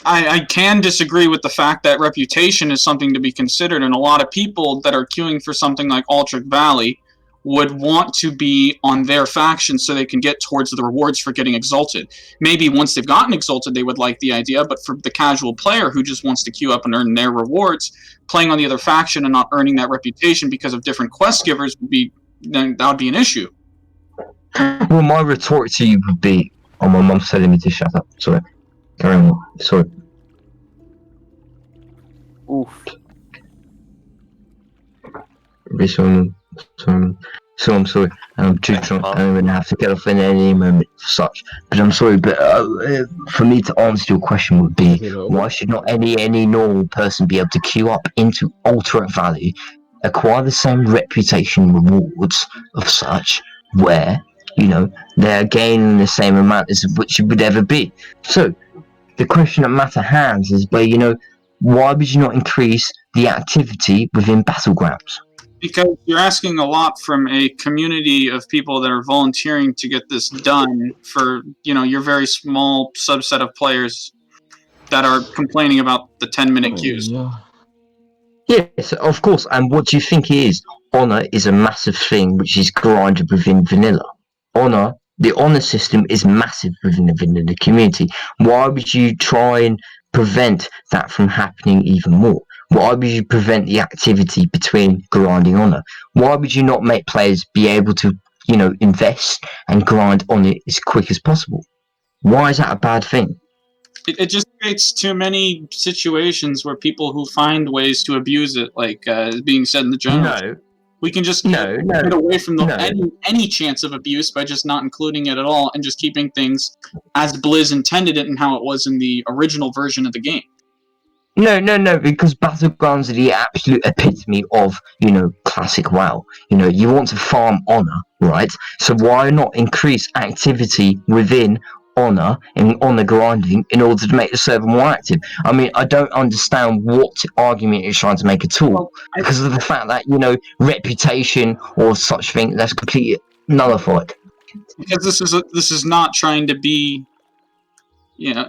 I can disagree with the fact that reputation is something to be considered, and a lot of people that are queuing for something like Altric Valley would want to be on their faction so they can get towards the rewards for getting exalted. Maybe once they've gotten exalted, they would like the idea, but for the casual player who just wants to queue up and earn their rewards, playing on the other faction and not earning that reputation because of different quest givers that would be an issue. Well, my retort to you would be, oh, my mum's telling me to shut up. Sorry. Carry on. Sorry. Oof. So I'm sorry. I'm too drunk. I'm going to have to get off in any moment for such. But I'm sorry. But for me to answer your question would be, why should not any normal person be able to queue up into Alternate Valley, acquire the same reputation rewards of such, where they're gaining the same amount as which it would ever be? So the question that matter hands is, why would you not increase the activity within Battlegrounds? Because you're asking a lot from a community of people that are volunteering to get this done for, your very small subset of players. that are complaining about the 10-minute queues. Yes, of course. And what do you think it is? Honor is a massive thing which is grinded within vanilla. The honor system is massive within the vanilla community. Why would you try and prevent that from happening even more? Why would you prevent the activity between grinding honor? Why would you not make players be able to, invest and grind on it as quick as possible? Why is that a bad thing? It just creates too many situations where people who find ways to abuse it, like being said in the general. We can just get away from any chance of abuse by just not including it at all and just keeping things as Blizz intended it and how it was in the original version of the game. No, because Battlegrounds are the absolute epitome of, classic WoW. You want to farm honor, right? So why not increase activity within honor and honor grinding in order to make the server more active? I mean, I don't understand what argument you're trying to make at all, because of the fact that, reputation or such thing, that's completely nullified. Because this is not trying to be,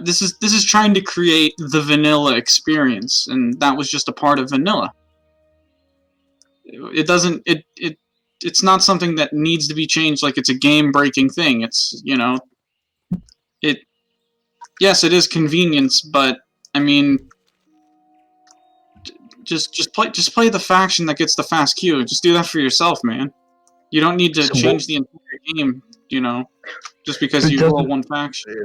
this is trying to create the vanilla experience, and that was just a part of vanilla. It's not something that needs to be changed like it's a game-breaking thing. It's, yes, it is convenience, but I mean, just play the faction that gets the fast queue. Just do that for yourself, man. You don't need to change the entire game, just because you roll one faction.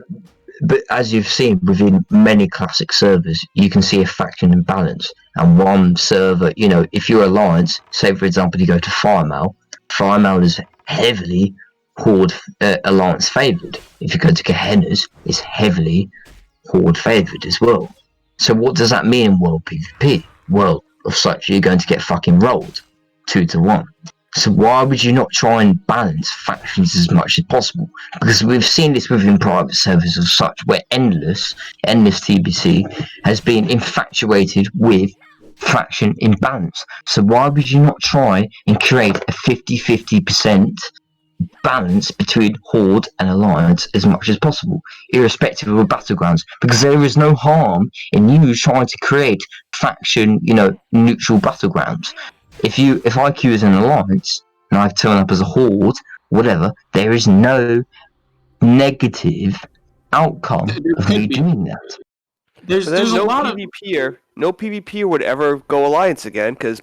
But as you've seen within many classic servers, you can see a faction imbalance. And one server, if you're Alliance, say for example you go to Firemail is heavily Horde Alliance favoured. If you go to Gehenna's, it's heavily Horde favoured as well. So what does that mean in World PvP? Well, of such, you're going to get fucking rolled 2-1. So why would you not try and balance factions as much as possible? Because we've seen this within private servers of such, where Endless TBC has been infatuated with faction imbalance. So why would you not try and create a 50-50% balance between Horde and Alliance as much as possible, irrespective of Battlegrounds? Because there is no harm in you trying to create faction, neutral Battlegrounds. If I queue as an Alliance and I turn up as a Horde, whatever, there is no negative outcome of me doing that. There's no PvPer. No PvPer would ever go Alliance again, because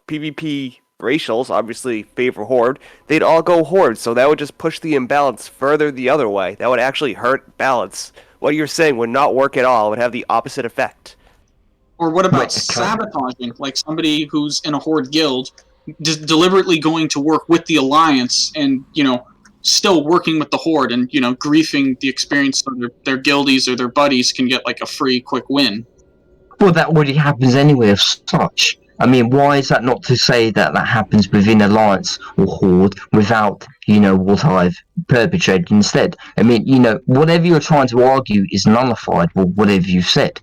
PvP racials obviously favor Horde. They'd all go Horde, so that would just push the imbalance further the other way. That would actually hurt balance. What you're saying would not work at all. It would have the opposite effect. Or what about sabotaging, like somebody who's in a Horde guild, just deliberately going to work with the Alliance and, still working with the Horde and, griefing the experience so their guildies or their buddies can get, like, a free, quick win. Well, that already happens anyway of such. I mean, why is that not to say that that happens within Alliance or Horde without, what I've perpetrated instead? I mean, whatever you're trying to argue is nullified with whatever you've said.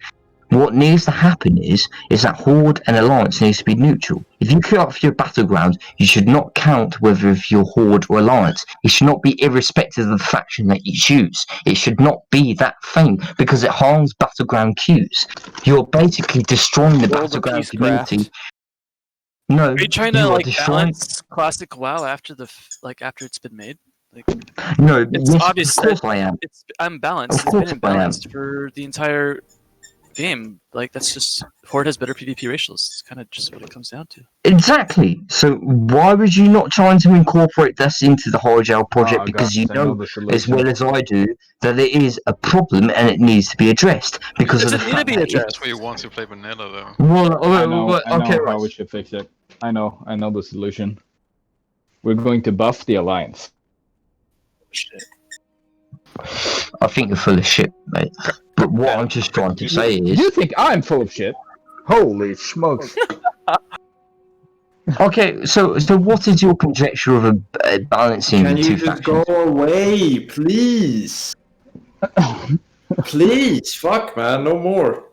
What needs to happen is that Horde and Alliance needs to be neutral. If you queue up for your Battleground, you should not count whether if you're Horde or Alliance. It should not be irrespective of the faction that you choose. It should not be that thing, because it harms Battleground queues. You're basically destroying the Battleground community. No, are you trying to balance classic WoW after after it's been made? No, it's yes, obvious of course I am. It's unbalanced. It's been imbalanced for the entire game. That's just Horde has better PvP ratios. It's kind of just what it comes down to. Exactly. So why would you not try to incorporate this into the Hyjal project? Because you know as well as I do that it is a problem and it needs to be addressed. Because of the fact that That's why you want to play vanilla, though. Well, I know how we should fix it. I know the solution. We're going to buff the Alliance. Shit. I think you're full of shit, mate. But what I'm just trying to say is... You think I'm full of shit? Holy smokes. Okay, so what is your conjecture of a balancing the two factions? Can you just go away, please? Please, fuck, man, no more.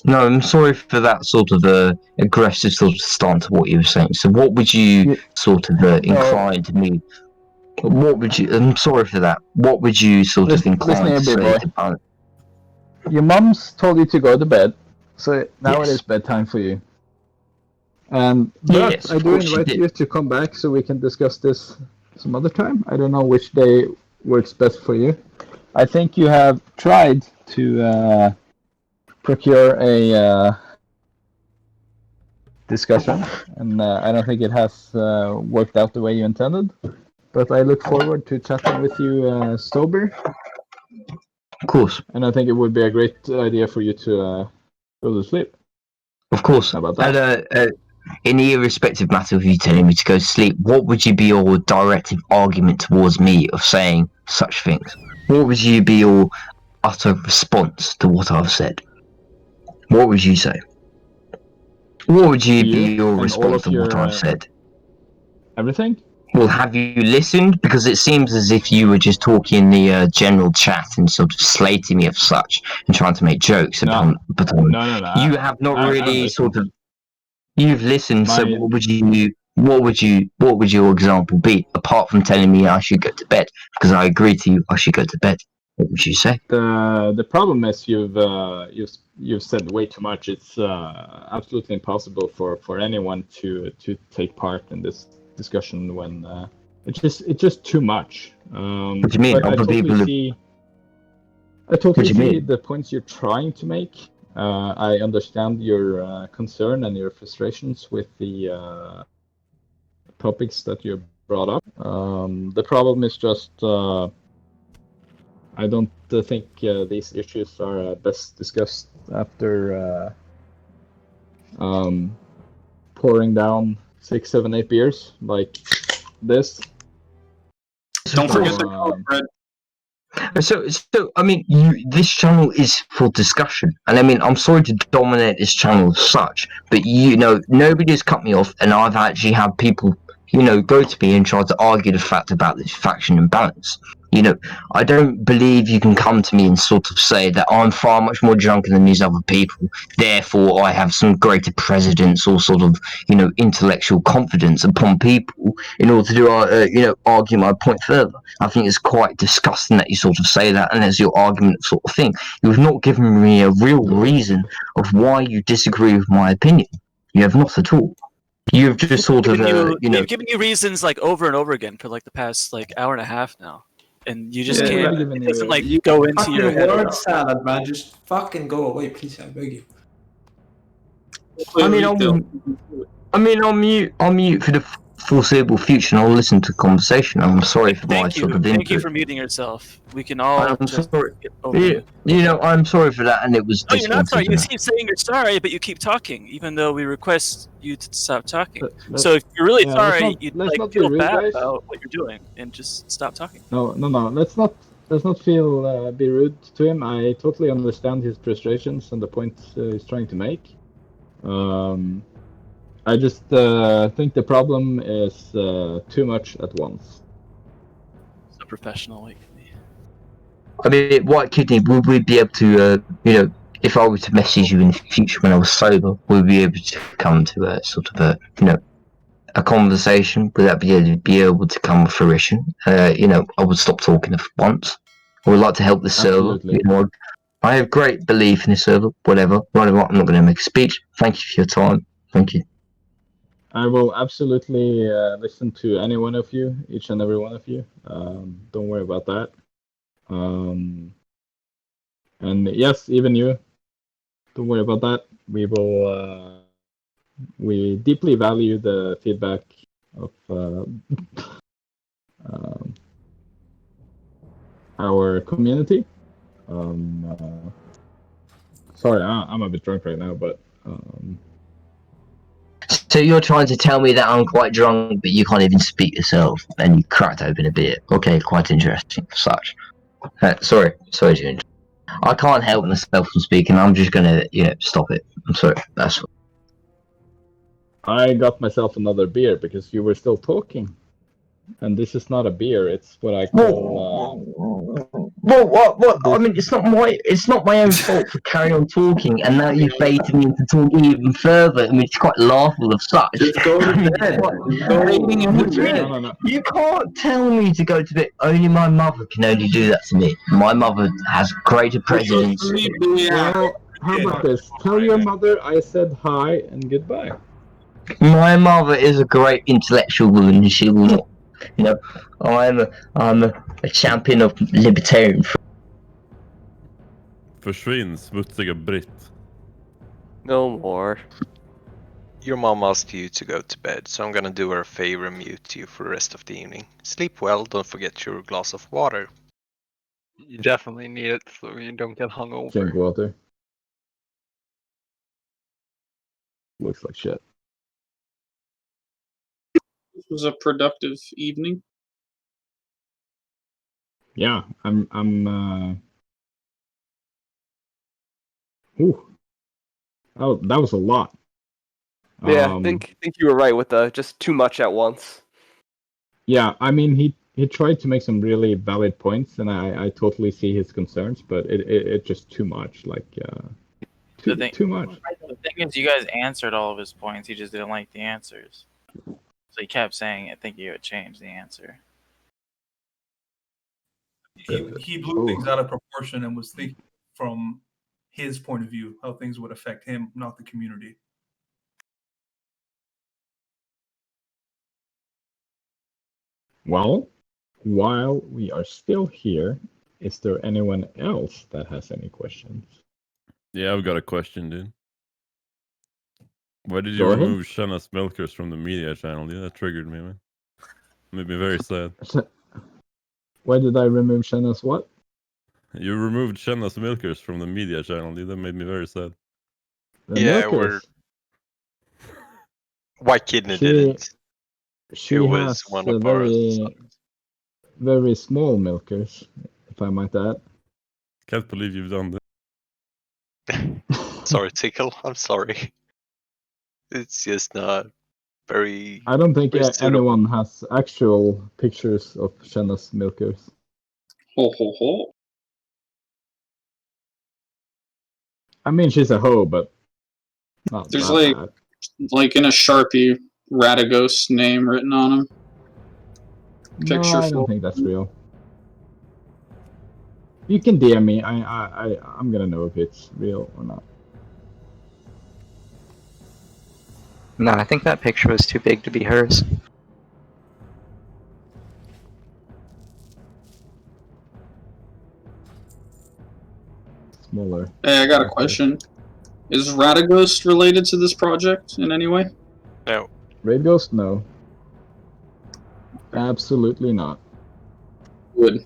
No, I'm sorry for that sort of aggressive sort of stance to what you were saying. So what would you sort of incline to me? What would you? I'm sorry for that. What would you sort of incline to say to balance? your mom's told you to go to bed, so now Yes. it is bedtime for you. But Yes, I of do course she invite did. you to come back so we can discuss this some other time. I don't know which day works best for you. I think you have tried to procure a discussion, and I don't think it has worked out the way you intended. But I look forward to chatting with you sober. Of course. And I think it would be a great idea for you to go to sleep. Of course. How about that? And, in the irrespective matter of you telling me to go to sleep, what would you be your directive argument towards me of saying such things? What would you be your utter response to what I've said? What would you say? What would you be your response to what I've said? Everything? Well, have you listened? Because it seems as if you were just talking in the general chat and sort of slating me of such and trying to make jokes upon. No. You have not really sort of. You've listened. So My- what would your example be apart from telling me I should go to bed? Because I agree to you, I should go to bed. What would you say? The problem is you've said way too much. It's absolutely impossible for anyone to take part in this discussion when it's just too much. What do you mean? I totally see the points you're trying to make. I understand your concern and your frustrations with the topics that you brought up. The problem is just I don't think these issues are best discussed after pouring down 6, 7, 8 beers like this. Don't forget the cold bread. So I mean, this channel is for discussion, and I mean, I'm sorry to dominate this channel as such, but nobody has cut me off, and I've actually had people, go to me and try to argue the fact about this faction imbalance. I don't believe you can come to me and sort of say that I'm far much more drunker than these other people, therefore I have some greater precedence or sort of, intellectual confidence upon people in order to, argue my point further. I think it's quite disgusting that you sort of say that, and as your argument sort of thing. You've not given me a real reason of why you disagree with my opinion. You have not at all. You've just sort of, They've given you reasons like over and over again for like the past like hour and a half now, and you just can't. It doesn't like go into your head. Word salad, man. Just fucking go away, please. I beg you. I'll mute for the foreseeable future, and I'll listen to the conversation. I'm sorry for my sort of input. Thank you for muting yourself. We can all. I'm just sorry. get over it. I'm sorry for that, and it was. No, you're not sorry. You keep saying you're sorry, but you keep talking, even though we request you to stop talking. So if you're really sorry, you'd like feel bad about what you're doing and just stop talking. No. Let's not feel be rude to him. I totally understand his frustrations and the points he's trying to make. I just think the problem is too much at once. So professional like me. I mean, White Kidney, would we be able to, if I were to message you in the future when I was sober, would we be able to come to a sort of a conversation? Would that be able to come to fruition? I would stop talking at once. I would like to help the server. I have great belief in the server. Whatever. I'm not going to make a speech. Thank you for your time. Thank you. I will absolutely listen to any one of you, each and every one of you. Don't worry about that. And yes, even you. Don't worry about that. We will. We deeply value the feedback of our community. Sorry, I'm a bit drunk right now, but. So you're trying to tell me that I'm quite drunk, but you can't even speak yourself, and you cracked open a beer. Okay, quite interesting. Such. Sorry to interrupt. I can't help myself from speaking. I'm just gonna, stop it. I'm sorry. That's all. I got myself another beer because you were still talking, and this is not a beer. It's what I call Well, what? I mean, it's not my own fault for carrying on talking, and now you've baited me into talking even further. I mean, it's quite laughable of such. Just go to bed. What do you mean? You can't tell me to go to bed. Only my mother can only do that to me. My mother has greater precedence. Well, how about this? Tell your mother I said hi and goodbye. My mother is a great intellectual woman, and she will not. You know, I'm a champion of libertarian. Försvinn, smutsiga britt. No more. Your mom asked you to go to bed, so I'm gonna do her a favor and mute you for the rest of the evening. Sleep well, don't forget your glass of water. You definitely need it so you don't get hungover. Drink water. Looks like shit. This was a productive evening. Yeah, I'm Ooh. Oh, that was a lot. Yeah, I think you were right with just too much at once. Yeah, I mean he tried to make some really valid points, and I totally see his concerns, but it just too much, like too much. The thing is, you guys answered all of his points. He just didn't like the answers, so he kept saying, "I think you would change the answer." He blew things out of proportion and was thinking from his point of view how things would affect him, not the community. Well, while we are still here, is there anyone else that has any questions? Yeah, I've got a question, dude. Why did you Go ahead. remove Shanna's milkers from the media channel? Yeah, that triggered me, man. Made me very sad. Why did I remove Shanna's what? You removed Shanna's milkers from the media channel, dude. That made me very sad. The Yeah, milkers? White Kidney She- didn't. She It was has one of our very small milkers, if I might add. Can't believe you've done that. Sorry, Tickle. I'm sorry. It's just not very. I don't think very suitable. anyone has actual pictures of Shanna's milkers. Ho ho ho. I mean, she's a hoe, but not There's that bad. like in a Sharpie Radagos name written on him. No, I don't think that's real. You can DM me. I'm gonna know if it's real or not. No, I think that picture was too big to be hers. Smaller. Hey, I got a question. Is Radagos related to this project in any way? No. Raid Ghost? No. Absolutely not. Good.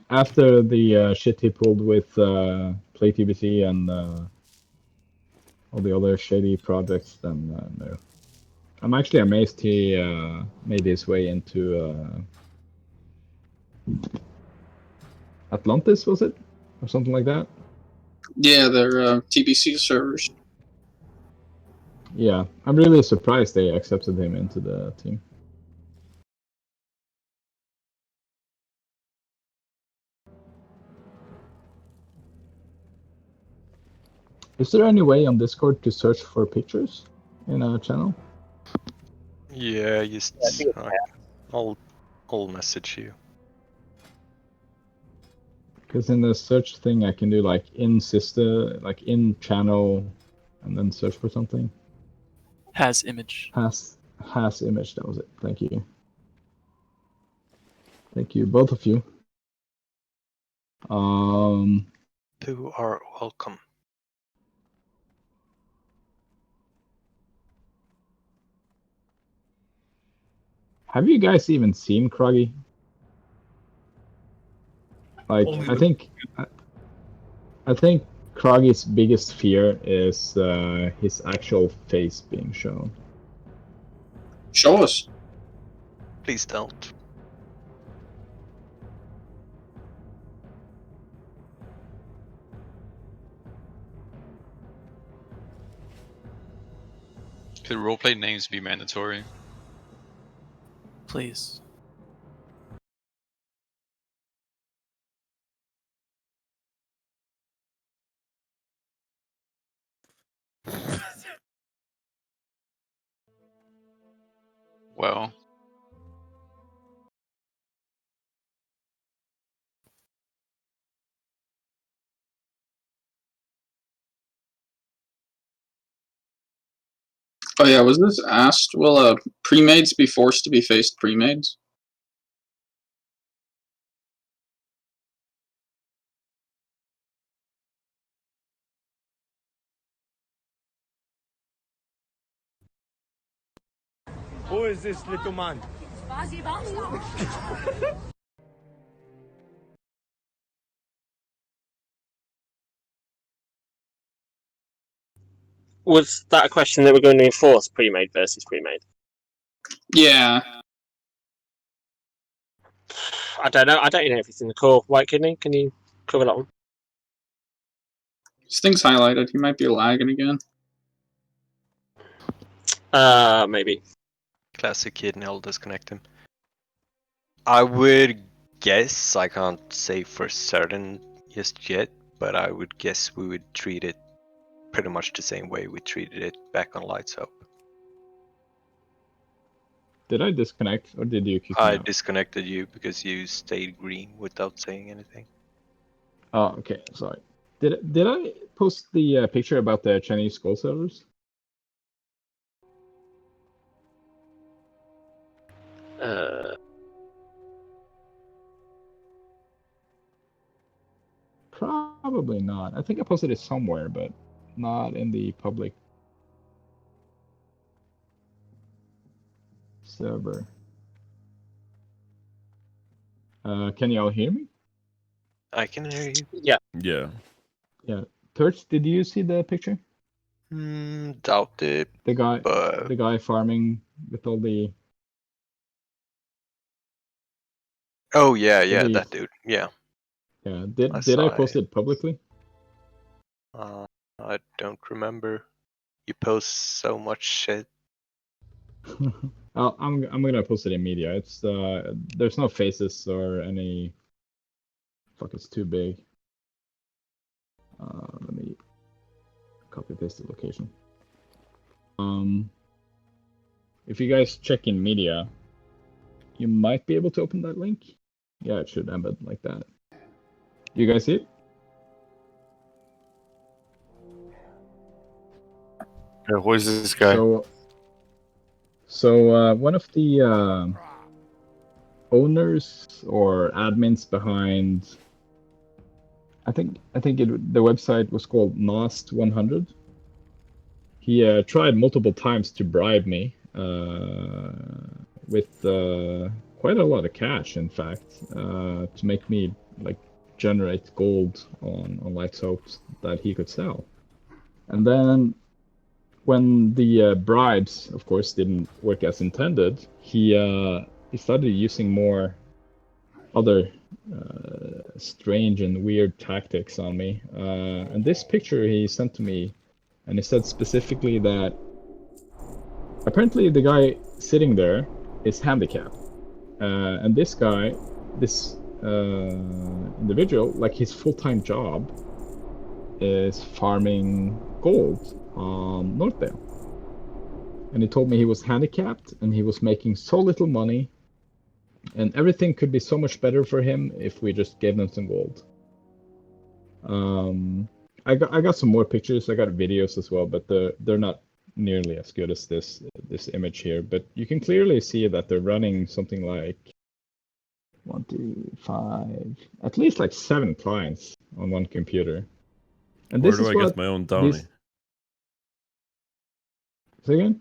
After the shit he pulled with Play TBC and all the other shady projects, then no. I'm actually amazed he made his way into Atlantis, was it? Or something like that? Yeah, they're TBC servers. Yeah, I'm really surprised they accepted him into the team. Is there any way on Discord to search for pictures in a channel? Yeah, just I'll message you. Because in the search thing, I can do like in sister, like in channel, and then search for something. Has image. Has image. That was it. Thank you. Thank you, both of you. You are welcome. Have you guys even seen Kroggy? Like, I think Kroggy's biggest fear is his actual face being shown. Show us. Please don't. Could roleplay names be mandatory? Please. Well, Oh yeah, was this asked? Will pre-mades be forced to be faced pre-mades? Who is this little man? Was that a question that we're going to enforce pre-made versus pre-made? Yeah. I don't know. I don't know if it's in the core. White Kidney, can you cover that one? This thing's highlighted. He might be lagging again. Maybe. Classic kid, and I'll disconnect him. I would guess, I can't say for certain just yet, but I would guess we would treat it pretty much the same way we treated it back on Lights Up. Did I disconnect or did you kick me I out? disconnected you because you stayed green without saying anything. Oh, okay. Sorry. Did I post the picture about the Chinese skull servers? Probably not. I think I posted it somewhere, but not in the public server. Can you all hear me? I can hear you. Yeah. Yeah. Yeah. Turch, did you see the picture? Doubt it. The guy, but... the guy farming with all the. Oh yeah, yeah, that dude. Yeah. Yeah. Did I saw post it publicly? I don't remember. You post so much shit. I'm gonna post it in media. It's there's no faces or any. Fuck, it's too big. Let me copy paste the location. If you guys check in media, you might be able to open that link. Yeah, it should embed like that. You guys see it? Yeah, who is this guy? So one of the owners or admins behind, I think the website was called Nost 100. He tried multiple times to bribe me with quite a lot of cash, in fact, to make me like generate gold on Lights Hopes that he could sell. And then when the bribes, of course, didn't work as intended, he started using more other strange and weird tactics on me. And this picture he sent to me, and he said specifically that apparently the guy sitting there is handicapped. And this guy, this individual, like his full-time job is farming gold on Northdale. And he told me he was handicapped and he was making so little money and everything could be so much better for him if we just gave him some gold. I got some more pictures, I got videos as well, but they're not nearly as good as this image here. But you can clearly see that they're running something like 1, 2, 5, at least like 7 clients on one computer. And Where this do is I what get my own Downy? Say again?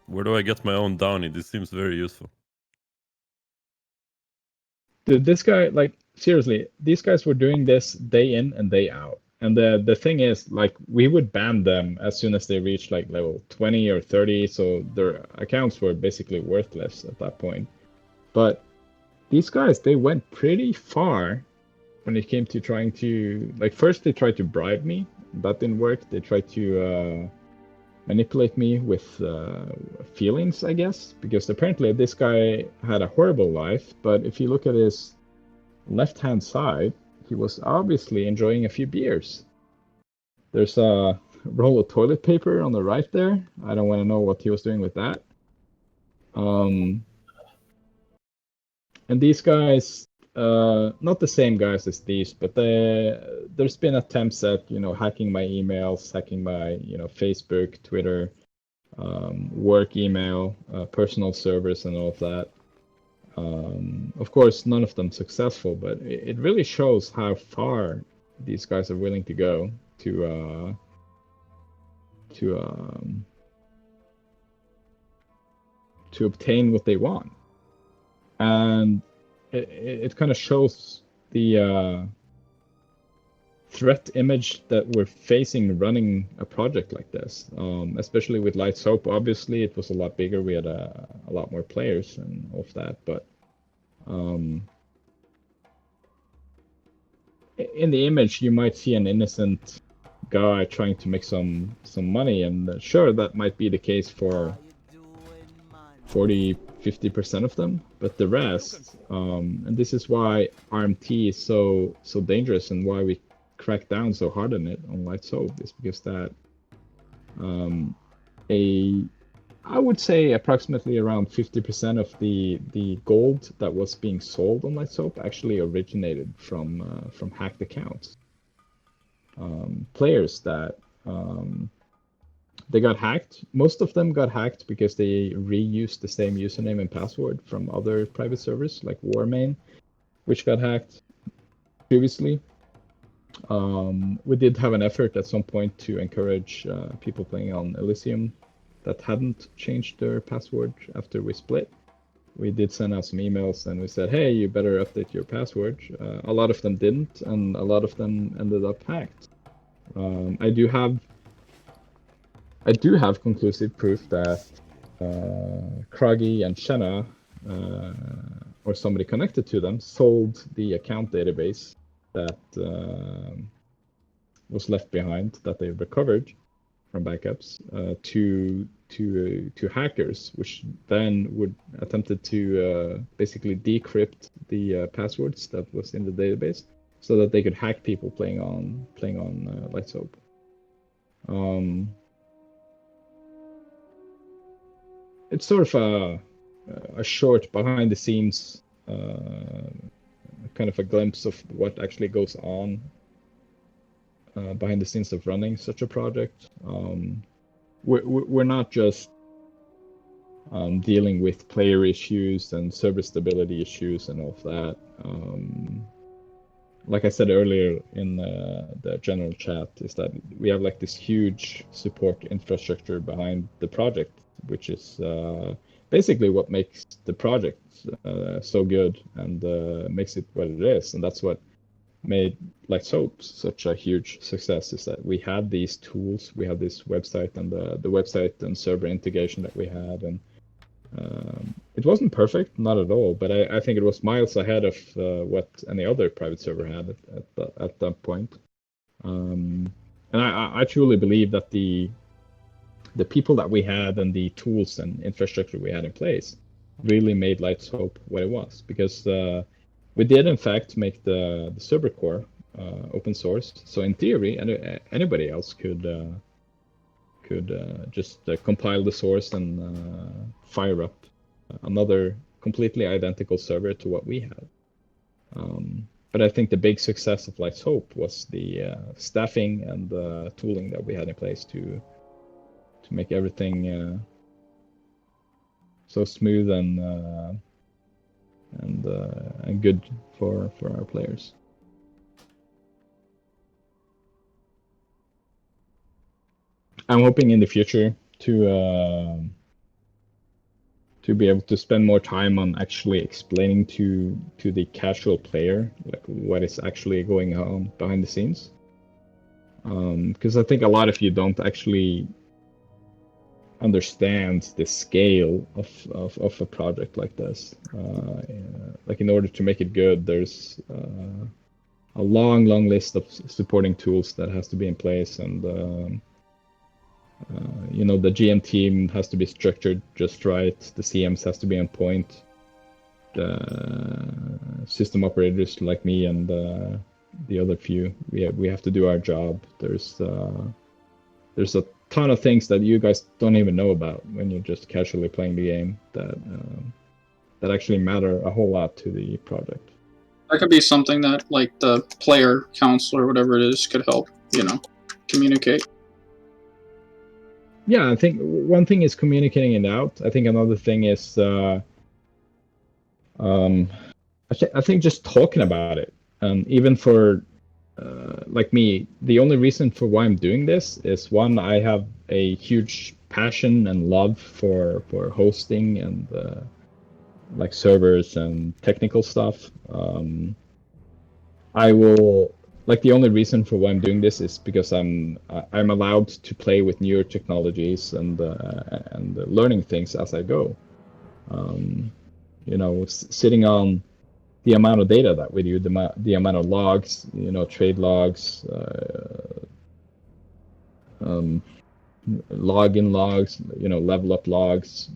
Where do I get my own Downy? This seems very useful. Dude, this guy, like, seriously, these guys were doing this day in and day out. And the thing is, like, we would ban them as soon as they reached like level 20 or 30, so their accounts were basically worthless at that point. But these guys, they went pretty far when it came to trying to, like, first they tried to bribe me. That didn't work. They tried to manipulate me with feelings, I guess, because apparently this guy had a horrible life, but if you look at his left-hand side, he was obviously enjoying a few beers. There's a roll of toilet paper on the right there. I don't want to know what he was doing with that. And these guys, not the same guys as these, but there's been attempts at, hacking my emails, hacking my, Facebook, Twitter, work email, personal servers and all of that. Of course, none of them successful, but it really shows how far these guys are willing to go to obtain what they want. And it kind of shows the threat image that we're facing running a project like this, especially with Light Soap. Obviously, it was a lot bigger. We had a lot more players and all of that, but in the image, you might see an innocent guy trying to make some money, and sure, that might be the case for 40-50% of them, but the rest, and this is why RMT is so dangerous and why we crack down so hard on it on Light Soap, is because that I would say approximately around 50% of the gold that was being sold on Light Soap actually originated from hacked accounts. Players that they got hacked. Most of them got hacked because they reused the same username and password from other private servers, like Warmain, which got hacked previously. We did have an effort at some point to encourage people playing on Elysium that hadn't changed their password after we split. We did send out some emails and we said, hey, you better update your password. A lot of them didn't, and a lot of them ended up hacked. I do have conclusive proof that Kragi and Shenna, or somebody connected to them, sold the account database that was left behind, that they recovered from backups, to hackers, which then would attempted to basically decrypt the passwords that was in the database, so that they could hack people playing on Light Soap. It's sort of a short behind the scenes, kind of a glimpse of what actually goes on behind the scenes of running such a project. We're not just dealing with player issues and server stability issues and all of that. Like I said earlier in the general chat, is that we have like this huge support infrastructure behind the project, which is basically what makes the project so good and makes it what it is. And that's what made Light Soap such a huge success, is that we had these tools, we had this website and the website and server integration that we had, and it wasn't perfect, not at all, but I think it was miles ahead of what any other private server had at that point. And I truly believe that the people that we had and the tools and infrastructure we had in place really made Light Soap what it was, because we did in fact make the server core open source. So in theory, anybody else could just compile the source and fire up another completely identical server to what we had. But I think the big success of Light Soap was the staffing and the tooling that we had in place to make everything so smooth and good for our players. I'm hoping in the future to be able to spend more time on actually explaining to the casual player like what is actually going on behind the scenes, because I think a lot of you don't actually understand the scale of a project like this. Like in order to make it good, there's a long list of supporting tools that has to be in place, and You know, the GM team has to be structured just right. The CMs has to be on point. The system operators like me and the other few, we have to do our job. There's a ton of things that you guys don't even know about when you're just casually playing the game that actually matter a whole lot to the project. That could be something that, like, the player council or whatever it is could help, you know, communicate. Yeah, I think one thing is communicating it out. I think another thing is, I think just talking about it. Even for, like me, the only reason for why I'm doing this is, one, I have a huge passion and love for hosting and like servers and technical stuff. I will, like, the only reason for why I'm doing this is because I'm allowed to play with newer technologies and learning things as I go. You know, sitting on the amount of data that we do, the amount of logs, you know, trade logs, login logs, you know, level up logs.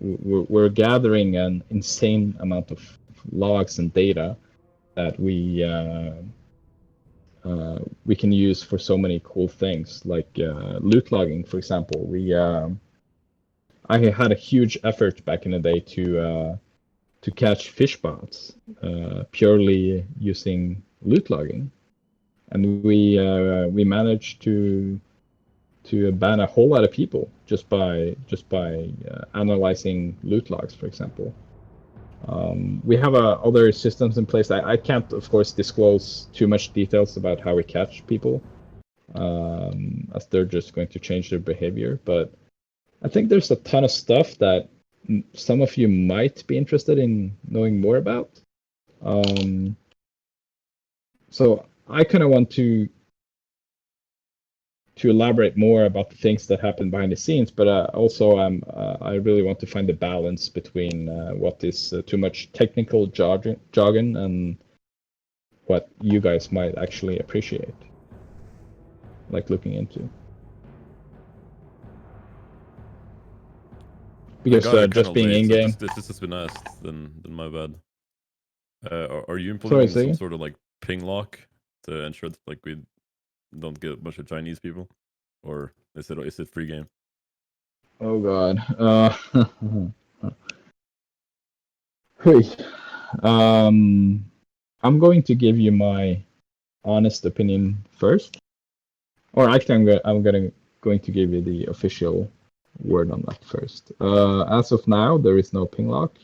We're gathering an insane amount of logs and data that we can use for so many cool things, like loot logging, for example. I had a huge effort back in the day to catch fish bots purely using loot logging, and we managed to ban a whole lot of people just by analyzing loot logs, for example. We have other systems in place. I can't, of course, disclose too much details about how we catch people, as they're just going to change their behavior. But I think there's a ton of stuff that some of you might be interested in knowing more about. So I kind of want to elaborate more about the things that happen behind the scenes, but also I really want to find the balance between what is too much technical jargon and what you guys might actually appreciate, like looking into. Because just being in game. This has been asked, then my bad. Are you implementing some sort of like ping lock to ensure that like we don't get a bunch of Chinese people, or is it free game? Oh God. I'm going to give you my honest opinion first, or actually I'm going to give you the official word on that first. As of now, there is no ping lock,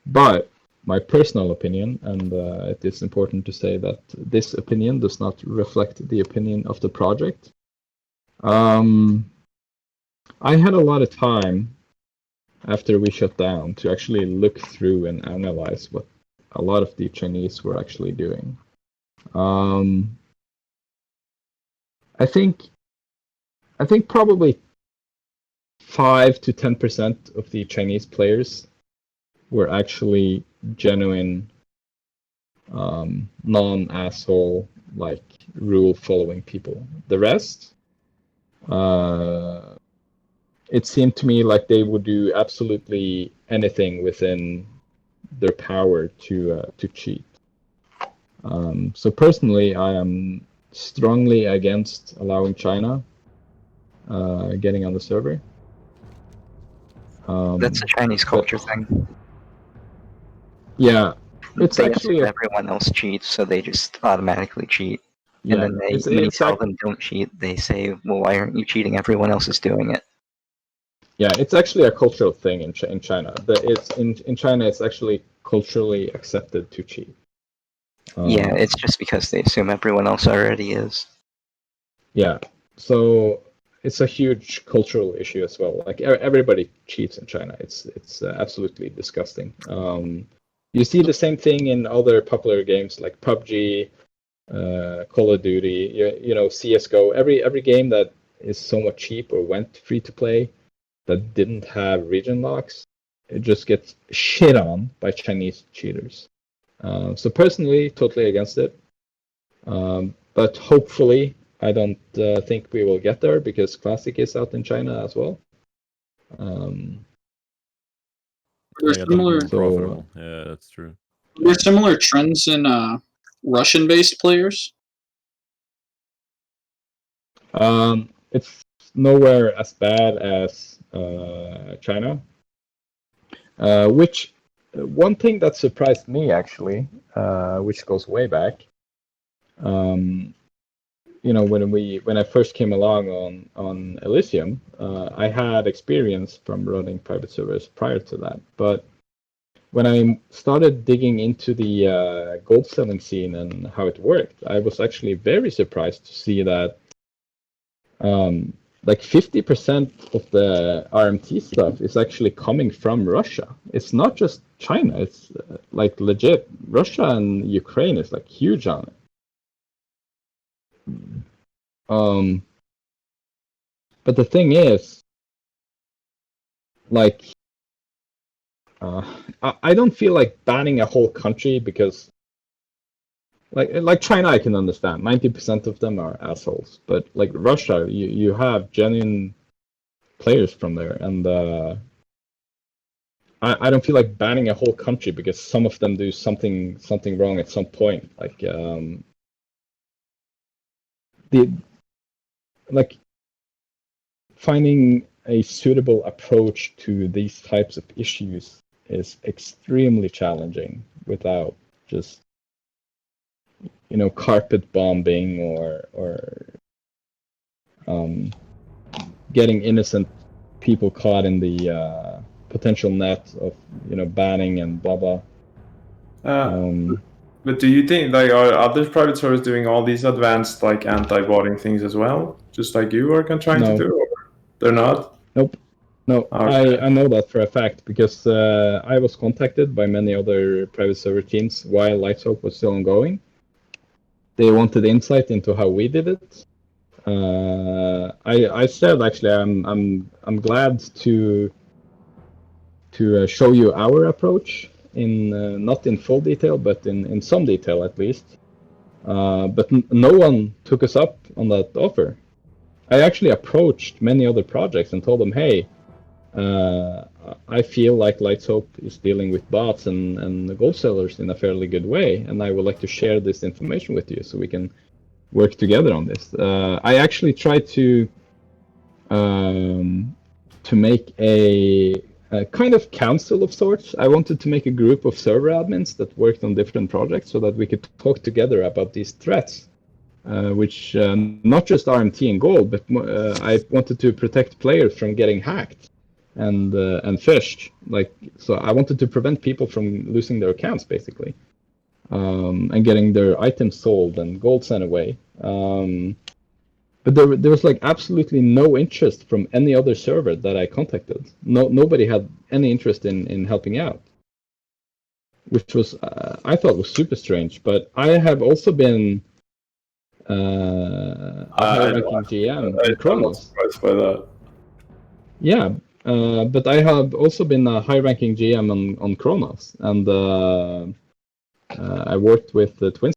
but my personal opinion, and it is important to say that this opinion does not reflect the opinion of the project. I had a lot of time after we shut down to actually look through and analyze what a lot of the Chinese were actually doing. I think probably 5 to 10% of the Chinese players were actually genuine non-asshole, like, rule-following people. The rest, it seemed to me like they would do absolutely anything within their power to cheat. So personally, I am strongly against allowing China getting on the server. That's a Chinese culture thing. Yeah, it's they actually assume everyone else cheats, so they just automatically cheat. Yeah, And then when you tell them don't cheat, they say, "Well, why aren't you cheating? Everyone else is doing it." Yeah, it's actually a cultural thing in China. In China, it's actually culturally accepted to cheat. Yeah, it's just because they assume everyone else already is. Yeah, so it's a huge cultural issue as well. Like everybody cheats in China. It's absolutely disgusting. You see the same thing in other popular games like PUBG, Call of Duty, you know, CS:GO. Every game that is somewhat cheap or went free to play that didn't have region locks, it just gets shit on by Chinese cheaters. So personally, totally against it. But hopefully, I don't think we will get there because Classic is out in China as well. There's similar. Profitable. Yeah, that's true. There's similar trends in Russian-based players. It's nowhere as bad as China. Which one thing that surprised me actually, which goes way back. You know, when I first came along on Elysium, I had experience from running private servers prior to that. But when I started digging into the gold selling scene and how it worked, I was actually very surprised to see that like 50% of the RMT stuff is actually coming from Russia. It's not just China. It's like legit. Russia and Ukraine is like huge on it. But the thing is, like, I don't feel like banning a whole country because, like China, I can understand. 90% of them are assholes. But like Russia, you have genuine players from there, and I don't feel like banning a whole country because some of them do something wrong at some point. Like finding a suitable approach to these types of issues is extremely challenging without just, you know, carpet bombing or getting innocent people caught in the potential net of, you know, banning and blah blah. But do you think, like, are other private servers doing all these advanced, like, anti-botting things as well, just like you are trying to do? Or they're not? Nope. No, Okay. I know that for a fact because I was contacted by many other private server teams while Lightsoap was still ongoing. They wanted insight into how we did it. I said actually I'm glad to show you our approach in not in full detail but in some detail at least. But no one took us up on that offer. I actually approached many other projects and told them, hey, I feel like Lightsoap is dealing with bots and the gold sellers in a fairly good way, and I would like to share this information with you so we can work together on this. I actually tried to make a kind of council of sorts. I wanted to make a group of server admins that worked on different projects so that we could talk together about these threats. Which not just RMT and gold, but I wanted to protect players from getting hacked and fished. Like, so I wanted to prevent people from losing their accounts basically, and getting their items sold and gold sent away. But there was like absolutely no interest from any other server that I contacted. Nobody had any interest in helping out, which was I thought was super strange. But I have also been a high-ranking GM in Kronos. By that. Yeah, but I have also been a high-ranking GM on Kronos, and I worked with the Twin